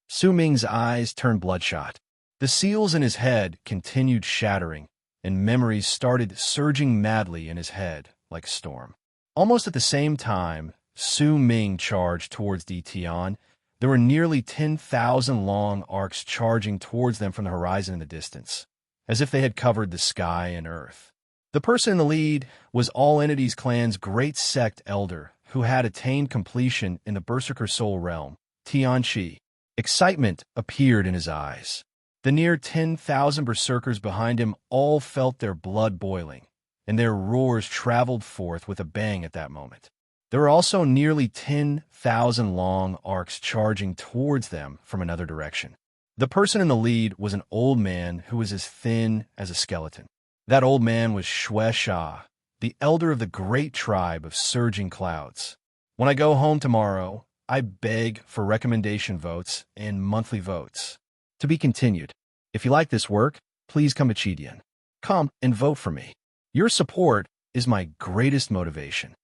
Su Ming's eyes turned bloodshot. The seals in his head continued shattering, and memories started surging madly in his head like a storm. Almost at the same time, Su Ming charged towards Dition. There were nearly 10,000 long arcs charging towards them from the horizon in the distance, as if they had covered the sky and earth. The person in the lead was All Entities Clan's great sect elder, who had attained completion in the Berserker Soul realm, Tianqi. Excitement appeared in his eyes. The near 10,000 berserkers behind him all felt their blood boiling, and their roars traveled forth with a bang at that moment. There were also nearly 10,000 long arcs charging towards them from another direction. The person in the lead was an old man who was as thin as a skeleton. That old man was Xue Sha, the elder of the great tribe of surging clouds. When I go home tomorrow, I beg for recommendation votes and monthly votes. To be continued. If you like this work, please come to Chidian. Come and vote for me. Your support is my greatest motivation.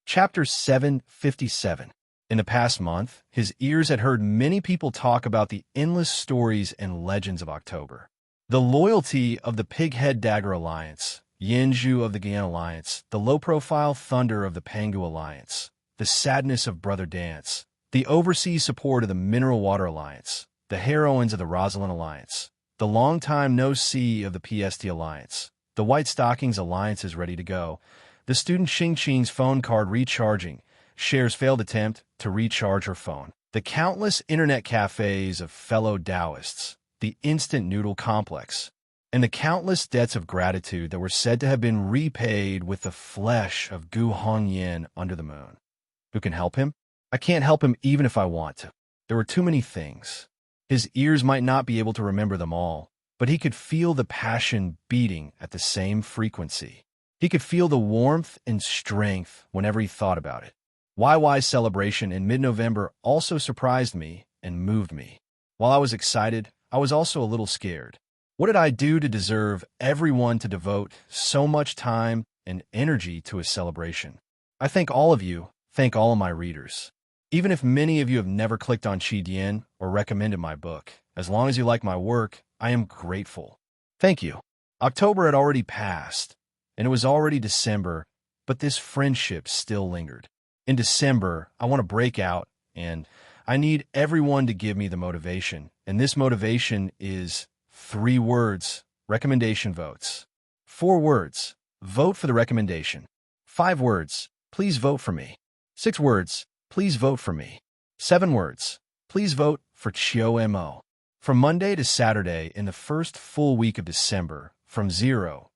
Chapter 757. In the past month, his ears had heard many people talk about the endless stories and legends of October. The loyalty of the Pighead Dagger Alliance, Yinzhu of the Gan Alliance, the low-profile thunder of the Pangu Alliance, the sadness of Brother Dance, the overseas support of the Mineral Water Alliance, the heroines of the Rosalind Alliance, the long-time no-see of the PST Alliance, the White Stockings Alliance is ready to go, the student Xingqing's phone card recharging, Cher's failed attempt to recharge her phone, the countless internet cafes of fellow Taoists, the instant noodle complex, and the countless debts of gratitude that were said to have been repaid with the flesh of Gu Hongyan under the moon. Who can help him? I can't help him even if I want to. There were too many things. His ears might not be able to remember them all, but he could feel the passion beating at the same frequency. He could feel the warmth and strength whenever he thought about it. YY's celebration in mid-November also surprised me and moved me. While I was excited, I was also a little scared. What did I do to deserve everyone to devote so much time and energy to his celebration? I thank all of you, thank all of my readers. Even if many of you have never clicked on Chidian or recommended my book, as long as you like my work, I am grateful. Thank you. October had already passed, and it was already December, but this friendship still lingered. In December, I want to break out, and I need everyone to give me the motivation. And this motivation is 3 words, recommendation votes. 4 words, vote for the recommendation. 5 words, please vote for me. 6 words, please vote for me. 7 words, please vote for Chio Mo. From Monday to Saturday in the first full week of December, from 0:00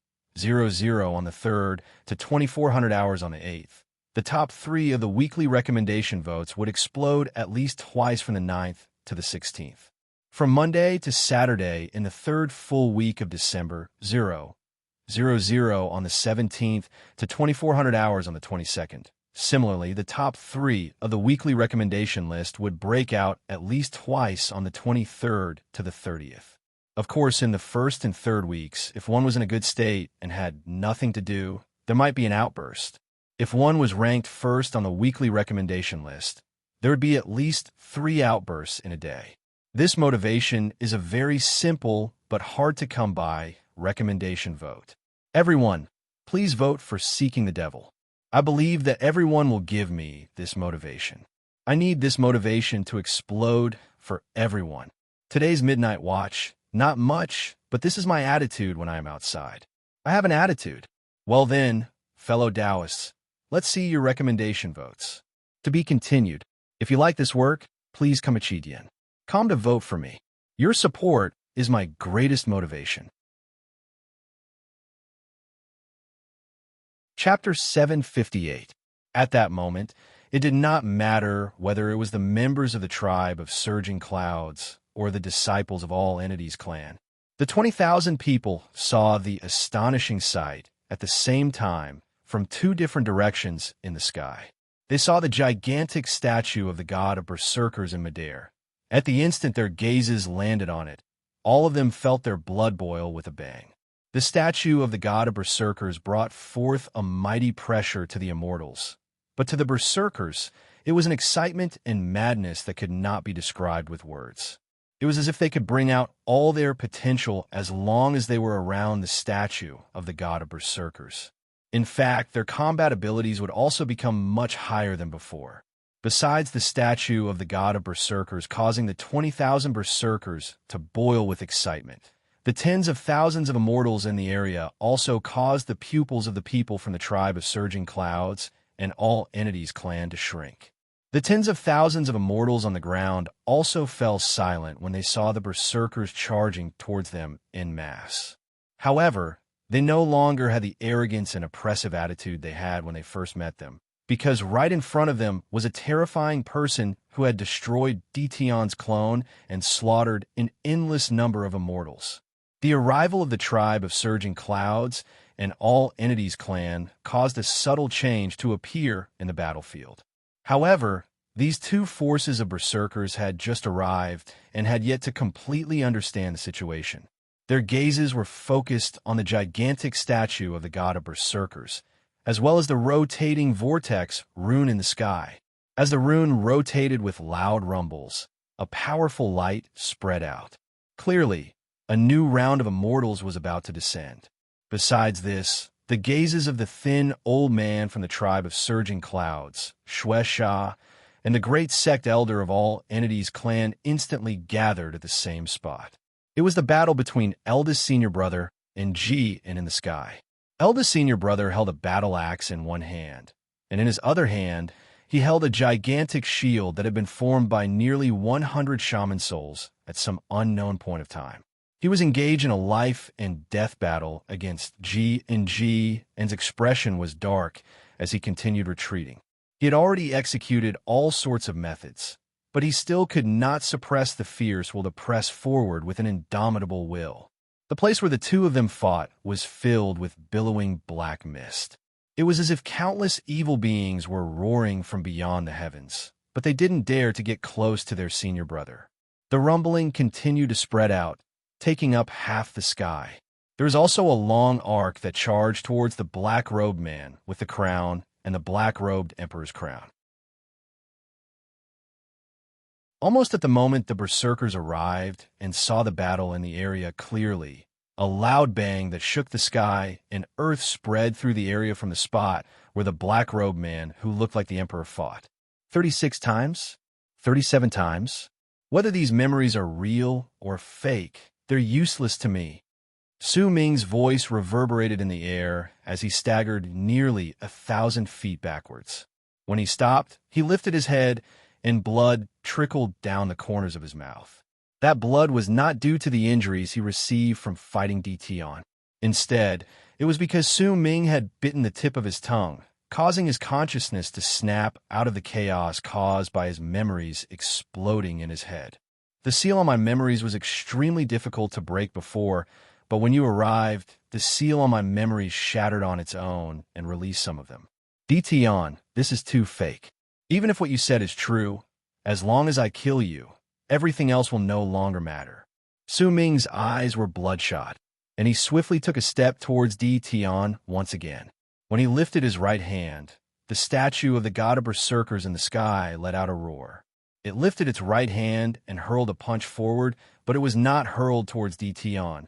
on the 3rd to 2400 hours on the 8th, the top 3 of the weekly recommendation votes would explode at least twice from the 9th to the 16th. From Monday to Saturday in the 3rd full week of December, 0:00 on the 17th to 2400 hours on the 22nd. Similarly, the top 3 of the weekly recommendation list would break out at least twice on the 23rd to the 30th. Of course, in the 1st and 3rd weeks, if one was in a good state and had nothing to do, there might be an outburst. If one was ranked first on the weekly recommendation list, there would be at least 3 outbursts in a day. This motivation is a very simple but hard to come by recommendation vote. Everyone, please vote for Seeking the Devil. I believe that everyone will give me this motivation. I need this motivation to explode for everyone. Today's midnight watch, not much, but this is my attitude when I am outside. I have an attitude. Well then, fellow Taoists, let's see your recommendation votes. To be continued. If you like this work, please come to Chidian. Come to vote for me. Your support is my greatest motivation. Chapter 758. At that moment, it did not matter whether it was the members of the tribe of surging clouds or the disciples of All Entities Clan. The 20,000 people saw the astonishing sight at the same time from 2 different directions in the sky. They saw the gigantic statue of the god of berserkers in midair. At the instant their gazes landed on it, all of them felt their blood boil with a bang. The statue of the god of berserkers brought forth a mighty pressure to the immortals, But to the berserkers, it was an excitement and madness that could not be described with words. It was as if they could bring out all their potential as long as they were around the statue of the god of berserkers. In fact, their combat abilities would also become much higher than before. Besides the statue of the god of berserkers causing the 20,000 berserkers to boil with excitement, the tens of thousands of immortals in the area also caused the pupils of the people from the tribe of surging clouds and all entities clan to shrink. The tens of thousands of immortals on the ground also fell silent when they saw the berserkers charging towards them en masse. However, they no longer had the arrogance and oppressive attitude they had when they first met them, because right in front of them was a terrifying person who had destroyed Dtion's clone and slaughtered an endless number of immortals. The arrival of the tribe of surging clouds and all entities clan caused a subtle change to appear in the battlefield. However, these two forces of berserkers had just arrived and had yet to completely understand the situation. Their gazes were focused on the gigantic statue of the god of berserkers, as well as the rotating vortex rune in the sky. As the rune rotated with loud rumbles, a powerful light spread out. Clearly, a new round of immortals was about to descend. Besides this, the gazes of the thin old man from the tribe of surging clouds, Shah, and the great sect elder of all entities clan instantly gathered at the same spot. It was the battle between eldest senior brother and and in the sky. Eldest senior brother held a battle axe in one hand, and in his other hand, he held a gigantic shield that had been formed by nearly 100 shaman souls at some unknown point of time. He was engaged in a life and death battle against and his expression was dark as he continued retreating. He had already executed all sorts of methods, but he still could not suppress the fierce will to press forward with an indomitable will. The place where the two of them fought was filled with billowing black mist. It was as if countless evil beings were roaring from beyond the heavens, but they didn't dare to get close to their senior brother. The rumbling continued to spread out, taking up half the sky. There was also a long arc that charged towards the black-robed man with the crown and the black-robed emperor's crown. Almost at the moment the berserkers arrived and saw the battle in the area clearly, a loud bang that shook the sky and earth spread through the area from the spot where the black-robed man who looked like the emperor fought. 36 times? 37 times? Whether these memories are real or fake, they're useless to me. Su Ming's voice reverberated in the air as he staggered nearly 1,000 feet backwards. When he stopped, he lifted his head and blood trickled down the corners of his mouth. That blood was not due to the injuries he received from fighting Dtion. Instead, it was because Su Ming had bitten the tip of his tongue, causing his consciousness to snap out of the chaos caused by his memories exploding in his head. The seal on my memories was extremely difficult to break before, but when you arrived, the seal on my memories shattered on its own and released some of them. Dtion, this is too fake. Even if what you said is true, as long as I kill you, everything else will no longer matter. Su Ming's eyes were bloodshot, and he swiftly took a step towards Dtion once again. When he lifted his right hand, the statue of the god of berserkers in the sky let out a roar. It lifted its right hand and hurled a punch forward, but it was not hurled towards Dtion,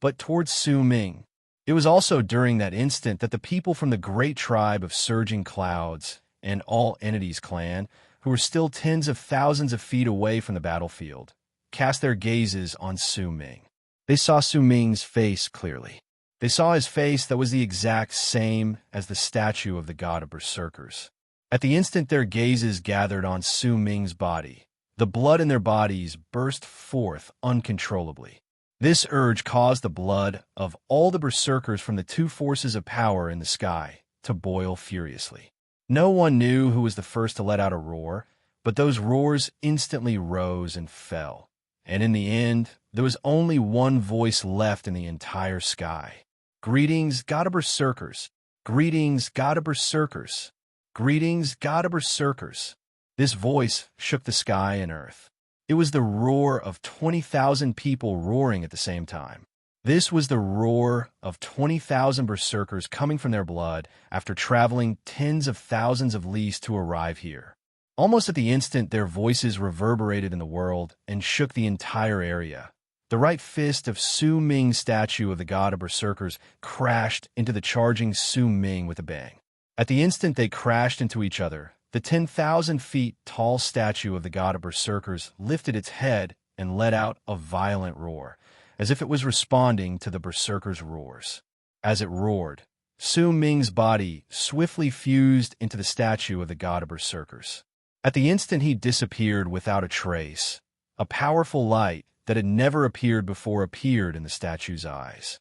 but towards Su Ming. It was also during that instant that the people from the great tribe of surging clouds and all entities clan, who were still tens of thousands of feet away from the battlefield, cast their gazes on Su Ming. They saw Su Ming's face clearly. They saw his face that was the exact same as the statue of the god of berserkers. At the instant their gazes gathered on Su Ming's body, the blood in their bodies burst forth uncontrollably. This urge caused the blood of all the berserkers from the two forces of power in the sky to boil furiously. No one knew who was the first to let out a roar, but those roars instantly rose and fell. And in the end, there was only one voice left in the entire sky. Greetings, god of berserkers. Greetings, god of berserkers. Greetings, god of berserkers. This voice shook the sky and earth. It was the roar of 20,000 people roaring at the same time. This was the roar of 20,000 berserkers coming from their blood after traveling tens of thousands of leagues to arrive here. Almost at the instant, their voices reverberated in the world and shook the entire area. The right fist of Su Ming's statue of the god of berserkers crashed into the charging Su Ming with a bang. At the instant they crashed into each other, the 10,000 feet tall statue of the god of berserkers lifted its head and let out a violent roar, as if it was responding to the berserkers' roars. As it roared, Su Ming's body swiftly fused into the statue of the god of berserkers. At the instant he disappeared without a trace. A powerful light that had never appeared before appeared in the statue's eyes.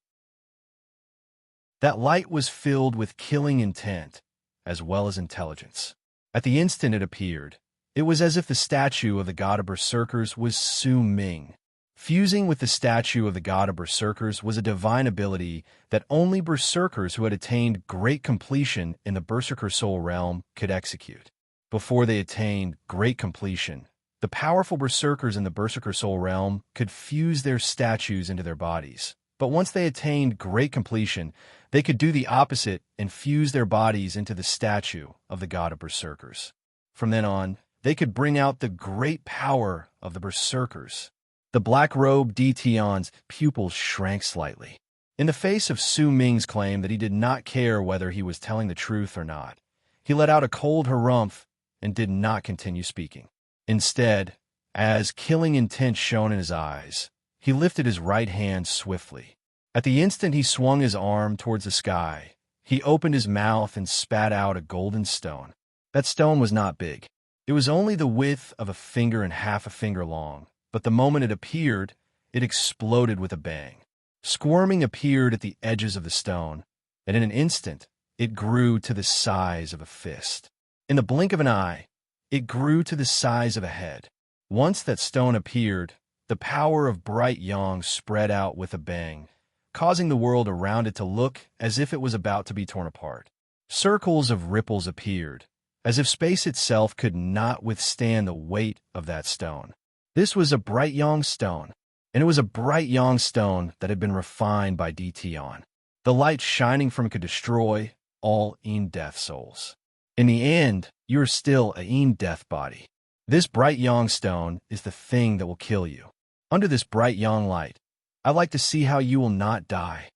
That light was filled with killing intent, as well as intelligence. At the instant it appeared, it was as if the statue of the god of berserkers was Su Ming. Fusing with the statue of the god of berserkers was a divine ability that only berserkers who had attained great completion in the berserker soul realm could execute. Before they attained great completion, the powerful berserkers in the berserker soul realm could fuse their statues into their bodies. But once they attained great completion, they could do the opposite and fuse their bodies into the statue of the god of berserkers. From then on, they could bring out the great power of the berserkers. The black-robed Dtion's pupils shrank slightly. In the face of Su Ming's claim that he did not care whether he was telling the truth or not, he let out a cold harumph and did not continue speaking. Instead, as killing intent shone in his eyes, he lifted his right hand swiftly. At the instant he swung his arm towards the sky, he opened his mouth and spat out a golden stone. That stone was not big. It was only the width of a finger and half a finger long, but the moment it appeared, it exploded with a bang. Squirming appeared at the edges of the stone, and in an instant, it grew to the size of a fist. In the blink of an eye, it grew to the size of a head. Once that stone appeared, the power of bright yang spread out with a bang, causing the world around it to look as if it was about to be torn apart. Circles of ripples appeared, as if space itself could not withstand the weight of that stone. This was a bright yang stone, and it was a bright yang stone that had been refined by Dtion. The light shining from it could destroy all Een Death souls. In the end, you are still a Een Death body. This bright yang stone is the thing that will kill you. Under this bright yang light, I'd like to see how you will not die.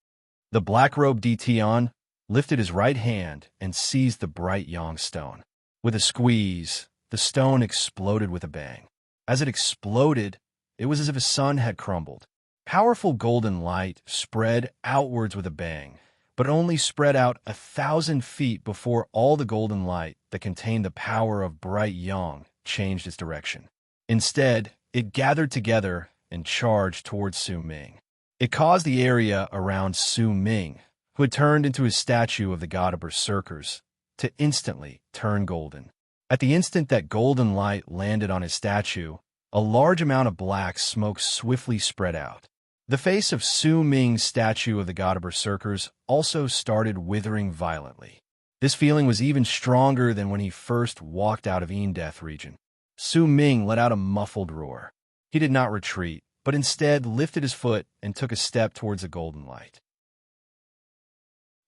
The black-robed Dtion lifted his right hand and seized the bright yang stone. With a squeeze, the stone exploded with a bang. As it exploded, it was as if a sun had crumbled. Powerful golden light spread outwards with a bang, but only spread out 1,000 feet before all the golden light that contained the power of bright yang changed its direction. Instead, it gathered together and charged towards Su Ming. It caused the area around Su Ming, who had turned into a statue of the god of berserkers, to instantly turn golden. At the instant that golden light landed on his statue, a large amount of black smoke swiftly spread out. The face of Su Ming's statue of the god of berserkers also started withering violently. This feeling was even stronger than when he first walked out of Een Death region. Su Ming let out a muffled roar. He did not retreat, but instead lifted his foot and took a step towards the golden light.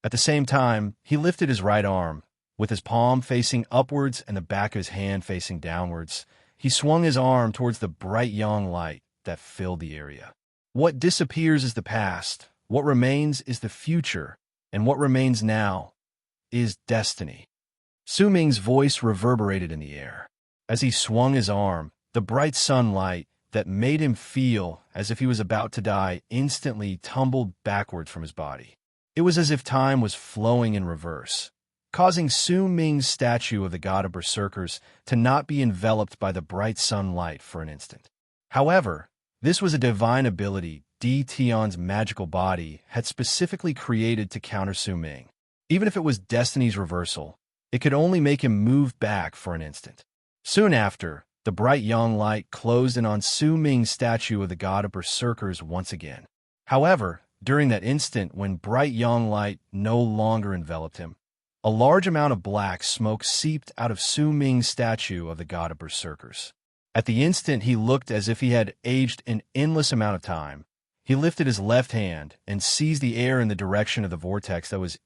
At the same time, he lifted his right arm. With his palm facing upwards and the back of his hand facing downwards, he swung his arm towards the bright yang light that filled the area. What disappears is the past, what remains is the future, and what remains now is destiny. Su Ming's voice reverberated in the air. As he swung his arm, the bright sunlight that made him feel as if he was about to die instantly tumbled backwards from his body. It was as if time was flowing in reverse, causing Su Ming's statue of the god of berserkers to not be enveloped by the bright sunlight for an instant. However, this was a divine ability Dtion's magical body had specifically created to counter Su Ming. Even if it was destiny's reversal, it could only make him move back for an instant. Soon after, the bright yang light closed in on Su Ming's statue of the god of berserkers once again. However, during that instant when bright yang light no longer enveloped him, a large amount of black smoke seeped out of Su Ming's statue of the god of berserkers. At the instant he looked as if he had aged an endless amount of time. He lifted his left hand and seized the air in the direction of the vortex that was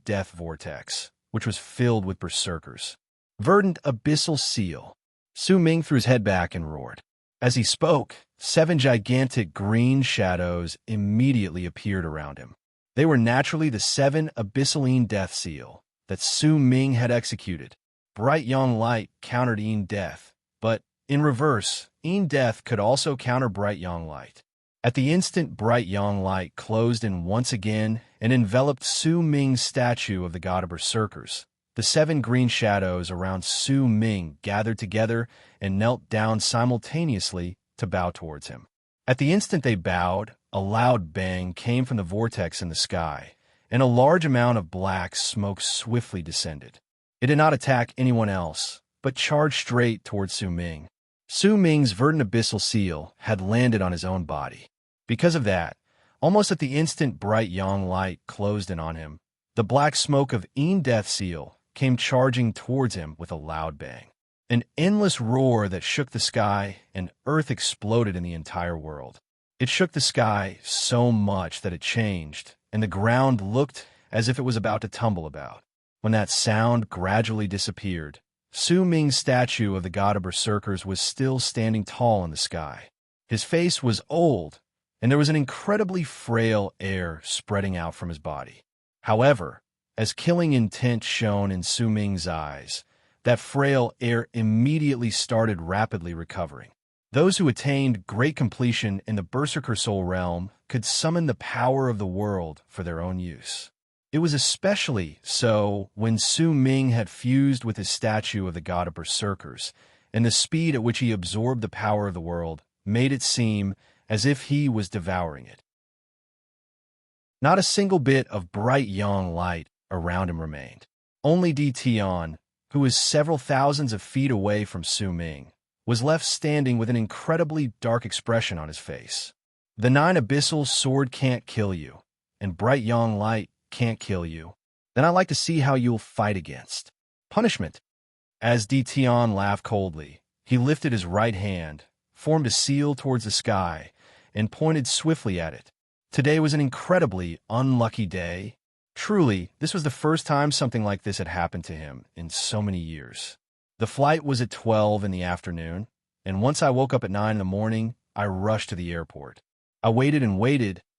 Death Vortex, which was filled with berserkers. Verdant abyssal seal. Su Ming threw his head back and roared. As he spoke, 7 gigantic green shadows immediately appeared around him. They were naturally the 7 abyssal Death Seal that Su Ming had executed. Bright Young Light countered Death, but in reverse, Death could also counter Bright Young Light. At the instant Bright Young Light closed in once again and enveloped Su Ming's statue of the god of berserkers, the 7 green shadows around Su Ming gathered together and knelt down simultaneously to bow towards him. At the instant they bowed, a loud bang came from the vortex in the sky, and a large amount of black smoke swiftly descended. It did not attack anyone else, but charged straight towards Su Ming. Su Ming's verdant abyssal seal had landed on his own body. Because of that, almost at the instant Bright Young Light closed in on him, the black smoke of Death Seal came charging towards him with a loud bang. An endless roar that shook the sky, and earth exploded in the entire world. It shook the sky so much that it changed, and the ground looked as if it was about to tumble about. When that sound gradually disappeared, Su Ming's statue of the god of berserkers was still standing tall in the sky. His face was old, and there was an incredibly frail air spreading out from his body. However, as killing intent shone in Su Ming's eyes, that frail air immediately started rapidly recovering. Those who attained great completion in the Berserker Soul realm could summon the power of the world for their own use. It was especially so when Su Ming had fused with his statue of the god of berserkers, and the speed at which he absorbed the power of the world made it seem as if he was devouring it. Not a single bit of bright young light around him remained. Only Tian, who was several thousands of feet away from Su Ming, was left standing with an incredibly dark expression on his face. The 9 abyssal sword can't kill you, and bright young light can't kill you. Then I'd like to see how you'll fight against punishment. As Tian laughed coldly, he lifted his right hand, formed a seal towards the sky, and pointed swiftly at it. Today was an incredibly unlucky day. Truly, this was the first time something like this had happened to him in so many years. The flight was at 12 in the afternoon, and once I woke up at 9 in the morning, I rushed to the airport. I waited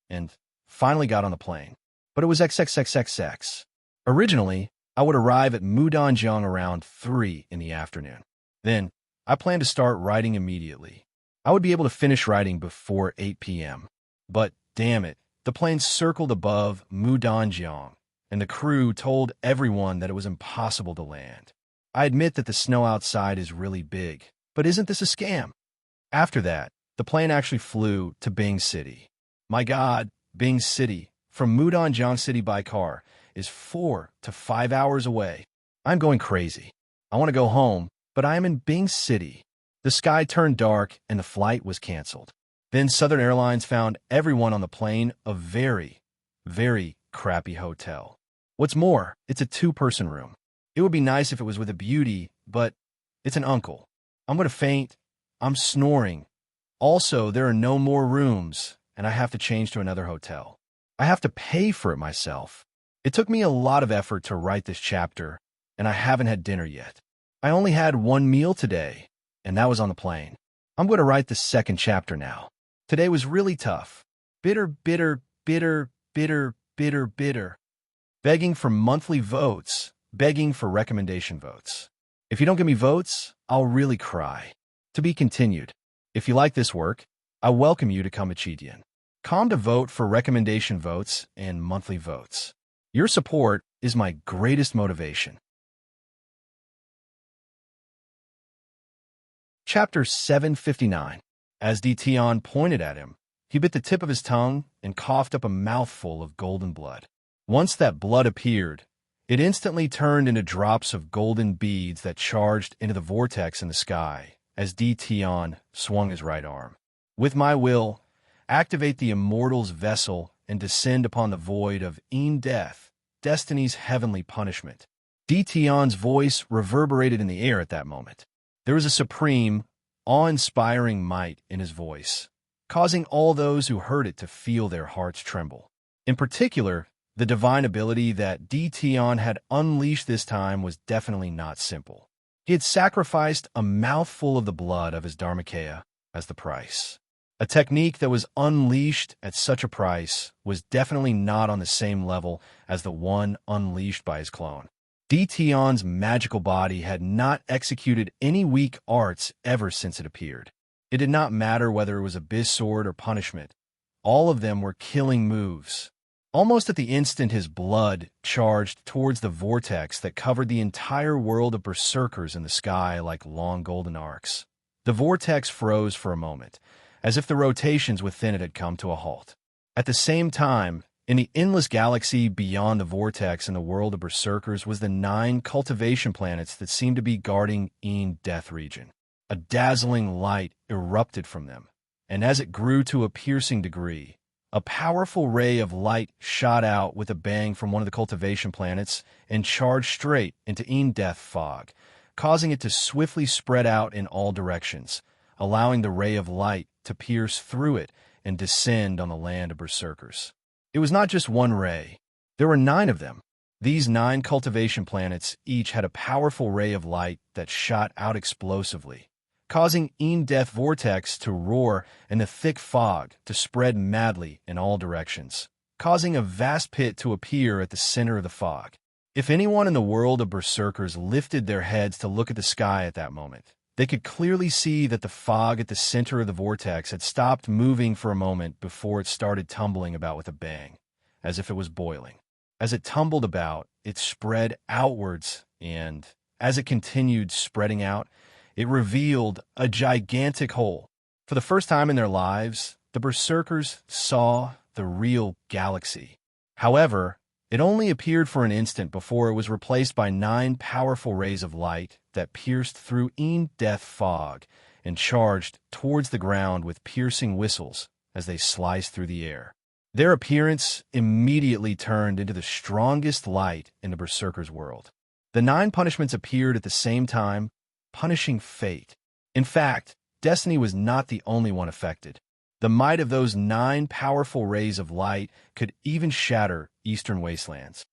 and finally got on the plane. But it was XXXXX. Originally, I would arrive at Mudanjiang around 3 in the afternoon. Then, I planned to start writing immediately. I would be able to finish writing before 8 p.m. But, damn it, the plane circled above Mudanjiang, and the crew told everyone that it was impossible to land. I admit that the snow outside is really big, but isn't this a scam? After that, the plane actually flew to Bing City. My God, Bing City, from Mudanjiang City by car, is 4 to 5 hours away. I'm going crazy. I want to go home, but I am in Bing City. The sky turned dark and the flight was canceled. Then Southern Airlines found everyone on the plane a very, very crappy hotel. What's more, it's a 2-person room. It would be nice if it was with a beauty, but it's an uncle. I'm going to faint. I'm snoring. Also, there are no more rooms, and I have to change to another hotel. I have to pay for it myself. It took me a lot of effort to write this chapter, and I haven't had dinner yet. I only had 1 meal today, and that was on the plane. I'm going to write the 2nd chapter now. Today was really tough. Bitter, bitter, bitter, bitter, bitter, bitter. Begging for monthly votes. Begging for recommendation votes. If you don't give me votes, I'll really cry. To be continued. If you like this work, I welcome you to come Chidian. Come to vote for recommendation votes and monthly votes. Your support is my greatest motivation. Chapter 759. As Tian pointed at him, he bit the tip of his tongue and coughed up a mouthful of golden blood. Once that blood appeared, it instantly turned into drops of golden beads that charged into the vortex in the sky as Tian swung his right arm. With my will, activate the immortal's vessel and descend upon the void of Death, destiny's heavenly punishment. Tian's voice reverberated in the air at that moment. There was a supreme, awe-inspiring might in his voice, causing all those who heard it to feel their hearts tremble. In particular, the divine ability that Tion had unleashed this time was definitely not simple. He had sacrificed a mouthful of the blood of his Dharmakaya as the price. A technique that was unleashed at such a price was definitely not on the same level as the one unleashed by his clone. Tion's magical body had not executed any weak arts ever since it appeared. It did not matter whether it was Abyss Sword or Punishment. All of them were killing moves. Almost at the instant his blood charged towards the vortex that covered the entire world of berserkers in the sky like long golden arcs. The vortex froze for a moment, as if the rotations within it had come to a halt. At the same time, in the endless galaxy beyond the vortex in the world of berserkers was the 9 cultivation planets that seemed to be guarding Death region. A dazzling light erupted from them, and as it grew to a piercing degree, a powerful ray of light shot out with a bang from one of the cultivation planets and charged straight into Death fog, causing it to swiftly spread out in all directions, allowing the ray of light to pierce through it and descend on the land of berserkers. It was not just one ray. There were 9 of them. These 9 cultivation planets each had a powerful ray of light that shot out explosively, causing Death vortex to roar and the thick fog to spread madly in all directions, causing a vast pit to appear at the center of the fog. If anyone in the world of berserkers lifted their heads to look at the sky at that moment, they could clearly see that the fog at the center of the vortex had stopped moving for a moment before it started tumbling about with a bang, as if it was boiling. As it tumbled about, it spread outwards, and as it continued spreading out, it revealed a gigantic hole. For the first time in their lives, the berserkers saw the real galaxy. However, it only appeared for an instant before it was replaced by 9 powerful rays of light that pierced through Death fog and charged towards the ground with piercing whistles as they sliced through the air. Their appearance immediately turned into the strongest light in the berserkers' world. The 9 punishments appeared at the same time, punishing fate. In fact, destiny was not the only one affected. The might of those 9 powerful rays of light could even shatter eastern wastelands.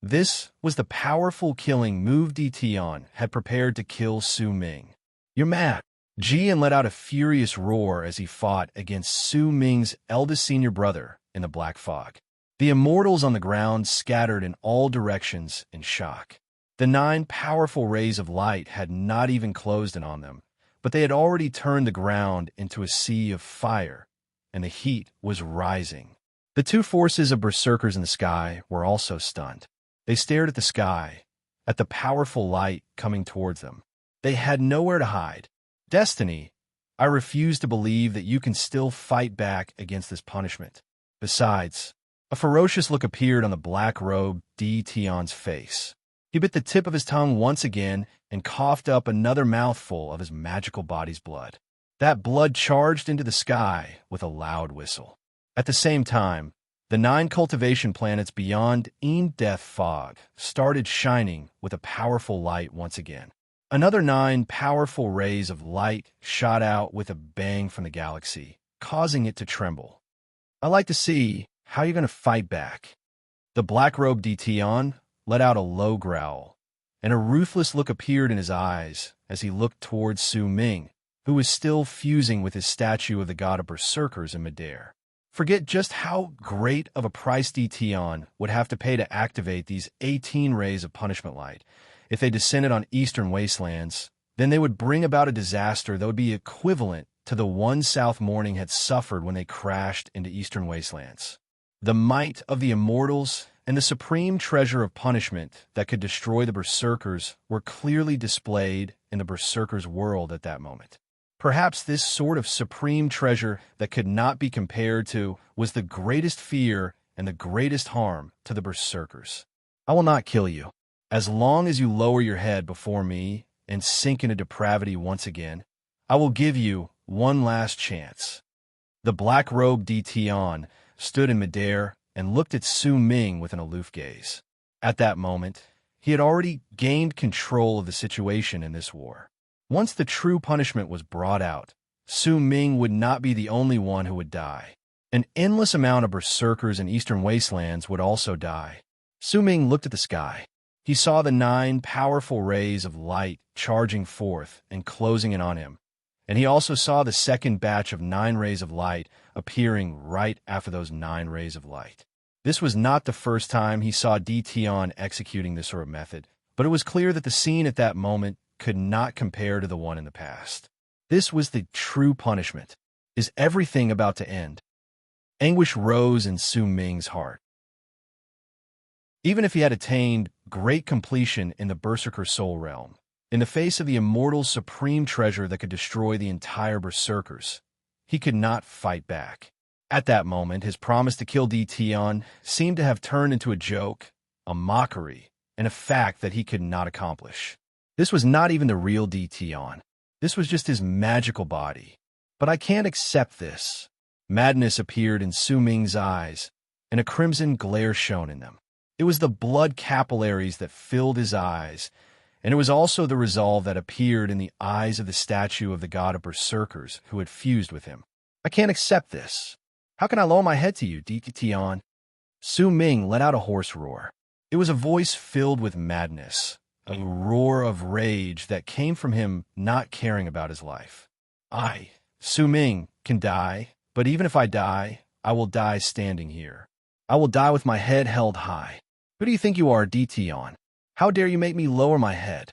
This was the powerful killing move Tion had prepared to kill Su Ming. "You're mad!" Jian let out a furious roar as he fought against Su Ming's eldest senior brother in the black fog. The immortals on the ground scattered in all directions in shock. The 9 powerful rays of light had not even closed in on them, but they had already turned the ground into a sea of fire, and the heat was rising. The 2 forces of berserkers in the sky were also stunned. They stared at the sky, at the powerful light coming towards them. They had nowhere to hide. "Destiny, I refuse to believe that you can still fight back against this punishment. Besides," a ferocious look appeared on the black-robed Tion's face. He bit the tip of his tongue once again and coughed up another mouthful of his magical body's blood. That blood charged into the sky with a loud whistle. At the same time, the 9 cultivation planets beyond Death fog started shining with a powerful light once again. Another 9 powerful rays of light shot out with a bang from the galaxy, causing it to tremble. "I'd like to see how you're going to fight back." The black-robed Tion let out a low growl, and a ruthless look appeared in his eyes as he looked towards Su Ming, who was still fusing with his statue of the god of berserkers in midair. Forget just how great of a price Tion would have to pay to activate these 18 rays of punishment light. If they descended on eastern wastelands, then they would bring about a disaster that would be equivalent to the one South Morning had suffered when they crashed into eastern wastelands. The might of the immortals and the supreme treasure of punishment that could destroy the berserkers were clearly displayed in the berserkers' world at that moment. Perhaps this sort of supreme treasure that could not be compared to was the greatest fear and the greatest harm to the berserkers. "I will not kill you. As long as you lower your head before me and sink into depravity once again, I will give you one last chance." The black-robed Tion stood in midair and looked at Su Ming with an aloof gaze. At that moment, he had already gained control of the situation in this war. Once the true punishment was brought out, Su Ming would not be the only one who would die. An endless amount of berserkers in eastern wastelands would also die. Su Ming looked at the sky. He saw the 9 powerful rays of light charging forth and closing in on him. And he also saw the second batch of 9 rays of light appearing right after those 9 rays of light. This was not the first time he saw Tion executing this sort of method, but it was clear that the scene at that moment could not compare to the one in the past. This was the true punishment. Is everything about to end? Anguish rose in Su Ming's heart. Even if he had attained great completion in the Berserker Soul Realm, in the face of the immortal supreme treasure that could destroy the entire Berserkers, he could not fight back. At that moment, his promise to kill Tion seemed to have turned into a joke, a mockery, and a fact that he could not accomplish. This was not even the real Tion. This was just his magical body. But I can't accept this. Madness appeared in Su Ming's eyes, and a crimson glare shone in them. It was the blood capillaries that filled his eyes, and it was also the resolve that appeared in the eyes of the statue of the god of Berserkers who had fused with him. I can't accept this. How can I lower my head to you, Tion? Su Ming let out a hoarse roar. It was a voice filled with madness, a roar of rage that came from him not caring about his life. I, Su Ming, can die, but even if I die, I will die standing here. I will die with my head held high. Who do you think you are, Tion? How dare you make me lower my head?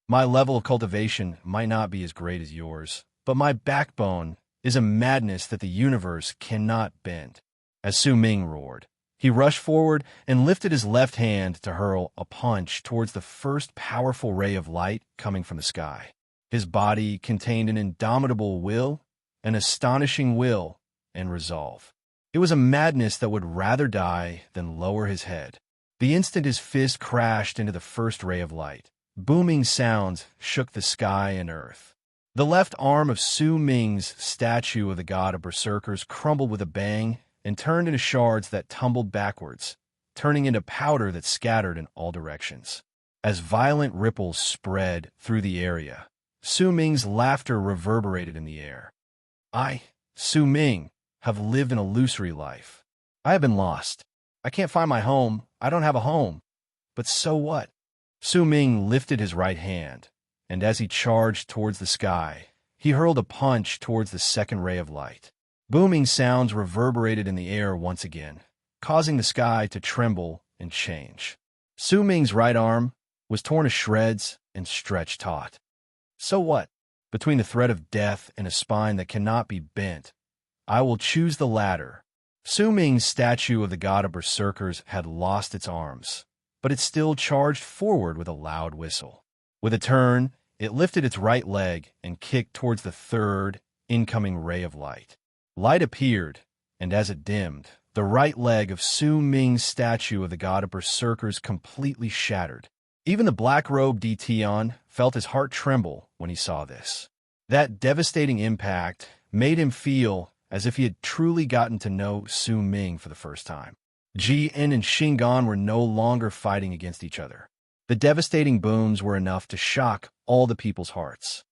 My level of cultivation might not be as great as yours, but my backbone is a madness that the universe cannot bend. As Su Ming roared, he rushed forward and lifted his left hand to hurl a punch towards the first powerful ray of light coming from the sky. His body contained an indomitable will, an astonishing will, and resolve. It was a madness that would rather die than lower his head. The instant his fist crashed into the first ray of light, booming sounds shook the sky and earth. The left arm of Su Ming's statue of the god of Berserkers crumbled with a bang and turned into shards that tumbled backwards, turning into powder that scattered in all directions. As violent ripples spread through the area, Su Ming's laughter reverberated in the air. I, Su Ming, have lived an illusory life. I have been lost. I can't find my home. I don't have a home. But so what? Su Ming lifted his right hand, and as he charged towards the sky, he hurled a punch towards the second ray of light. Booming sounds reverberated in the air once again, causing the sky to tremble and change. Su Ming's right arm was torn to shreds and stretched taut. So what? Between the threat of death and a spine that cannot be bent, I will choose the latter. Su Ming's statue of the god of Berserkers had lost its arms, but it still charged forward with a loud whistle. With a turn, it lifted its right leg and kicked towards the third incoming ray of light. Light appeared, and as it dimmed, the right leg of Su Ming's statue of the god of Berserkers completely shattered. Even the black-robed Tion felt his heart tremble when he saw this. That devastating impact made him feel as if he had truly gotten to know Su Ming for the first time. Jin and Shingon were no longer fighting against each other. The devastating booms were enough to shock all the people's hearts.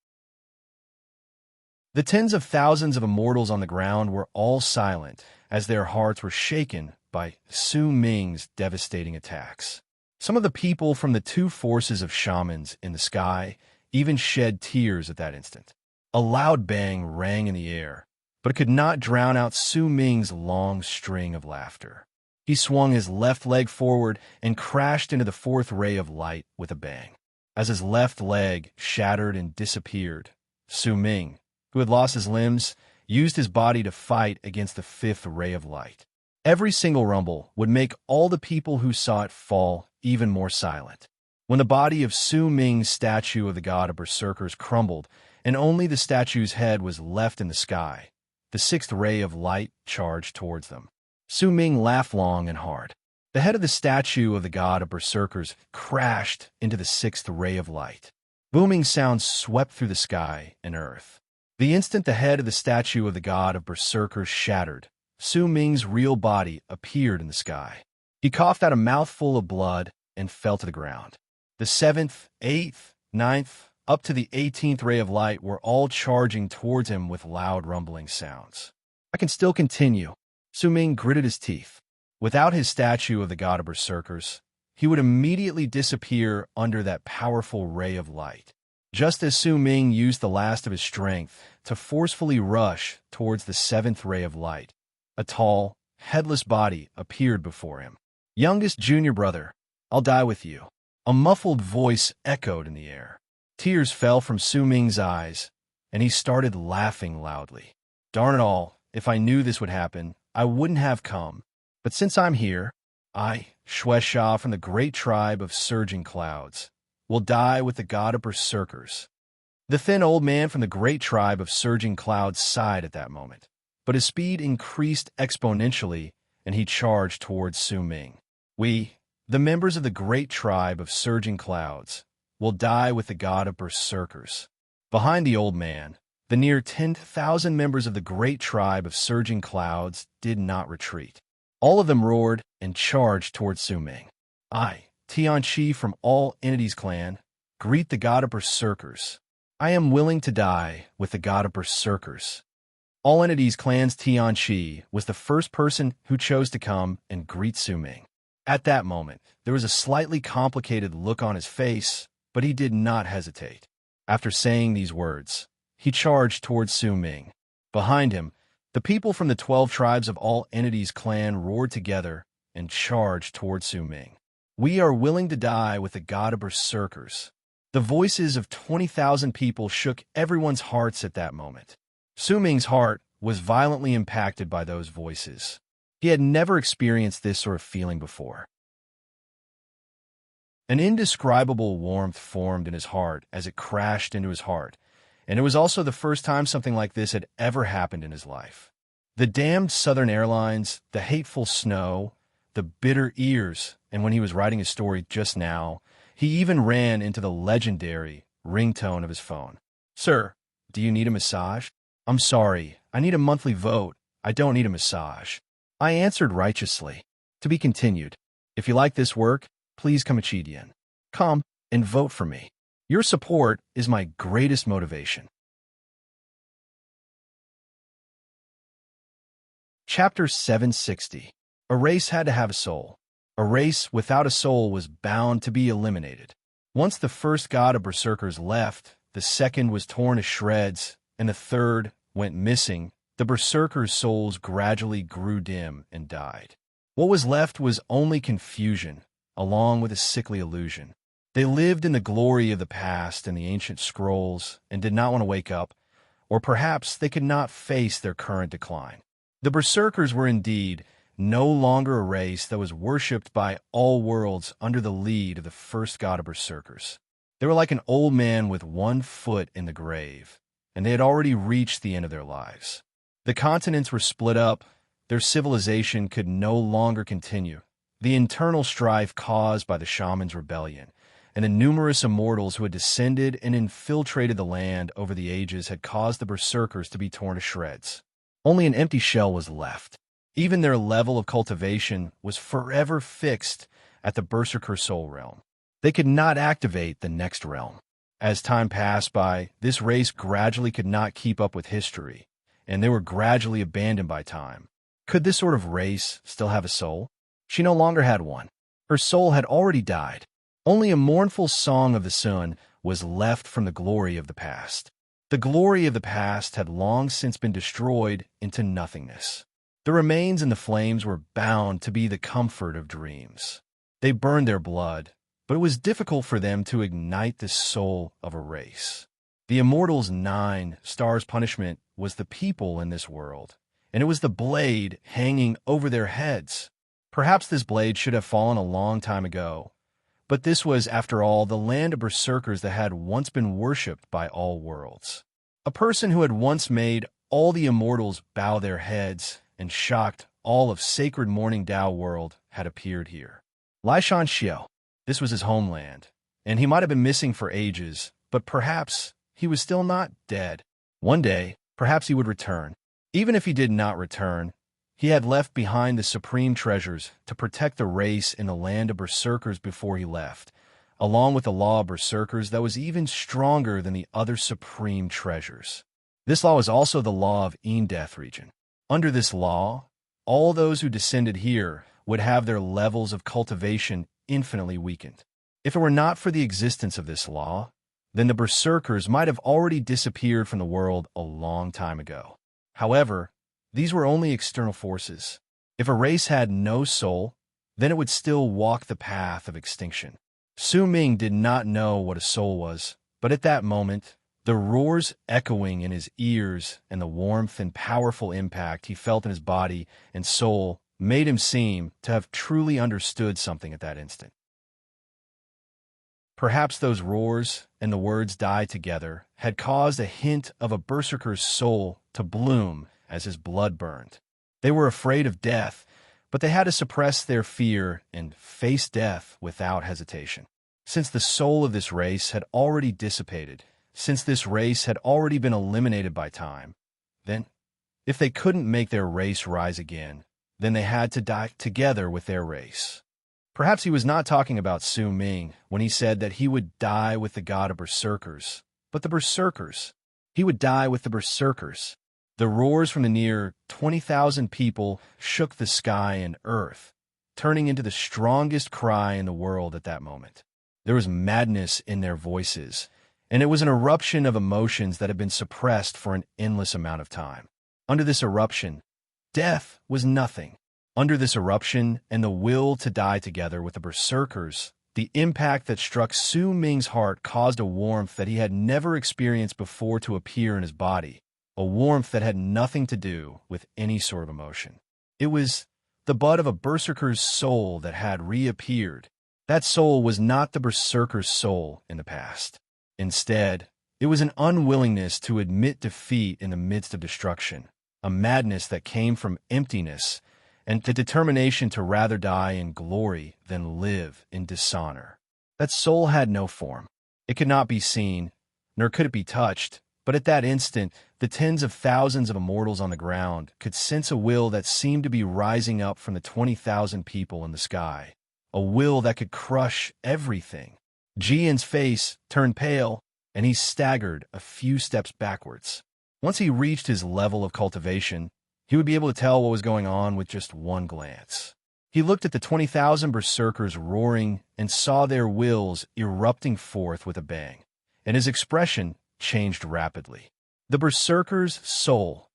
The tens of thousands of immortals on the ground were all silent as their hearts were shaken by Su Ming's devastating attacks. Some of the people from the 2 forces of shamans in the sky even shed tears at that instant. A loud bang rang in the air, but it could not drown out Su Ming's long string of laughter. He swung his left leg forward and crashed into the fourth ray of light with a bang. As his left leg shattered and disappeared, Su Ming, who had lost his limbs, used his body to fight against the fifth ray of light. Every single rumble would make all the people who saw it fall even more silent. When the body of Su Ming's statue of the god of Berserkers crumbled and only the statue's head was left in the sky, the sixth ray of light charged towards them. Su Ming laughed long and hard. The head of the statue of the god of Berserkers crashed into the sixth ray of light. Booming sounds swept through the sky and earth. The instant the head of the statue of the god of Berserkers shattered, Su Ming's real body appeared in the sky. He coughed out a mouthful of blood and fell to the ground. The 7th, 8th, 9th, up to the 18th ray of light were all charging towards him with loud rumbling sounds. I can still continue. Su Ming gritted his teeth. Without his statue of the god of berserkers, he would immediately disappear under that powerful ray of light. Just as Su Ming used the last of his strength to forcefully rush towards the 7th ray of light, a tall, headless body appeared before him. Youngest junior brother, I'll die with you. A muffled voice echoed in the air. Tears fell from Su Ming's eyes, and he started laughing loudly. Darn it all, if I knew this would happen, I wouldn't have come. But since I'm here, I, Shueisha from the great tribe of surging clouds, will die with the god of berserkers. The thin old man from the great tribe of surging clouds sighed at that moment, but his speed increased exponentially, and he charged towards Su Ming. We, the members of the great tribe of surging clouds, will die with the god of berserkers. Behind the old man, the near 10,000 members of the great tribe of surging clouds did not retreat. All of them roared and charged towards Su Ming. I, Tianqi from All Entities Clan, greet the god of berserkers. I am willing to die with the god of berserkers. All Entities Clan's Tianqi was the first person who chose to come and greet Su Ming. At that moment, there was a slightly complicated look on his face, but he did not hesitate. After saying these words, he charged towards Su Ming. Behind him, the people from the 12 tribes of All Entities Clan roared together and charged towards Su Ming. We are willing to die with the god of berserkers. The voices of 20,000 people shook everyone's hearts at that moment. Su Ming's heart was violently impacted by those voices. He had never experienced this sort of feeling before. An indescribable warmth formed in his heart as it crashed into his heart, and it was also the first time something like this had ever happened in his life. The damned Southern Airlines, the hateful snow, the bitter ears, and when he was writing his story just now, he even ran into the legendary ringtone of his phone. Sir, do you need a massage? I'm sorry, I need a monthly vote. I don't need a massage. I answered righteously. To be continued. If you like this work, please come Chidian. Come and vote for me. Your support is my greatest motivation. Chapter 760. A race had to have a soul. A race without a soul was bound to be eliminated. Once the first god of berserkers left, the second was torn to shreds, and the third went missing. The berserkers' souls gradually grew dim and died. What was left was only confusion, along with a sickly illusion. They lived in the glory of the past and the ancient scrolls and did not want to wake up, or perhaps they could not face their current decline. The berserkers were indeed no longer a race that was worshipped by all worlds under the lead of the first god of berserkers. They were like an old man with one foot in the grave, and they had already reached the end of their lives. The continents were split up, their civilization could no longer continue. The internal strife caused by the shaman's rebellion, and the numerous immortals who had descended and infiltrated the land over the ages had caused the berserkers to be torn to shreds. Only an empty shell was left. Even their level of cultivation was forever fixed at the berserker soul realm. They could not activate the next realm. As time passed by, this race gradually could not keep up with history, and they were gradually abandoned by time. Could this sort of race still have a soul? She no longer had one. Her soul had already died. Only a mournful song of the sun was left from the glory of the past. The glory of the past had long since been destroyed into nothingness. The remains and the flames were bound to be the comfort of dreams. They burned their blood, but it was difficult for them to ignite the soul of a race. The immortals' 9 stars punishment was the people in this world, and it was the blade hanging over their heads. Perhaps this blade should have fallen a long time ago, but this was, after all, the land of berserkers that had once been worshipped by all worlds. A person who had once made all the immortals bow their heads and shocked all of sacred morning Tao world had appeared here. Laishan Xiao. This was his homeland, and he might have been missing for ages, but perhaps he was still not dead. One day, perhaps he would return. Even if he did not return, he had left behind the supreme treasures to protect the race in the land of berserkers before he left, along with a law of berserkers that was even stronger than the other supreme treasures. This law was also the law of Death region. Under this law, all those who descended here would have their levels of cultivation infinitely weakened. If it were not for the existence of this law, then the berserkers might have already disappeared from the world a long time ago. However, these were only external forces. If a race had no soul, then it would still walk the path of extinction. Su Ming did not know what a soul was, but at that moment, the roars echoing in his ears and the warmth and powerful impact he felt in his body and soul made him seem to have truly understood something at that instant. Perhaps those roars and the words died together had caused a hint of a berserker's soul to bloom as his blood burned. They were afraid of death, but they had to suppress their fear and face death without hesitation. Since the soul of this race had already dissipated, since this race had already been eliminated by time, then, if they couldn't make their race rise again, then they had to die together with their race. Perhaps he was not talking about Su Ming when he said that he would die with the god of berserkers, but the berserkers. He would die with the berserkers. The roars from the near 20,000 people shook the sky and earth, turning into the strongest cry in the world at that moment. There was madness in their voices, and it was an eruption of emotions that had been suppressed for an endless amount of time. Under this eruption, death was nothing. Under this eruption and the will to die together with the berserkers, the impact that struck Su Ming's heart caused a warmth that he had never experienced before to appear in his body, a warmth that had nothing to do with any sort of emotion. It was the bud of a berserker's soul that had reappeared. That soul was not the berserker's soul in the past. Instead, it was an unwillingness to admit defeat in the midst of destruction, a madness that came from emptiness, and the determination to rather die in glory than live in dishonor. That soul had no form. It could not be seen, nor could it be touched, but at that instant, the tens of thousands of immortals on the ground could sense a will that seemed to be rising up from the 20,000 people in the sky, a will that could crush everything. Jian's face turned pale, and he staggered a few steps backwards. Once he reached his level of cultivation, he would be able to tell what was going on with just one glance. He looked at the 20,000 berserkers roaring and saw their wills erupting forth with a bang, and his expression changed rapidly. The berserker's soul,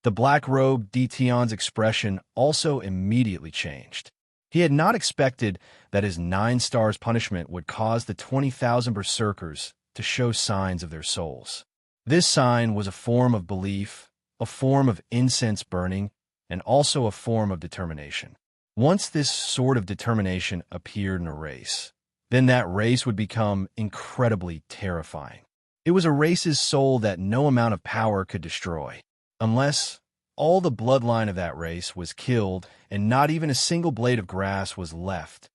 the black-robed Detion's expression also immediately changed. He had not expected that his 9 stars punishment would cause the 20,000 berserkers to show signs of their souls. This sign was a form of belief, a form of incense burning, and also a form of determination. Once this sort of determination appeared in a race, then that race would become incredibly terrifying. It was a race's soul that no amount of power could destroy, unless all the bloodline of that race was killed and not even a single blade of grass was left.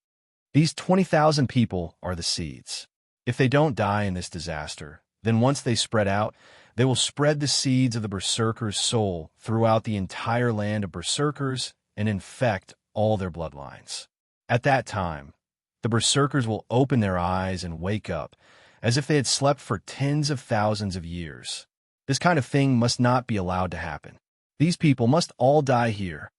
These 20,000 people are the seeds. If they don't die in this disaster, then once they spread out, they will spread the seeds of the berserker's soul throughout the entire land of berserkers and infect all their bloodlines. At that time, the berserkers will open their eyes and wake up, as if they had slept for tens of thousands of years. This kind of thing must not be allowed to happen. These people must all die here.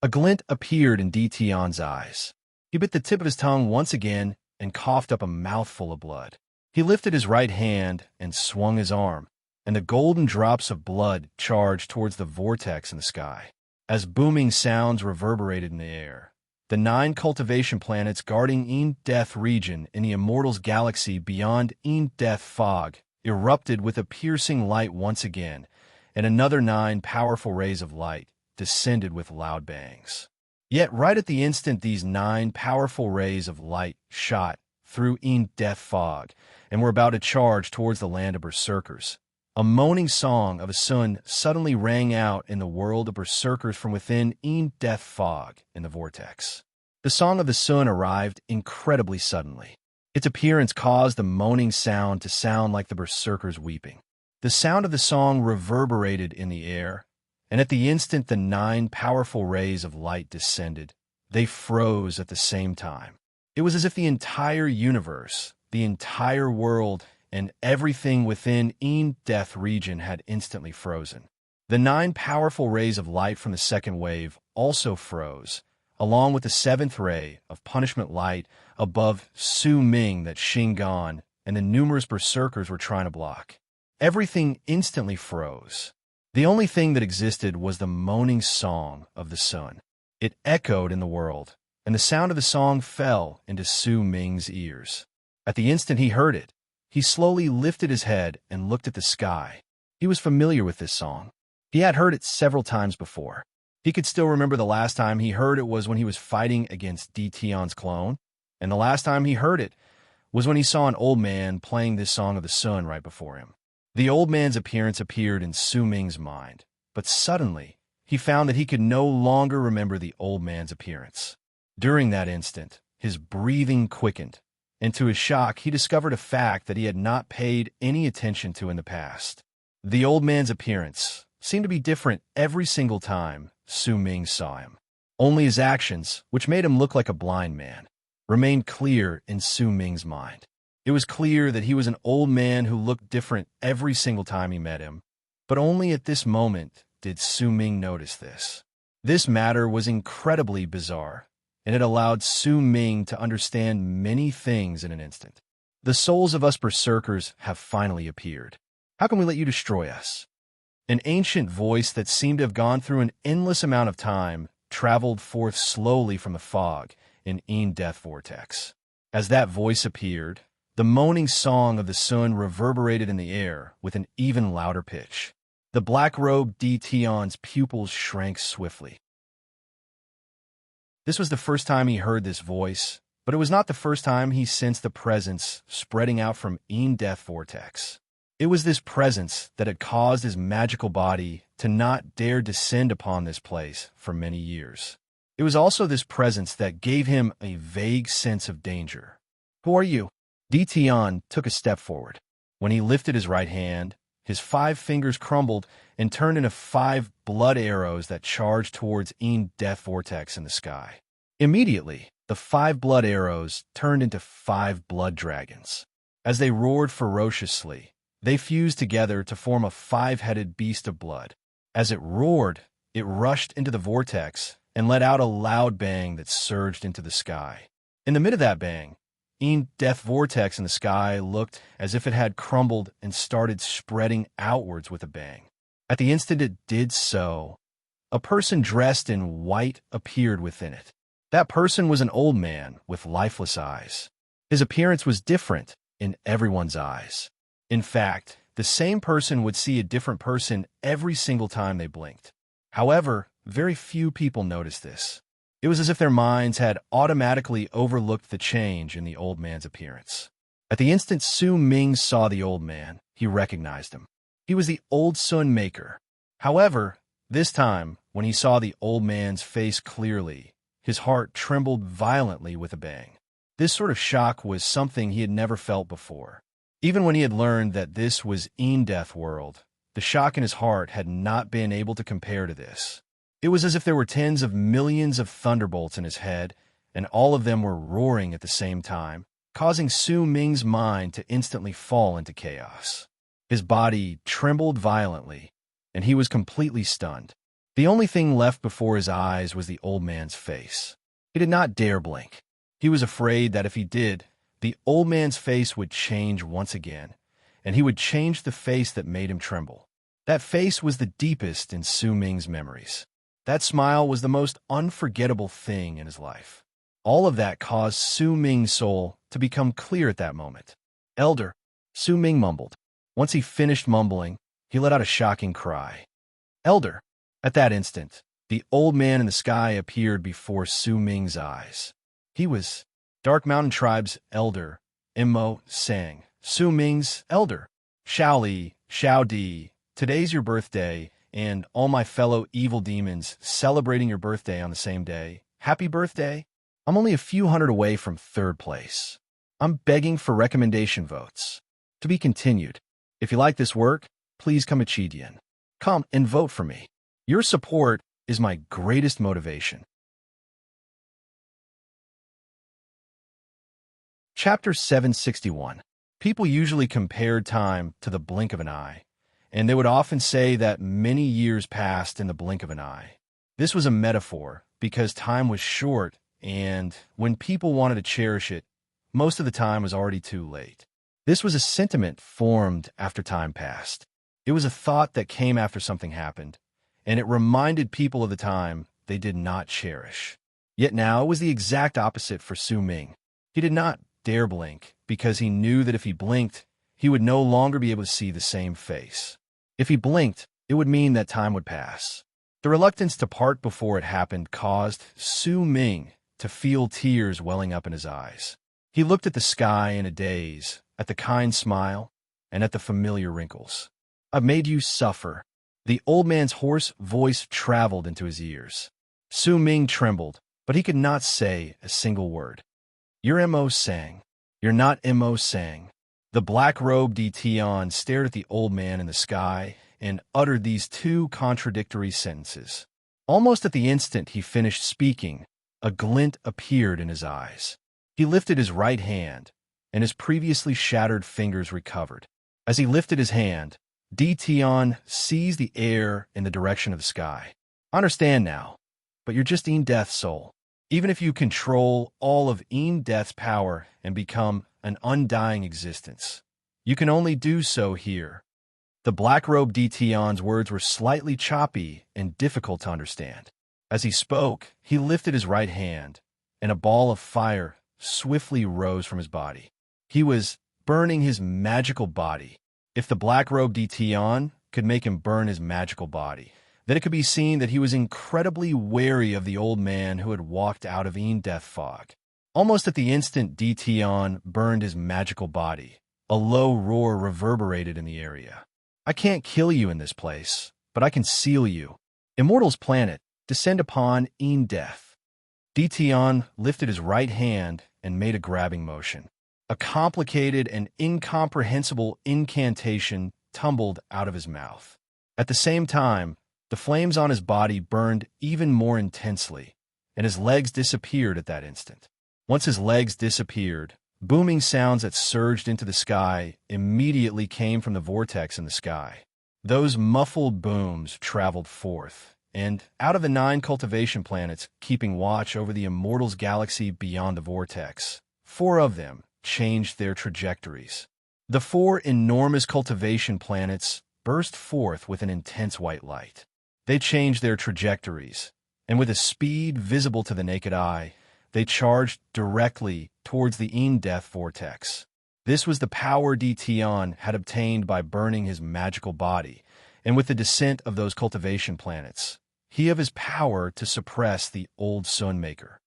A glint appeared in Detion's eyes. He bit the tip of his tongue once again and coughed up a mouthful of blood. He lifted his right hand and swung his arm, and the golden drops of blood charged towards the vortex in the sky. As booming sounds reverberated in the air, the 9 cultivation planets guarding Death region in the Immortals galaxy beyond Death fog erupted with a piercing light once again, and another 9 powerful rays of light descended with loud bangs. Yet right at the instant these 9 powerful rays of light shot through Death fog and were about to charge towards the land of berserkers, a moaning song of a sun suddenly rang out in the world of berserkers from within Death fog in the vortex. The song of the sun arrived incredibly suddenly. Its appearance caused the moaning sound to sound like the berserkers weeping. The sound of the song reverberated in the air, and at the instant the 9 powerful rays of light descended, they froze at the same time. It was as if the entire universe, the entire world, and everything within Death region had instantly frozen. The 9 powerful rays of light from the second wave also froze, along with the 7th ray of punishment light above Su Ming that Shingon and the numerous berserkers were trying to block. Everything instantly froze. The only thing that existed was the moaning song of the sun. It echoed in the world, and the sound of the song fell into Su Ming's ears. At the instant he heard it, he slowly lifted his head and looked at the sky. He was familiar with this song. He had heard it several times before. He could still remember the last time he heard it was when he was fighting against Tion's clone, and the last time he heard it was when he saw an old man playing this song of the sun right before him. The old man's appearance appeared in Su Ming's mind, but suddenly he found that he could no longer remember the old man's appearance. During that instant, his breathing quickened, and to his shock, he discovered a fact that he had not paid any attention to in the past. The old man's appearance seemed to be different every single time Su Ming saw him. Only his actions, which made him look like a blind man, remained clear in Su Ming's mind. It was clear that he was an old man who looked different every single time he met him, but only at this moment did Su Ming notice this. This matter was incredibly bizarre, and it allowed Su Ming to understand many things in an instant. The souls of us berserkers have finally appeared. How can we let you destroy us? An ancient voice that seemed to have gone through an endless amount of time traveled forth slowly from the fog in Death vortex. As that voice appeared, the moaning song of the sun reverberated in the air with an even louder pitch. The black-robed Tion's pupils shrank swiftly. This was the first time he heard this voice, but it was not the first time he sensed the presence spreading out from Death vortex. It was this presence that had caused his magical body to not dare descend upon this place for many years. It was also this presence that gave him a vague sense of danger. "Who are you?" Tion took a step forward. When he lifted his right hand, his 5 fingers crumbled and turned into 5 blood arrows that charged towards Death vortex in the sky. Immediately, the 5 blood arrows turned into 5 blood dragons. As they roared ferociously, they fused together to form a 5-headed beast of blood. As it roared, it rushed into the vortex and let out a loud bang that surged into the sky. In the mid of that bang, Death vortex in the sky looked as if it had crumbled and started spreading outwards with a bang. At the instant it did so, a person dressed in white appeared within it. That person was an old man with lifeless eyes. His appearance was different in everyone's eyes. In fact, the same person would see a different person every single time they blinked. However, very few people noticed this. It was as if their minds had automatically overlooked the change in the old man's appearance. At the instant Su Ming saw the old man, he recognized him. He was the old sun maker. However, this time, when he saw the old man's face clearly, his heart trembled violently with a bang. This sort of shock was something he had never felt before. Even when he had learned that this was Death world, the shock in his heart had not been able to compare to this. It was as if there were tens of millions of thunderbolts in his head, and all of them were roaring at the same time, causing Su Ming's mind to instantly fall into chaos. His body trembled violently, and he was completely stunned. The only thing left before his eyes was the old man's face. He did not dare blink. He was afraid that if he did, the old man's face would change once again, and he would change the face that made him tremble. That face was the deepest in Su Ming's memories. That smile was the most unforgettable thing in his life. All of that caused Su Ming's soul to become clear at that moment. "Elder," Su Ming mumbled. Once he finished mumbling, he let out a shocking cry. "Elder!" At that instant, the old man in the sky appeared before Su Ming's eyes. He was Dark Mountain Tribe's elder, Immo sang. "Su Ming's elder. Shaoli, Shao Di, today's your birthday, and all my fellow evil demons celebrating your birthday on the same day. Happy birthday! I'm only a few hundred away from 3rd place. I'm begging for recommendation votes. To be continued. If you like this work, please come to Chidian. Come and vote for me. Your support is my greatest motivation." Chapter 761. People usually compared time to the blink of an eye, and they would often say that many years passed in the blink of an eye. This was a metaphor because time was short, and when people wanted to cherish it, most of the time was already too late. This was a sentiment formed after time passed. It was a thought that came after something happened, and it reminded people of the time they did not cherish. Yet now it was the exact opposite for Su Ming. He did not dare blink because he knew that if he blinked, he would no longer be able to see the same face. If he blinked, it would mean that time would pass. The reluctance to part before it happened caused Su Ming to feel tears welling up in his eyes. He looked at the sky in a daze, at the kind smile, and at the familiar wrinkles. "I've made you suffer." The old man's hoarse voice traveled into his ears. Su Ming trembled, but he could not say a single word. "You're Mo Sang. You're not Mo Sang." The black-robed Tian stared at the old man in the sky and uttered these two contradictory sentences. Almost at the instant he finished speaking, a glint appeared in his eyes. He lifted his right hand, and his previously shattered fingers recovered. As he lifted his hand, Tian seized the air in the direction of the sky. "I understand now, but you're just Death's soul. Even if you control all of Death's power and become an undying existence, you can only do so here." The black-robed Tian's words were slightly choppy and difficult to understand. As he spoke, he lifted his right hand, and a ball of fire swiftly rose from his body. He was burning his magical body. If the black-robed Tian could make him burn his magical body, then it could be seen that he was incredibly wary of the old man who had walked out of Death fog. Almost at the instant Tian burned his magical body, a low roar reverberated in the area. "I can't kill you in this place, but I can seal you. Immortal's planet, descend upon Death." Tian lifted his right hand and made a grabbing motion. A complicated and incomprehensible incantation tumbled out of his mouth. At the same time, the flames on his body burned even more intensely, and his legs disappeared at that instant. Once his legs disappeared, booming sounds that surged into the sky immediately came from the vortex in the sky. Those muffled booms traveled forth, and out of the 9 cultivation planets keeping watch over the Immortals galaxy beyond the vortex, 4 of them changed their trajectories. The 4 enormous cultivation planets burst forth with an intense white light. They changed their trajectories, and with a speed visible to the naked eye, they charged directly towards the Death vortex. This was the power Tian had obtained by burning his magical body, and with the descent of those cultivation planets, he of his power to suppress the old Sunmaker.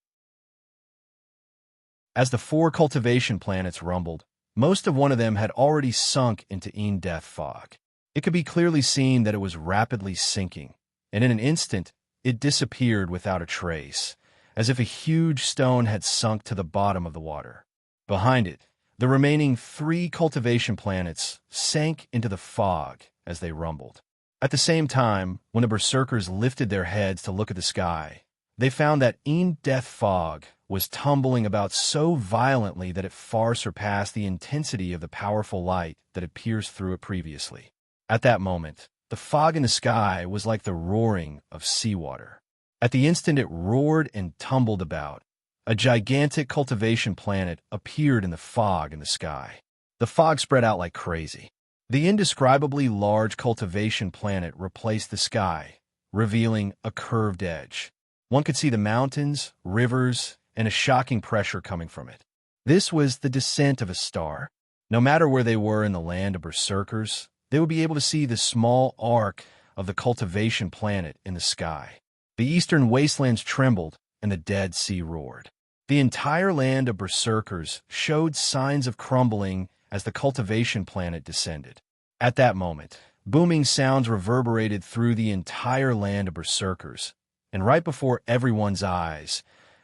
As the 4 cultivation planets rumbled, most of one of them had already sunk into Death fog. It could be clearly seen that it was rapidly sinking, and in an instant, it disappeared without a trace, as if a huge stone had sunk to the bottom of the water. Behind it, the remaining 3 cultivation planets sank into the fog as they rumbled. At the same time, when the berserkers lifted their heads to look at the sky, they found that Death fog was tumbling about so violently that it far surpassed the intensity of the powerful light that had pierced through it previously. At that moment, the fog in the sky was like the roaring of seawater. At the instant it roared and tumbled about, a gigantic cultivation planet appeared in the fog in the sky. The fog spread out like crazy. The indescribably large cultivation planet replaced the sky, revealing a curved edge. One could see the mountains, rivers, and a shocking pressure coming from it. This was the descent of a star. No matter where they were in the land of berserkers, they would be able to see the small arc of the cultivation planet in the sky. The eastern wastelands trembled, and the Dead Sea roared. The entire land of berserkers showed signs of crumbling as the cultivation planet descended. At that moment, booming sounds reverberated through the entire land of berserkers, and right before everyone's eyes,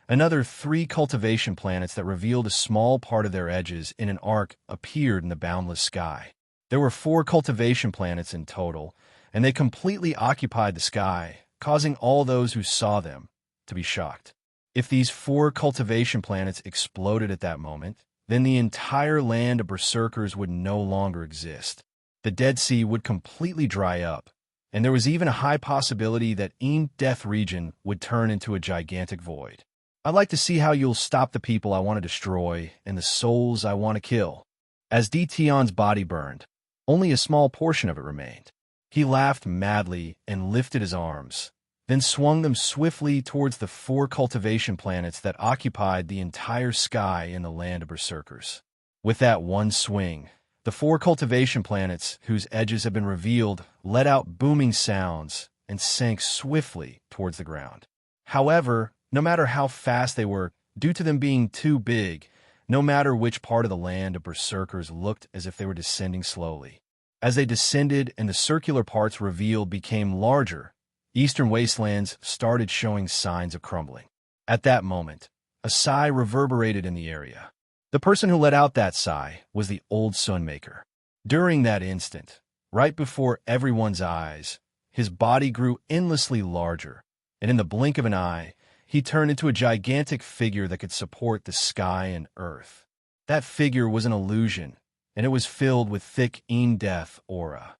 another 3 cultivation planets that revealed a small part of their edges in an arc appeared in the boundless sky. There were 4 cultivation planets in total, and they completely occupied the sky, causing all those who saw them to be shocked. If these 4 cultivation planets exploded at that moment, then the entire land of berserkers would no longer exist. The Dead Sea would completely dry up, and there was even a high possibility that Death region would turn into a gigantic void. I'd like to see how you'll stop the people I want to destroy and the souls I want to kill. As Tion's body burned, only a small portion of it remained. He laughed madly and lifted his arms, then swung them swiftly towards the 4 cultivation planets that occupied the entire sky in the land of berserkers. With that one swing, the 4 cultivation planets, whose edges had been revealed, let out booming sounds and sank swiftly towards the ground. However, no matter how fast they were, due to them being too big, no matter which part of the land of berserkers looked as if they were descending slowly. As they descended and the circular parts revealed became larger, eastern wastelands started showing signs of crumbling. At that moment, a sigh reverberated in the area. The person who let out that sigh was the old Sunmaker. During that instant, right before everyone's eyes, his body grew endlessly larger, and in the blink of an eye, he turned into a gigantic figure that could support the sky and earth. That figure was an illusion, and it was filled with thick death aura.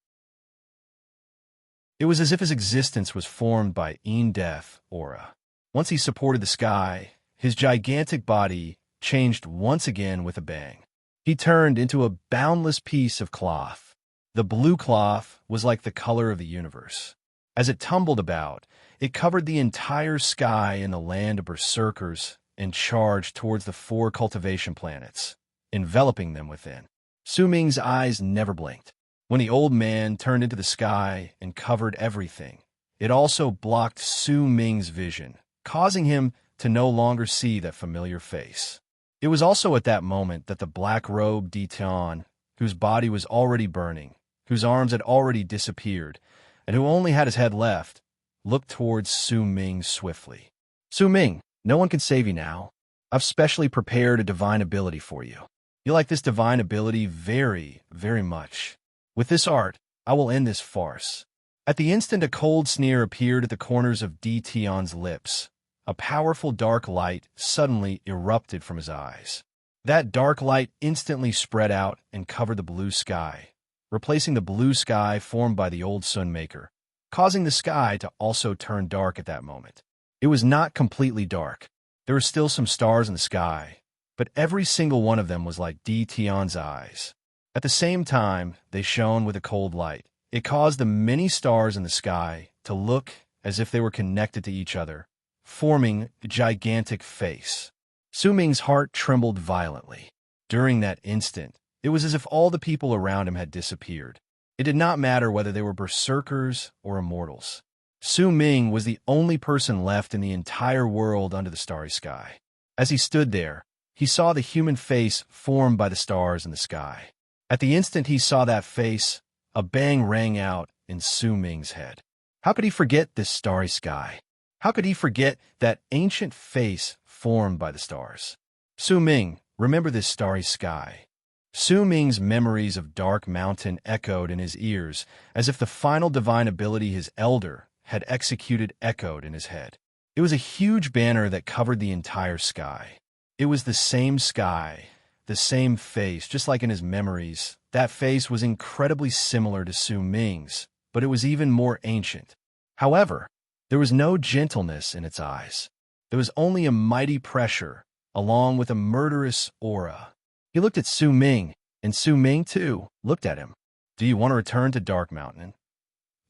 It was as if his existence was formed by death aura. Once he supported the sky, his gigantic body changed once again with a bang. He turned into a boundless piece of cloth. The blue cloth was like the color of the universe. As it tumbled about, it covered the entire sky in the land of berserkers and charged towards the 4 cultivation planets, enveloping them within. Su Ming's eyes never blinked. When the old man turned into the sky and covered everything, it also blocked Su Ming's vision, causing him to no longer see that familiar face. It was also at that moment that the black-robed Tion, whose body was already burning, whose arms had already disappeared, and who only had his head left, looked towards Su Ming swiftly. Su Ming, no one can save you now. I've specially prepared a divine ability for you. You like this divine ability very, very much. With this art, I will end this farce. At the instant a cold sneer appeared at the corners of Tion's lips. A powerful dark light suddenly erupted from his eyes. That dark light instantly spread out and covered the blue sky, replacing the blue sky formed by the old Sunmaker, causing the sky to also turn dark at that moment. It was not completely dark. There were still some stars in the sky, but every single one of them was like Tion's eyes. At the same time, they shone with a cold light. It caused the many stars in the sky to look as if they were connected to each other, forming a gigantic face. Su Ming's heart trembled violently. During that instant, it was as if all the people around him had disappeared. It did not matter whether they were berserkers or immortals. Su Ming was the only person left in the entire world under the starry sky. As he stood there, he saw the human face formed by the stars in the sky. At the instant he saw that face, a bang rang out in Su Ming's head. How could he forget this starry sky? How could he forget that ancient face formed by the stars? Su Ming, remember this starry sky. Su Ming's memories of Dark Mountain echoed in his ears, as if the final divine ability his elder had executed echoed in his head. It was a huge banner that covered the entire sky. It was the same sky, the same face, just like in his memories. That face was incredibly similar to Su Ming's, but it was even more ancient. However, there was no gentleness in its eyes. There was only a mighty pressure, along with a murderous aura. He looked at Su Ming, and Su Ming, too, looked at him. Do you want to return to Dark Mountain?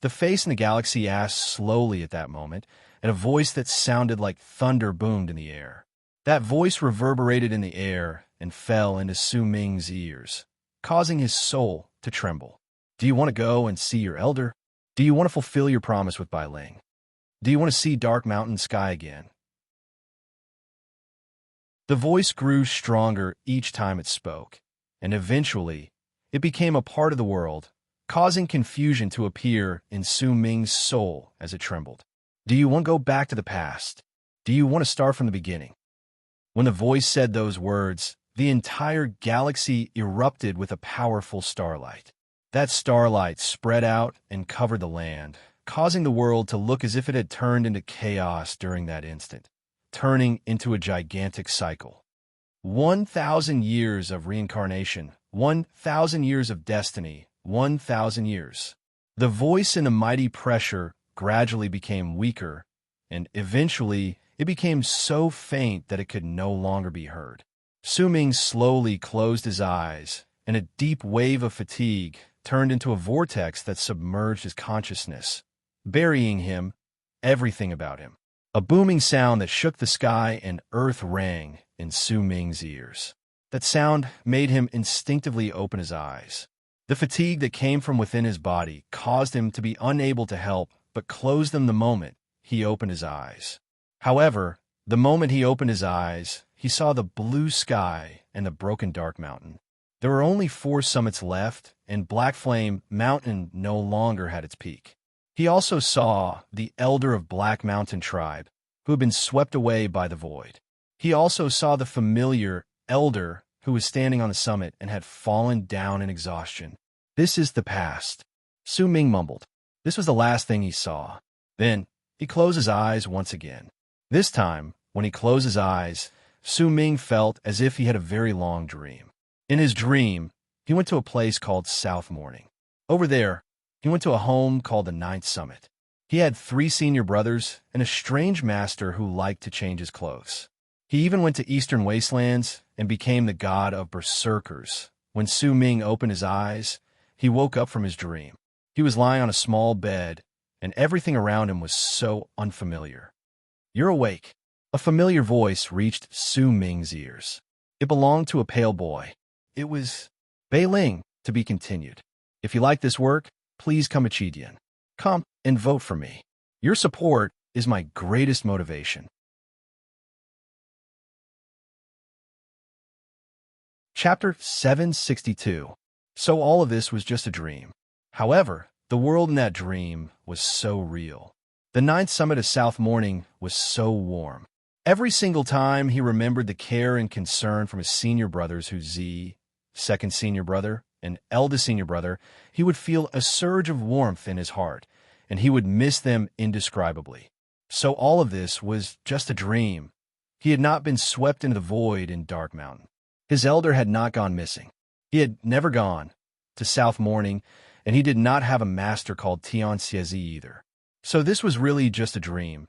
The face in the galaxy asked slowly at that moment, and a voice that sounded like thunder boomed in the air. That voice reverberated in the air and fell into Su Ming's ears, causing his soul to tremble. Do you want to go and see your elder? Do you want to fulfill your promise with Bai Ling? Do you want to see Dark Mountain sky again? The voice grew stronger each time it spoke, and eventually, it became a part of the world, causing confusion to appear in Su Ming's soul as it trembled. Do you want to go back to the past? Do you want to start from the beginning? When the voice said those words, the entire galaxy erupted with a powerful starlight. That starlight spread out and covered the land, causing the world to look as if it had turned into chaos during that instant, turning into a gigantic cycle. 1,000 years of reincarnation, 1,000 years of destiny, 1,000 years. The voice in a mighty pressure gradually became weaker, and eventually it became so faint that it could no longer be heard. Su Ming slowly closed his eyes, and a deep wave of fatigue turned into a vortex that submerged his consciousness, burying him, everything about him. A booming sound that shook the sky and earth rang in Su Ming's ears. That sound made him instinctively open his eyes. The fatigue that came from within his body caused him to be unable to help but close them the moment he opened his eyes. However, the moment he opened his eyes, he saw the blue sky and the broken dark mountain. There were only 4 summits left, and Black Flame Mountain no longer had its peak. He also saw the elder of Black Mountain tribe, who had been swept away by the void. He also saw the familiar elder who was standing on the summit and had fallen down in exhaustion. "This is the past," Su Ming mumbled. This was the last thing he saw. Then he closed his eyes once again. This time, when he closed his eyes, Su Ming felt as if he had a very long dream. In his dream, he went to a place called South Morning. Over there, he went to a home called the Ninth Summit. He had 3 senior brothers and a strange master who liked to change his clothes. He even went to Eastern Wastelands and became the god of berserkers. When Su Ming opened his eyes, he woke up from his dream. He was lying on a small bed, and everything around him was so unfamiliar. "You're awake." A familiar voice reached Su Ming's ears. It belonged to a pale boy. It was Bei Ling, to be continued. If you like this work, please come Chidian. Come and vote for me. Your support is my greatest motivation. Chapter 762. So all of this was just a dream. However, the world in that dream was so real. The 9th summit of South Morning was so warm. Every single time he remembered the care and concern from his senior brothers who Z, second senior brother, and eldest senior brother, he would feel a surge of warmth in his heart, and he would miss them indescribably. So all of this was just a dream. He had not been swept into the void in Dark Mountain. His elder had not gone missing. He had never gone to South Morning, and he did not have a master called Tian Xiezi either. So this was really just a dream.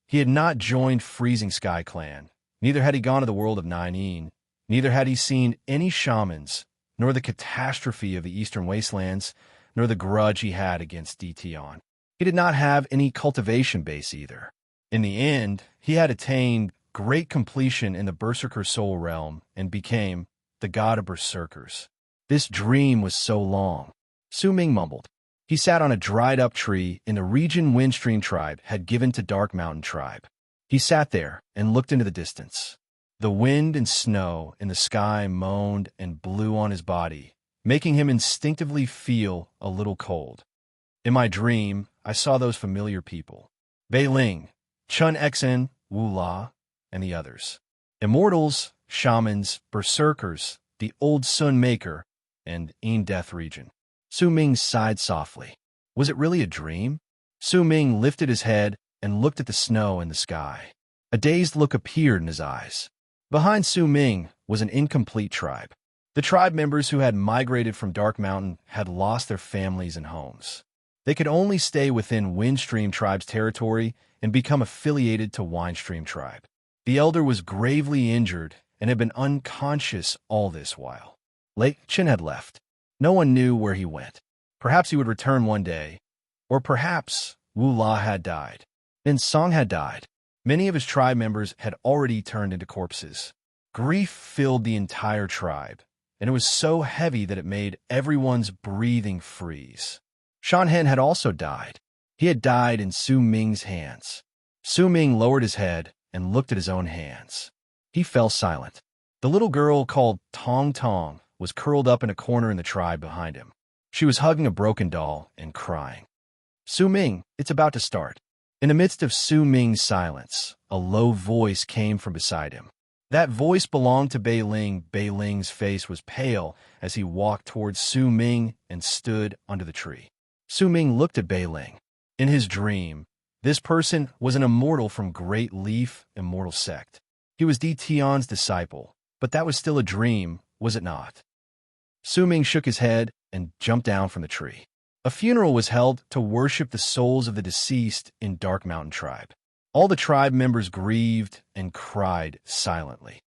He had not joined Freezing Sky Clan. Neither had he gone to the world of Nine. Neither had he seen any shamans, nor the catastrophe of the Eastern Wastelands, nor the grudge he had against Tion. He did not have any cultivation base either. In the end, he had attained great completion in the Berserker Soul Realm and became the god of Berserkers. This dream was so long. Su Ming mumbled. He sat on a dried-up tree in the region Windstream tribe had given to Dark Mountain tribe. He sat there and looked into the distance. The wind and snow in the sky moaned and blew on his body, making him instinctively feel a little cold. In my dream, I saw those familiar people. Bei Ling, Chun Exen, Wu La, and the others. Immortals, shamans, berserkers, the old Sun Maker, and in Death Region. Su Ming sighed softly. Was it really a dream? Su Ming lifted his head and looked at the snow in the sky. A dazed look appeared in his eyes. Behind Su Ming was an incomplete tribe. The tribe members who had migrated from Dark Mountain had lost their families and homes. They could only stay within Windstream tribe's territory and become affiliated to Windstream tribe. The elder was gravely injured and had been unconscious all this while. Lei Chen had left. No one knew where he went. Perhaps he would return one day, or perhaps Wu La had died. Then Song had died. Many of his tribe members had already turned into corpses. Grief filled the entire tribe, and it was so heavy that it made everyone's breathing freeze. Shan Hen had also died. He had died in Su Ming's hands. Su Ming lowered his head and looked at his own hands. He fell silent. The little girl called Tong Tong was curled up in a corner in the tribe behind him. She was hugging a broken doll and crying. "Su Ming, it's about to start." In the midst of Su Ming's silence, a low voice came from beside him. That voice belonged to Bei Ling. Bei Ling's face was pale as he walked towards Su Ming and stood under the tree. Su Ming looked at Bei Ling. In his dream, this person was an immortal from Great Leaf Immortal Sect. He was Tion's disciple, But that was still a dream, was it not? Su Ming shook his head and jumped down from the tree. A funeral was held to worship the souls of the deceased in Dark Mountain Tribe. All the tribe members grieved and cried silently.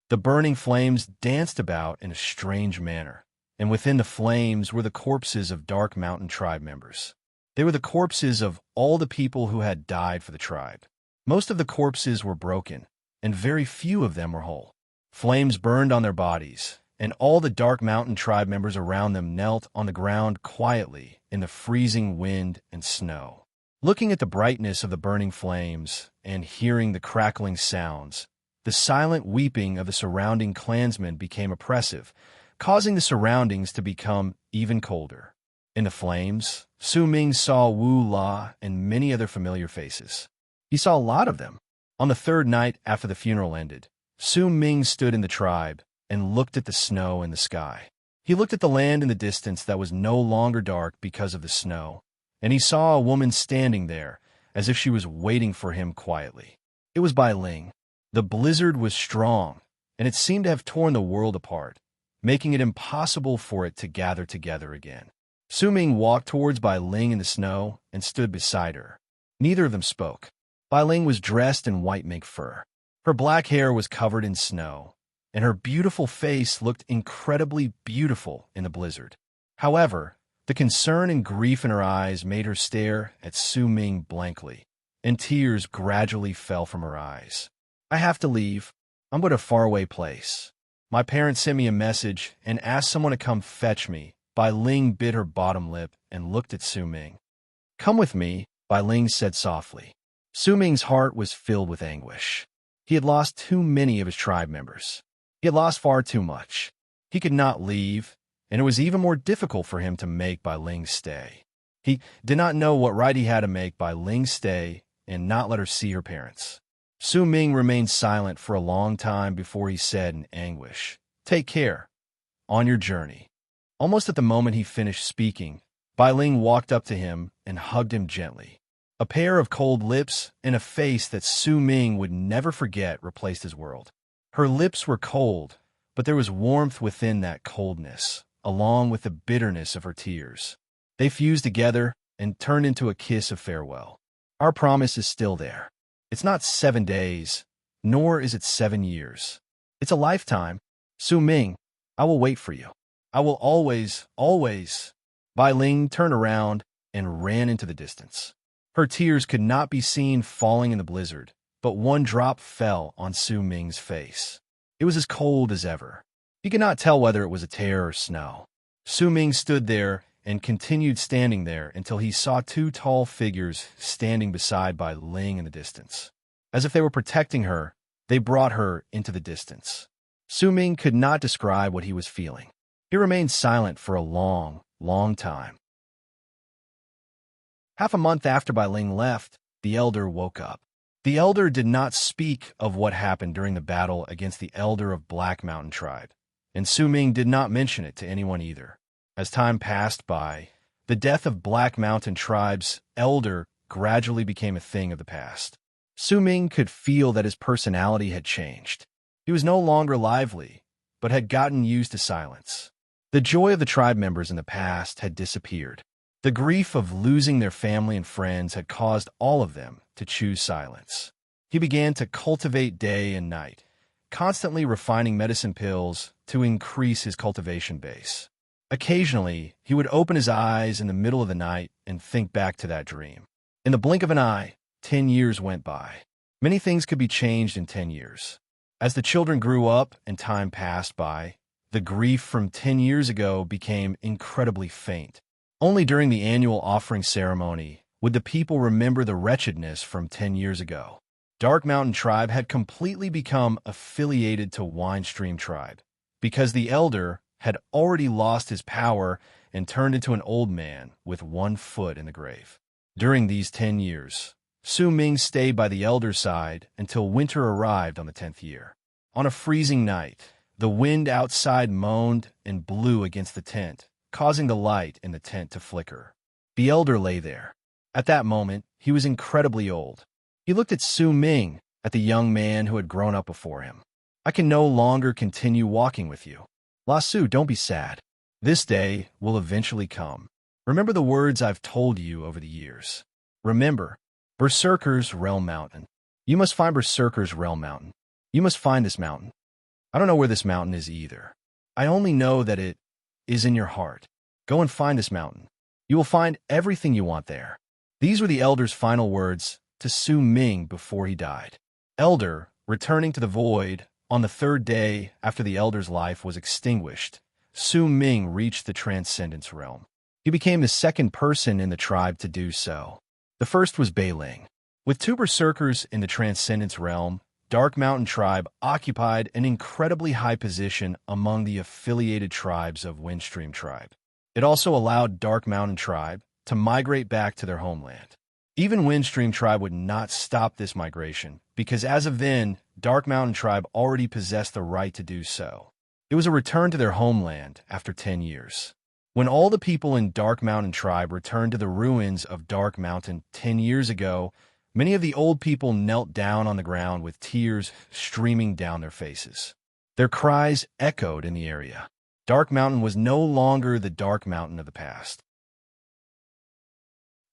The burning flames danced about in a strange manner, and within the flames were the corpses of Dark Mountain Tribe members. They were the corpses of all the people who had died for the tribe. Most of the corpses were broken, and very few of them were whole. Flames burned on their bodies, and all the Dark Mountain Tribe members around them knelt on the ground quietly in the freezing wind and snow. Looking at the brightness of the burning flames and hearing the crackling sounds, the silent weeping of the surrounding clansmen became oppressive, causing the surroundings to become even colder. In the flames, Su Ming saw Wu La and many other familiar faces. He saw a lot of them. On the third night after the funeral ended, Su Ming stood in the tribe and looked at the snow in the sky. He looked at the land in the distance that was no longer dark because of the snow, and he saw a woman standing there as if she was waiting for him quietly. It was Bai Ling. The blizzard was strong, and it seemed to have torn the world apart, making it impossible for it to gather together again. Su Ming walked towards Bai Ling in the snow and stood beside her. Neither of them spoke. Bai Ling was dressed in white mink fur. Her black hair was covered in snow, and her beautiful face looked incredibly beautiful in the blizzard. However, the concern and grief in her eyes made her stare at Su Ming blankly, and tears gradually fell from her eyes. I have to leave. I'm going to a faraway place. My parents sent me a message and asked someone to come fetch me. Bai Ling bit her bottom lip and looked at Su Ming. Come with me, Bai Ling said softly. Su Ming's heart was filled with anguish. He had lost too many of his tribe members. He had lost far too much. He could not leave, and it was even more difficult for him to make Bai Ling stay. He did not know what right he had to make Bai Ling stay and not let her see her parents. Su Ming remained silent for a long time before he said in anguish, Take care. On your journey. Almost at the moment he finished speaking, Bai Ling walked up to him and hugged him gently. A pair of cold lips and a face that Su Ming would never forget replaced his world. Her lips were cold, but there was warmth within that coldness, along with the bitterness of her tears. They fused together and turned into a kiss of farewell. Our promise is still there. It's not 7 days, nor is it 7 years. It's a lifetime. Su Ming, I will wait for you. I will always, always. Bai Ling turned around and ran into the distance. Her tears could not be seen falling in the blizzard, but one drop fell on Su Ming's face. It was as cold as ever. He could not tell whether it was a tear or snow. Su Ming stood there and continued standing there until he saw 2 tall figures standing beside Bai Ling in the distance. As if they were protecting her, they brought her into the distance. Su Ming could not describe what he was feeling. He remained silent for a long, long time. Half a month after Bai Ling left, the elder woke up. The elder did not speak of what happened during the battle against the elder of Black Mountain Tribe, and Su Ming did not mention it to anyone either. As time passed by, the death of Black Mountain Tribe's elder gradually became a thing of the past. Su Ming could feel that his personality had changed. He was no longer lively, but had gotten used to silence. The joy of the tribe members in the past had disappeared. The grief of losing their family and friends had caused all of them to choose silence. He began to cultivate day and night, constantly refining medicine pills to increase his cultivation base. Occasionally, he would open his eyes in the middle of the night and think back to that dream. In the blink of an eye, 10 years went by. Many things could be changed in 10 years. As the children grew up and time passed by, the grief from 10 years ago became incredibly faint. Only during the annual offering ceremony would the people remember the wretchedness from 10 years ago. Dark Mountain Tribe had completely become affiliated to Windstream Tribe because the elder had already lost his power and turned into an old man with 1 foot in the grave. During these 10 years, Su Ming stayed by the elder's side until winter arrived on the 10th year. On a freezing night, the wind outside moaned and blew against the tent, causing the light in the tent to flicker. The elder lay there. At that moment, he was incredibly old. He looked at Su Ming, at the young man who had grown up before him. I can no longer continue walking with you. Lasu, don't be sad. This day will eventually come. Remember the words I've told you over the years. Remember, Berserker's Realm Mountain. You must find Berserker's Realm Mountain. You must find this mountain. I don't know where this mountain is either. I only know that it is in your heart. Go and find this mountain. You will find everything you want there. These were the elder's final words to Su Ming before he died. Elder, returning to the void, on the third day after the elder's life was extinguished, Su Ming reached the Transcendence Realm. He became the second person in the tribe to do so. The first was Bei Ling. With two berserkers in the Transcendence Realm, Dark Mountain Tribe occupied an incredibly high position among the affiliated tribes of Windstream Tribe. It also allowed Dark Mountain Tribe to migrate back to their homeland. Even Windstream Tribe would not stop this migration, because as of then, Dark Mountain Tribe already possessed the right to do so. It was a return to their homeland after 10 years. When all the people in Dark Mountain Tribe returned to the ruins of Dark Mountain 10 years ago, many of the old people knelt down on the ground with tears streaming down their faces. Their cries echoed in the area. Dark Mountain was no longer the Dark Mountain of the past.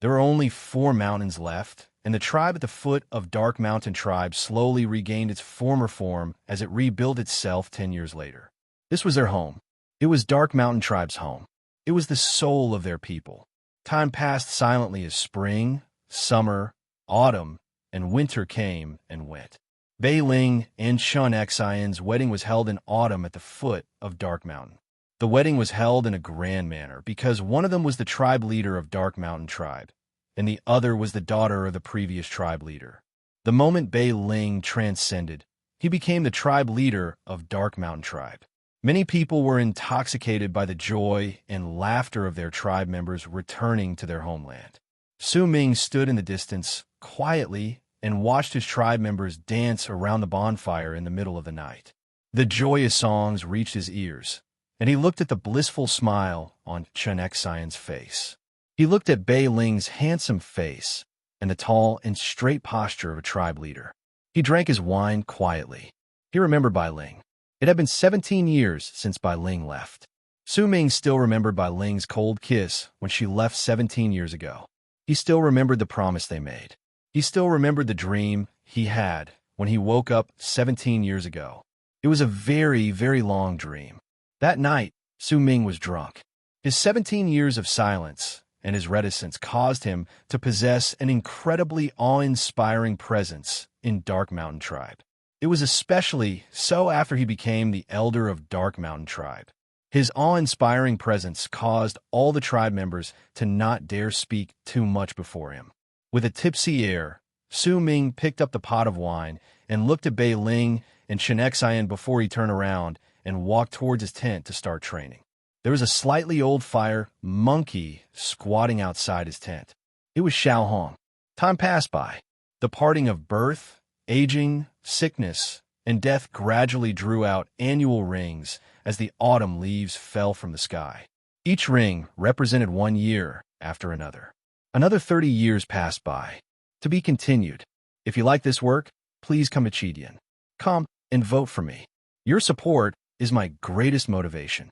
There were only 4 mountains left, and the tribe at the foot of Dark Mountain Tribe slowly regained its former form as it rebuilt itself 10 years later. This was their home. It was Dark Mountain Tribe's home. It was the soul of their people. Time passed silently as spring, summer, autumn, and winter came and went. Bei Ling and Shun Xian's wedding was held in autumn at the foot of Dark Mountain. The wedding was held in a grand manner because one of them was the tribe leader of Dark Mountain Tribe, and the other was the daughter of the previous tribe leader. The moment Bei Ling transcended, he became the tribe leader of Dark Mountain Tribe. Many people were intoxicated by the joy and laughter of their tribe members returning to their homeland. Su Ming stood in the distance, quietly, and watched his tribe members dance around the bonfire in the middle of the night. The joyous songs reached his ears, and he looked at the blissful smile on Chen Xian's face. He looked at Bei Ling's handsome face and the tall and straight posture of a tribe leader. He drank his wine quietly. He remembered Bai Ling. It had been 17 years since Bai Ling left. Su Ming still remembered Bai Ling's cold kiss when she left 17 years ago. He still remembered the promise they made. He still remembered the dream he had when he woke up 17 years ago. It was a very, very long dream. That night, Su Ming was drunk. His 17 years of silence and his reticence caused him to possess an incredibly awe-inspiring presence in Dark Mountain Tribe. It was especially so after he became the elder of Dark Mountain Tribe. His awe-inspiring presence caused all the tribe members to not dare speak too much before him. With a tipsy air, Su Ming picked up the pot of wine and looked at Bei Ling and Chen Xian before he turned around and walked towards his tent to start training. There was a slightly old fire monkey squatting outside his tent. It was Xiao Hong. Time passed by. The parting of birth, aging, sickness, and death gradually drew out annual rings as the autumn leaves fell from the sky. Each ring represented 1 year after another. Another 30 years passed by. To be continued. If you like this work, please come to Chidian. Come and vote for me. Your support is my greatest motivation.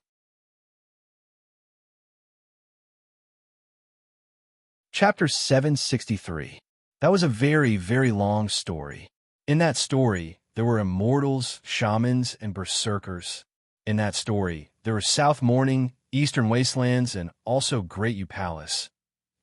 Chapter 763. That was a very, very long story. In that story, there were immortals, shamans, and berserkers. In that story, there were South Morning, Eastern Wastelands, and also Great U Palace.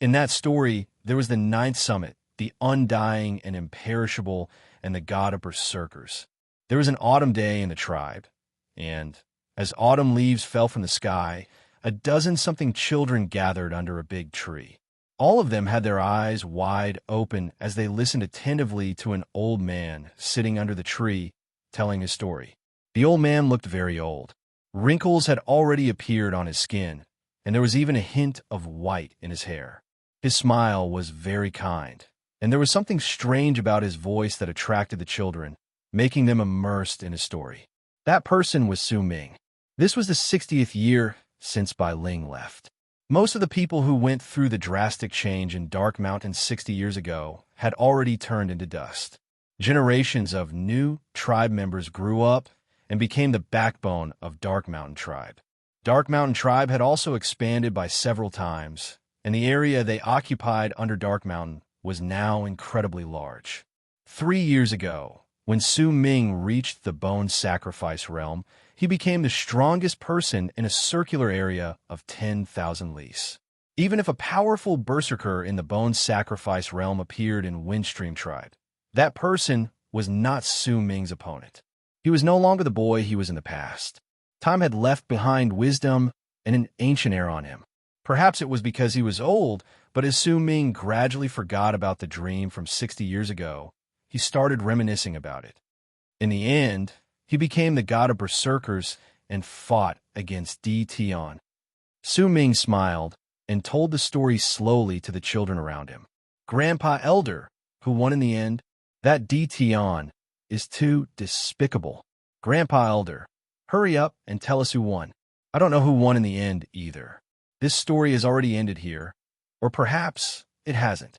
In that story, there was the Ninth Summit, the undying and imperishable, and the god of berserkers. There was an autumn day in the tribe, and as autumn leaves fell from the sky, a dozen-something children gathered under a big tree. All of them had their eyes wide open as they listened attentively to an old man sitting under the tree telling his story. The old man looked very old. Wrinkles had already appeared on his skin, and there was even a hint of white in his hair. His smile was very kind, and there was something strange about his voice that attracted the children, making them immersed in his story. That person was Su Ming. This was the 60th year since Bai Ling left. Most of the people who went through the drastic change in Dark Mountain 60 years ago had already turned into dust. Generations of new tribe members grew up, and became the backbone of Dark Mountain Tribe. Dark Mountain Tribe had also expanded by several times, and the area they occupied under Dark Mountain was now incredibly large. 3 years ago, when Su Ming reached the Bone Sacrifice realm, he became the strongest person in a circular area of 10,000 lis. Even if a powerful berserker in the Bone Sacrifice realm appeared in Windstream Tribe, that person was not Su Ming's opponent. He was no longer the boy he was in the past. Time had left behind wisdom and an ancient air on him. Perhaps it was because he was old, but as Su Ming gradually forgot about the dream from 60 years ago, he started reminiscing about it. In the end, he became the god of berserkers and fought against Di Tian. Su Ming smiled and told the story slowly to the children around him. Grandpa Elder, who won in the end? That Di Tian is too despicable. Grandpa Elder, hurry up and tell us who won. I don't know who won in the end either. This story has already ended here, or perhaps it hasn't.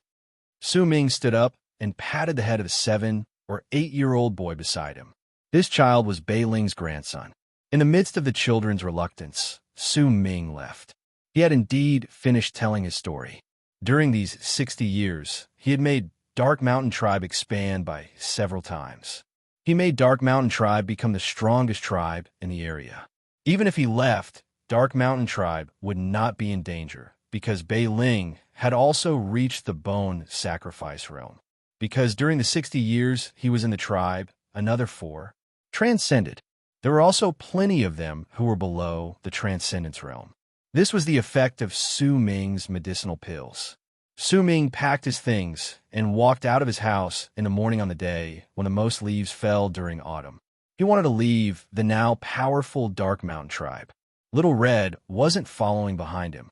Su Ming stood up and patted the head of the 7 or 8-year-old boy beside him. This child was Bei Ling's grandson. In the midst of the children's reluctance, Su Ming left. He had indeed finished telling his story. During these 60 years, he had made Dark Mountain Tribe expand by several times. He made Dark Mountain Tribe become the strongest tribe in the area. Even if he left, Dark Mountain Tribe would not be in danger, because Bei Ling had also reached the Bone Sacrifice realm. Because during the 60 years he was in the tribe, another 4 transcended. There were also plenty of them who were below the Transcendence realm. This was the effect of Su Ming's medicinal pills. Su Ming packed his things and walked out of his house in the morning on the day when the most leaves fell during autumn. He wanted to leave the now powerful Dark Mountain Tribe. Little Red wasn't following behind him.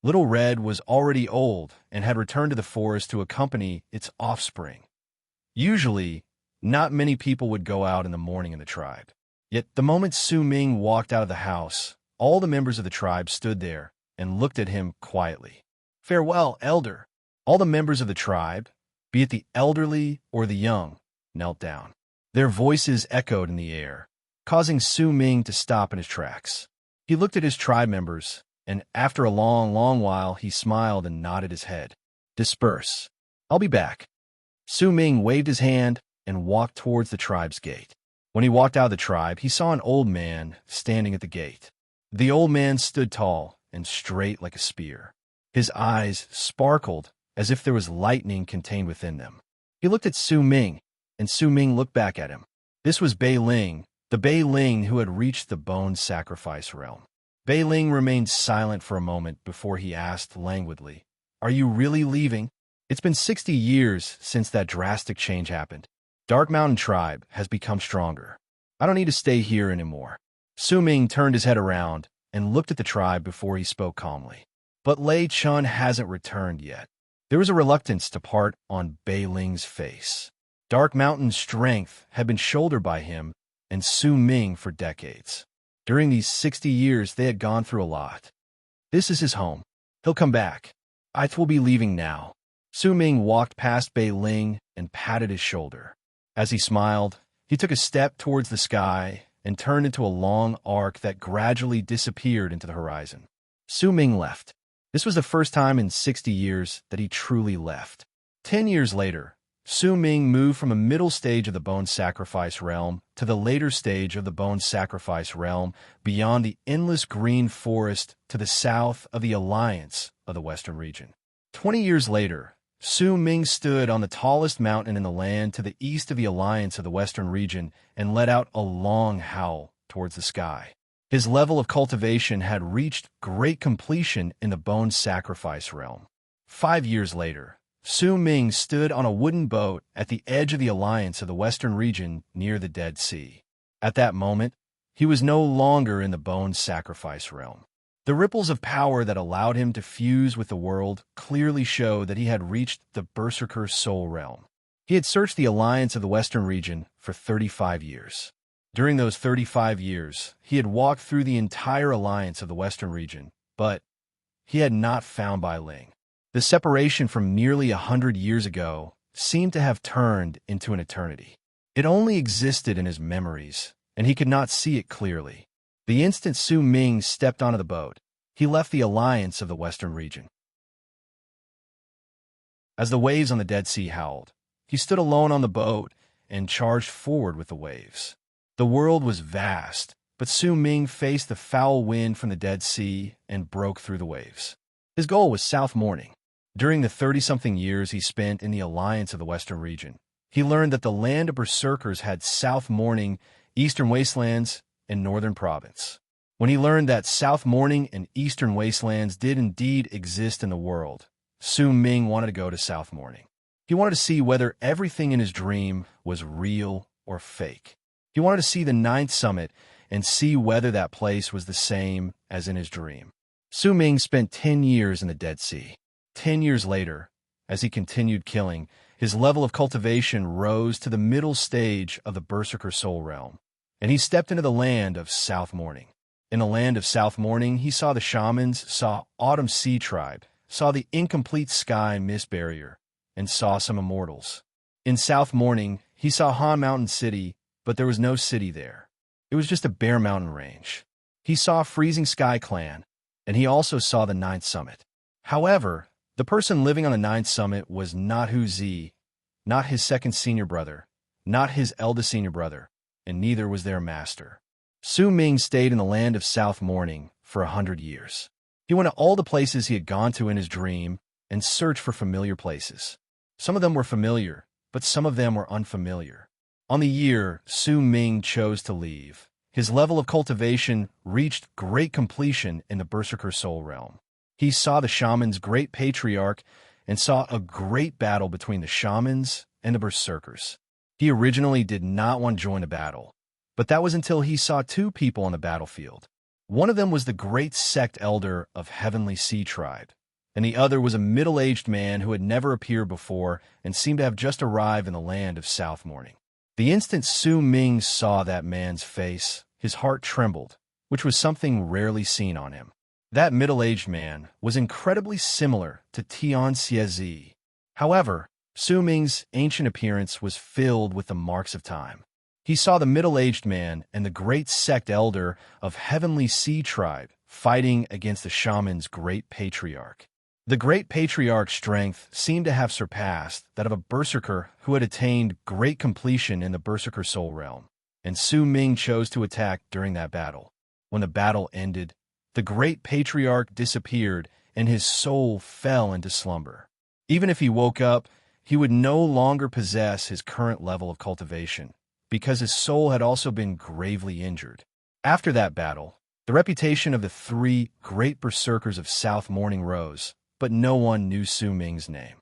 Little Red was already old and had returned to the forest to accompany its offspring. Usually, not many people would go out in the morning in the tribe. Yet the moment Su Ming walked out of the house, all the members of the tribe stood there and looked at him quietly. Farewell, Elder. All the members of the tribe, be it the elderly or the young, knelt down. Their voices echoed in the air, causing Su Ming to stop in his tracks. He looked at his tribe members, and after a long while, he smiled and nodded his head. Disperse. I'll be back. Su Ming waved his hand and walked towards the tribe's gate. When he walked out of the tribe, he saw an old man standing at the gate. The old man stood tall and straight like a spear. His eyes sparkled as if there was lightning contained within them. He looked at Su Ming, and Su Ming looked back at him. This was Bei Ling, the Bei Ling who had reached the Bone Sacrifice realm. Bei Ling remained silent for a moment before he asked languidly, "Are you really leaving? It's been 60 years since that drastic change happened. Dark Mountain Tribe has become stronger. I don't need to stay here anymore." Su Ming turned his head around and looked at the tribe before he spoke calmly. But Lei Chun hasn't returned yet. There was a reluctance to part on Bei Ling's face. Dark Mountain's strength had been shouldered by him and Su Ming for decades. During these 60 years, they had gone through a lot. This is his home. He'll come back. I will be leaving now. Su Ming walked past Bei Ling and patted his shoulder. As he smiled, he took a step towards the sky and turned into a long arc that gradually disappeared into the horizon. Su Ming left. This was the first time in 60 years that he truly left. 10 years later, Su Ming moved from a middle stage of the Bone Sacrifice realm to the later stage of the Bone Sacrifice realm beyond the endless green forest to the south of the Alliance of the Western region. 20 years later, Su Ming stood on the tallest mountain in the land to the east of the Alliance of the Western region and let out a long howl towards the sky. His level of cultivation had reached great completion in the Bone Sacrifice realm. 5 years later, Su Ming stood on a wooden boat at the edge of the Alliance of the Western region near the Dead Sea. At that moment, he was no longer in the Bone Sacrifice realm. The ripples of power that allowed him to fuse with the world clearly showed that he had reached the Berserker Soul realm. He had searched the Alliance of the Western region for 35 years. During those 35 years, he had walked through the entire Alliance of the Western region, but he had not found Bei Ling. The separation from nearly 100 years ago seemed to have turned into an eternity. It only existed in his memories, and he could not see it clearly. The instant Su Ming stepped onto the boat, he left the alliance of the Western region. As the waves on the Dead Sea howled, he stood alone on the boat and charged forward with the waves. The world was vast, but Su Ming faced the foul wind from the Dead Sea and broke through the waves. His goal was South Morning. During the 30-something years he spent in the alliance of the Western region, he learned that the land of berserkers had South Morning, Eastern Wastelands, and Northern Province. When he learned that South Morning and Eastern Wastelands did indeed exist in the world, Su Ming wanted to go to South Morning. He wanted to see whether everything in his dream was real or fake. He wanted to see the ninth summit and see whether that place was the same as in his dream. Su Ming spent 10 years in the Dead Sea. 10 years later, as he continued killing, his level of cultivation rose to the middle stage of the Berserker Soul Realm, and he stepped into the land of South Morning. In the land of South Morning, he saw the shamans, saw Autumn Sea Tribe, saw the incomplete sky mist barrier, and saw some immortals. In South Morning, he saw Han Mountain City, but there was no city there. It was just a bare mountain range. He saw Freezing Sky Clan, and he also saw the Ninth Summit. However, the person living on the Ninth Summit was not Hu Zi, not his second senior brother, not his eldest senior brother, and neither was their master. Su Ming stayed in the land of South Morning for 100 years. He went to all the places he had gone to in his dream and searched for familiar places. Some of them were familiar, but some of them were unfamiliar. On the year Su Ming chose to leave, his level of cultivation reached great completion in the Berserker Soul Realm. He saw the shaman's great patriarch and saw a great battle between the shamans and the berserkers. He originally did not want to join a battle, but that was until he saw two people on the battlefield. One of them was the great sect elder of Heavenly Sea Tribe, and the other was a middle-aged man who had never appeared before and seemed to have just arrived in the land of South Morning. The instant Su Ming saw that man's face, his heart trembled, which was something rarely seen on him. That middle-aged man was incredibly similar to Tian Xiezi. However, Su Ming's ancient appearance was filled with the marks of time. He saw the middle-aged man and the great sect elder of Heavenly Sea Tribe fighting against the shaman's great patriarch. The great patriarch's strength seemed to have surpassed that of a berserker who had attained great completion in the Berserker Soul Realm, and Su Ming chose to attack during that battle. When the battle ended, the great patriarch disappeared and his soul fell into slumber. Even if he woke up, he would no longer possess his current level of cultivation, because his soul had also been gravely injured. After that battle, the reputation of the three great berserkers of South Morning rose, but no one knew Su Ming's name.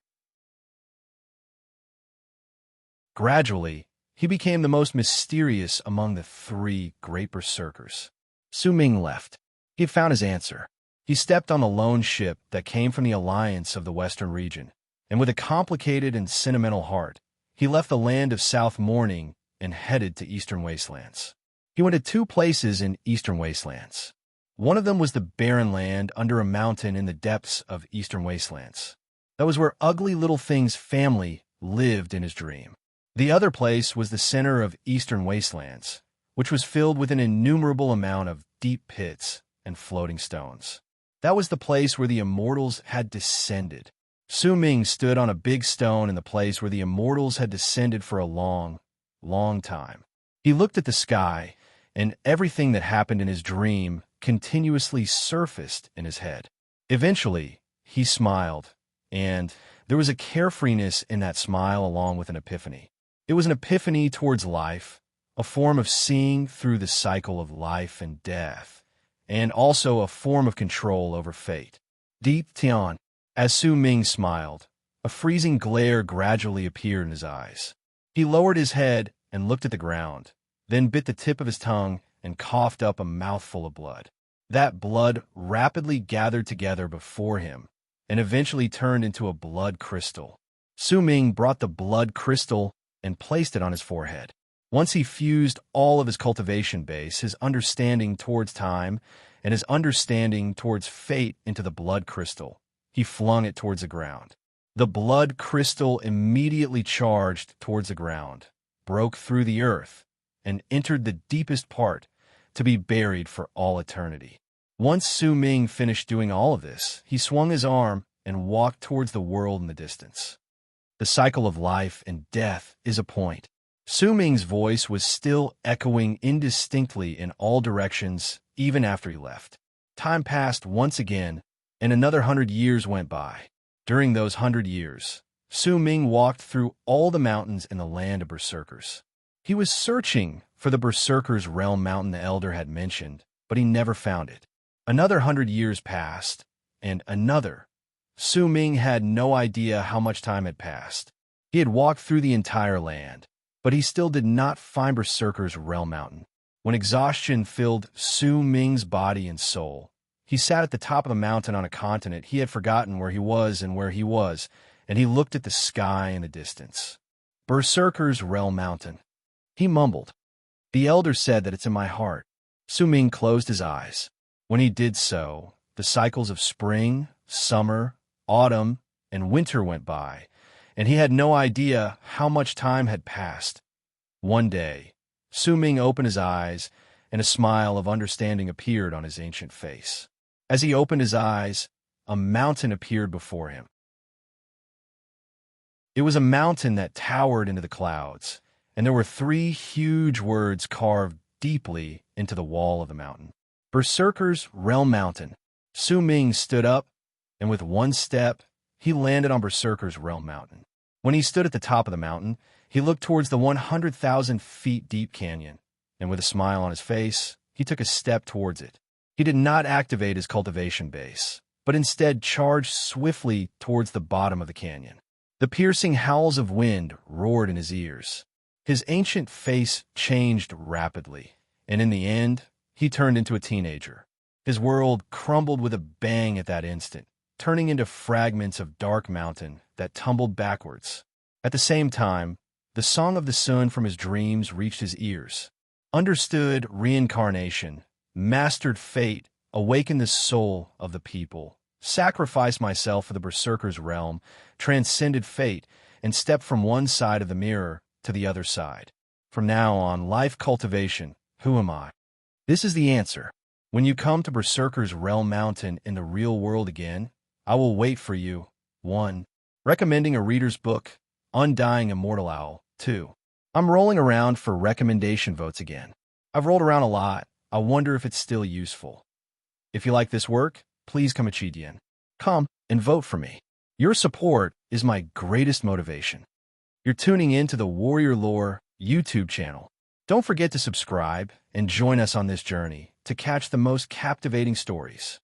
Gradually, he became the most mysterious among the three great berserkers. Su Ming left. He had found his answer. He stepped on a lone ship that came from the alliance of the Western region, and with a complicated and sentimental heart, he left the land of South Morning and headed to Eastern Wastelands. He went to two places in Eastern Wastelands. One of them was the barren land under a mountain in the depths of Eastern Wastelands. That was where Ugly Little Thing's family lived in his dream. The other place was the center of Eastern Wastelands, which was filled with an innumerable amount of deep pits and floating stones. That was the place where the immortals had descended. Su Ming stood on a big stone in the place where the immortals had descended for a long, long time. He looked at the sky, and everything that happened in his dream continuously surfaced in his head. Eventually, he smiled, and there was a carefreeness in that smile along with an epiphany. It was an epiphany towards life, a form of seeing through the cycle of life and death, and also a form of control over fate. Deep Tian. As Su Ming smiled, a freezing glare gradually appeared in his eyes. He lowered his head and looked at the ground, then bit the tip of his tongue and coughed up a mouthful of blood. That blood rapidly gathered together before him and eventually turned into a blood crystal. Su Ming brought the blood crystal and placed it on his forehead. Once he fused all of his cultivation base, his understanding towards time, and his understanding towards fate into the blood crystal, he flung it towards the ground. The blood crystal immediately charged towards the ground, broke through the earth and entered the deepest part to be buried for all eternity. Once Su Ming finished doing all of this, he swung his arm and walked towards the world in the distance. The cycle of life and death is a point. Su Ming's voice was still echoing indistinctly in all directions even after he left. Time passed once again, and another 100 years went by. During those 100 years, Su Ming walked through all the mountains in the land of berserkers. He was searching for the berserkers' realm mountain the elder had mentioned, but he never found it. Another 100 years passed, and another. Su Ming had no idea how much time had passed. He had walked through the entire land, but he still did not find berserkers' realm mountain. When exhaustion filled Su Ming's body and soul, he sat at the top of the mountain on a continent he had forgotten where he was, and he looked at the sky in the distance. Berserker's Realm Mountain. He mumbled. The elder said that it's in my heart. Su Ming closed his eyes. When he did so, the cycles of spring, summer, autumn, and winter went by, and he had no idea how much time had passed. One day, Su Ming opened his eyes, and a smile of understanding appeared on his ancient face. As he opened his eyes, a mountain appeared before him. It was a mountain that towered into the clouds, and there were 3 huge words carved deeply into the wall of the mountain. Berserker's Realm Mountain. Su Ming stood up, and with one step, he landed on Berserker's Realm Mountain. When he stood at the top of the mountain, he looked towards the 100,000 feet deep canyon, and with a smile on his face, he took a step towards it. He did not activate his cultivation base, but instead charged swiftly towards the bottom of the canyon. The piercing howls of wind roared in his ears. His ancient face changed rapidly, and in the end, he turned into a teenager. His world crumbled with a bang at that instant, turning into fragments of dark mountain that tumbled backwards. At the same time, the song of the sun from his dreams reached his ears. Understood reincarnation, mastered fate, awakened the soul of the people, sacrificed myself for the berserker's realm, transcended fate, and stepped from one side of the mirror to the other side. From now on, life cultivation, who am I? This is the answer. When you come to Berserker's Realm Mountain in the real world again, I will wait for you. 1. Recommending a reader's book, Undying Immortal Owl. 2. I'm rolling around for recommendation votes again. I've rolled around a lot. I wonder if it's still useful. If you like this work, please come and vote for me. Your support is my greatest motivation. You're tuning in to the Warrior Lore YouTube channel. Don't forget to subscribe and join us on this journey to catch the most captivating stories.